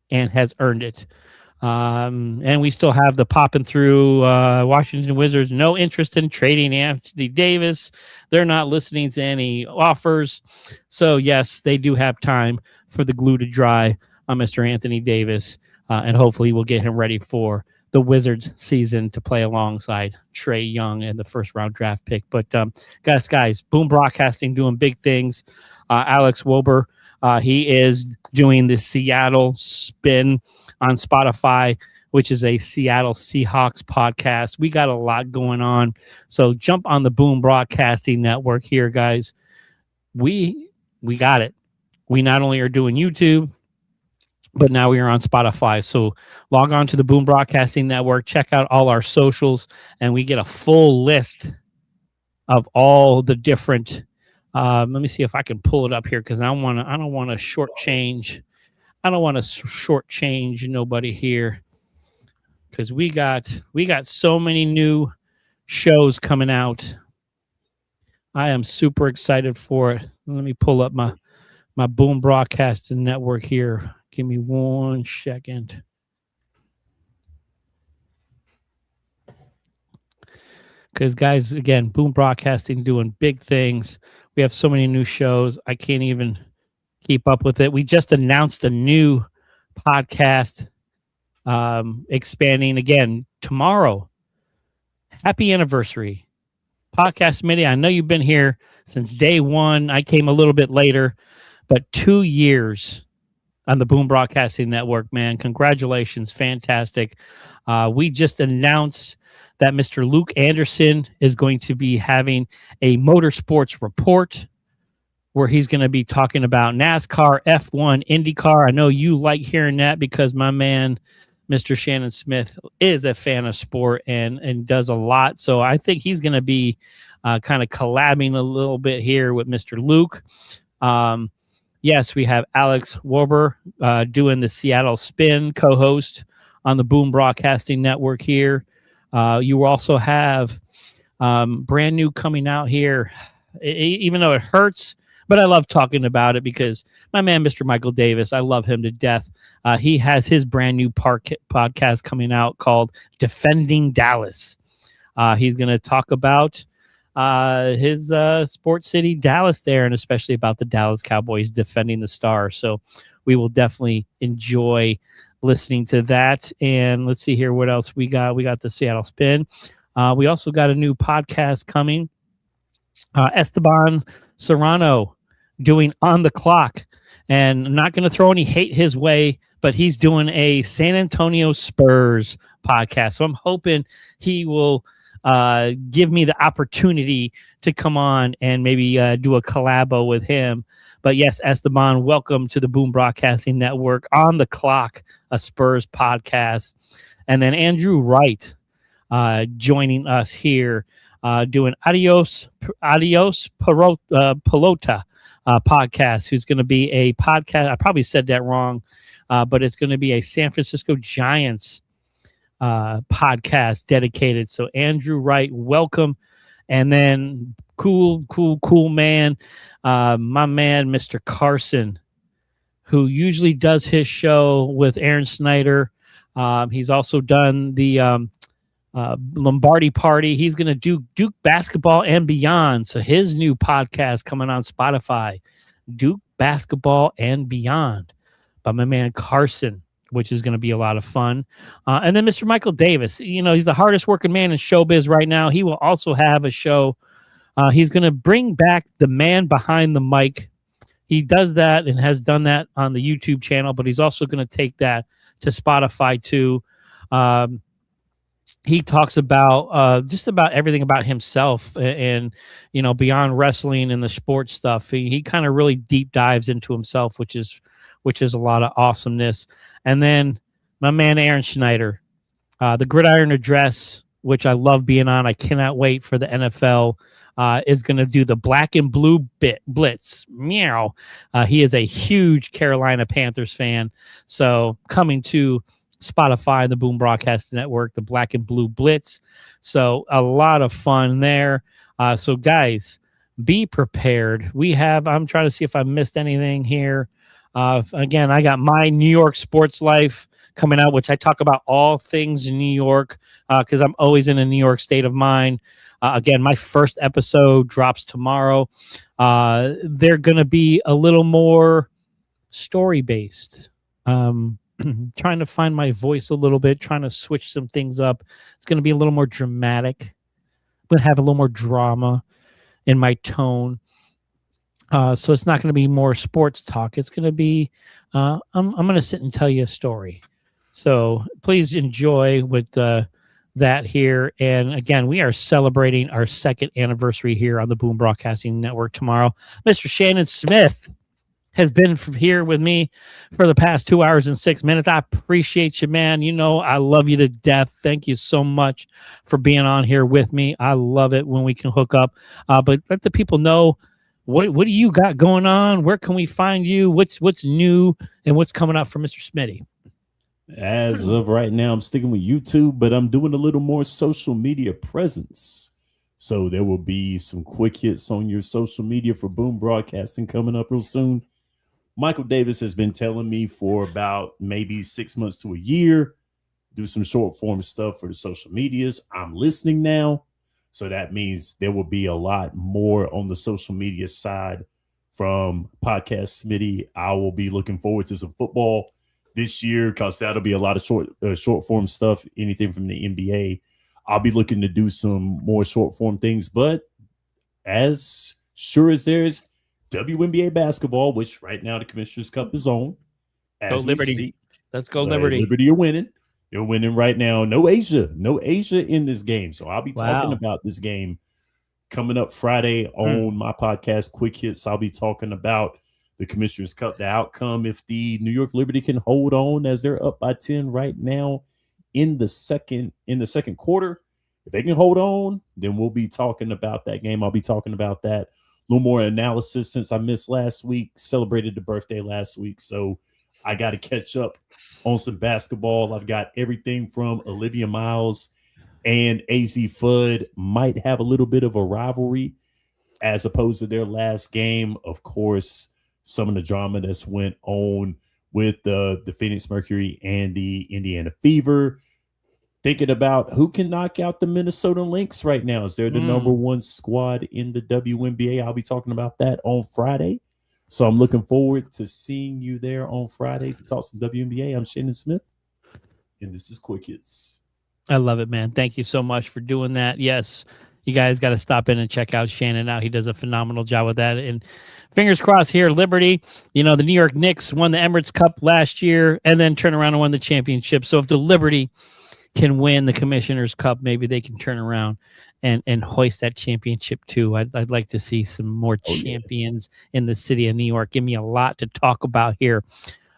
and has earned it. And we still have the popping through Washington Wizards. No interest in trading Anthony Davis. They're not listening to any offers. So, yes, they do have time for the glue to dry on Mr. Anthony Davis. And hopefully we'll get him ready for the Wizards season to play alongside Trae Young and the first-round draft pick. But, guys, Boom Broadcasting doing big things. Alex Wober, he is doing the Seattle Spin on Spotify, which is a Seattle Seahawks podcast. We got a lot going on. So jump on the Boom Broadcasting Network here, guys. We got it. We not only are doing YouTube, but now we are on Spotify. So log on to the Boom Broadcasting Network, check out all our socials, and we get a full list of all the different. Let me see if I can pull it up here because I don't want to shortchange. I don't want to shortchange nobody here because we got so many new shows coming out. I am super excited for it. Let me pull up my Boom Broadcasting Network here. Give me 1 second. Because, guys, again, Boom Broadcasting doing big things. We have so many new shows. I can't even keep up with it. We just announced a new podcast expanding again tomorrow. Happy anniversary. Podcast Media. I know you've been here since day one. I came a little bit later, but 2 years on the Boom Broadcasting Network, man. Congratulations. Fantastic. We just announced that Mr. Luke Anderson is going to be having a motorsports report where he's going to be talking about NASCAR, F1, IndyCar. I know you like hearing that because my man, Mr. Shannon Smith, is a fan of sport and does a lot. So I think he's going to be kind of collabing a little bit here with Mr. Luke. Yes, we have Alex Wober doing the Seattle Spin co-host on the Boom Broadcasting Network here. You also have brand new coming out here, even though it hurts, but I love talking about it because my man, Mr. Michael Davis, I love him to death. He has his brand new podcast coming out called Defending Dallas. He's going to talk about his sports city, Dallas there, and especially about the Dallas Cowboys defending the Stars. So we will definitely enjoy listening to that. And let's see here what else we got. We got the Seattle Spin. We also got a new podcast coming. Esteban Serrano doing On the Clock. And I'm not going to throw any hate his way, but he's doing a San Antonio Spurs podcast. So I'm hoping he will give me the opportunity to come on and maybe do a collabo with him. But yes, Esteban, welcome to the Boom Broadcasting Network. On the Clock, a Spurs podcast. And then Andrew Wright joining us here, doing Adios Pelota podcast, who's going to be a podcast. I probably said that wrong, but it's going to be a San Francisco Giants podcast dedicated. So Andrew Wright, welcome. And then cool man, my man, Mr. Carson, who usually does his show with Aaron Snyder. He's also done the Lombardi Party. He's going to do Duke Basketball and Beyond. So his new podcast coming on Spotify, Duke Basketball and Beyond, by my man Carson, which is going to be a lot of fun. And then Mr. Michael Davis, he's the hardest working man in showbiz right now. He will also have a show. He's going to bring back the man behind the mic. He does that and has done that on the YouTube channel, but he's also going to take that to Spotify too. He talks about just about everything about himself and beyond wrestling and the sports stuff. He kind of really deep dives into himself, which is a lot of awesomeness. And then my man Aaron Schneider, the Gridiron Address, which I love being on. I cannot wait for the NFL. Is going to do the Black and Blue Blitz. Meow. He is a huge Carolina Panthers fan. So coming to Spotify, the Boom Broadcasting Network, the Black and Blue Blitz. So a lot of fun there. So guys, be prepared. I'm trying to see if I missed anything here. Again, I got my New York sports life coming out, which I talk about all things in New York because I'm always in a New York state of mind. Again, my first episode drops tomorrow. They're going to be a little more story-based. Trying to find my voice a little bit, trying to switch some things up. It's going to be a little more dramatic. I'm going to have a little more drama in my tone. So it's not going to be more sports talk. It's going to be, I'm going to sit and tell you a story. So please enjoy with that here. And again, we are celebrating our 2nd anniversary here on the Boom Broadcasting Network tomorrow. Mr. Shannon Smith has been here with me for the past 2 hours and 6 minutes. I appreciate you, man. I love you to death. Thank you so much for being on here with me. I love it when we can hook up. But let the people know, what do you got going on? Where can we find you? What's new and what's coming up for Mr. Smitty? As of right now, I'm sticking with YouTube, but I'm doing a little more social media presence. So there will be some quick hits on your social media for Boom Broadcasting coming up real soon. Michael Davis has been telling me for about maybe 6 months to a year, do some short form stuff for the social medias. I'm listening now. So that means there will be a lot more on the social media side from Podcast Smitty. I will be looking forward to some football this year because that'll be a lot of short form stuff, anything from the NBA. I'll be looking to do some more short form things, but as sure as there's WNBA basketball, which right now the Commissioner's Cup is on. Go Liberty. Let's go Liberty. Liberty are winning. They're winning right now. No Asia in this game. So I'll be talking about this game coming up Friday on my podcast, Quick Hits. I'll be talking about the Commissioner's Cup, the outcome if the New York Liberty can hold on as they're up by 10 right now in the second quarter. If they can hold on, then we'll be talking about that game. I'll be talking about that. A little more analysis since I missed last week, celebrated the birthday last week. So I got to catch up on some basketball. I've got everything from Olivia Miles and AZ Fudd might have a little bit of a rivalry as opposed to their last game. Of course, some of the drama that's went on with the Phoenix Mercury and the Indiana Fever. Thinking about who can knock out the Minnesota Lynx right now. Is they're the number one squad in the WNBA. I'll be talking about that on Friday. So I'm looking forward to seeing you there on Friday to talk some WNBA. I'm Shannon Smith, and this is Quick Hits. I love it, man. Thank you so much for doing that. Yes, you guys got to stop in and check out Shannon out. He does a phenomenal job with that. And fingers crossed here, Liberty, the New York Knicks won the Emirates Cup last year and then turned around and won the championship. So if the Liberty can win the Commissioner's Cup, maybe they can turn around and hoist that championship too. I'd like to see some more champions in the city of New York. Give me a lot to talk about here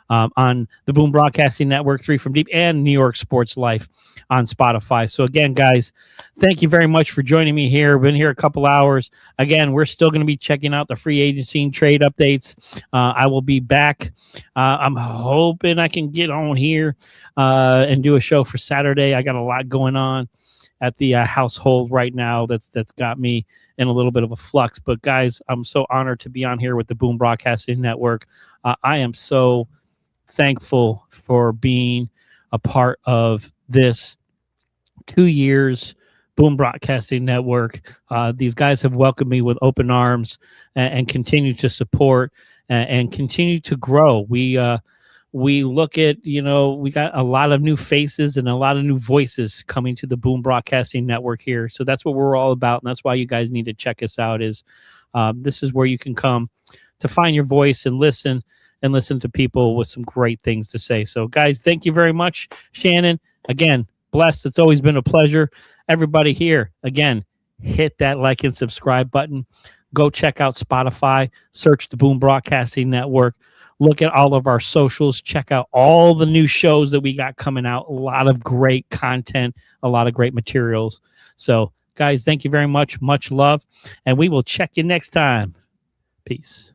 on the Boom Broadcasting Network, 3 from Deep, and New York Sports Life on Spotify. So again, guys, thank you very much for joining me here. Been here a couple hours. Again, we're still going to be checking out the free agency and trade updates. I will be back. I'm hoping I can get on here and do a show for Saturday. I got a lot going on at the household right now that's got me in a little bit of a flux. But guys, I'm so honored to be on here with the Boom Broadcasting Network. I am so thankful for being a part of this 2 years Boom Broadcasting Network. These guys have welcomed me with open arms and continue to support and continue to grow. We look at, we got a lot of new faces and a lot of new voices coming to the Boom Broadcasting Network here. So that's what we're all about. And that's why you guys need to check us out this is where you can come to find your voice and listen to people with some great things to say. So guys, thank you very much. Shannon, again, blessed. It's always been a pleasure. Everybody here, again, hit that like and subscribe button. Go check out Spotify, search the Boom Broadcasting Network. Look at all of our socials. Check out all the new shows that we got coming out. A lot of great content, a lot of great materials. So, guys, thank you very much. Much love. And we will check you next time. Peace.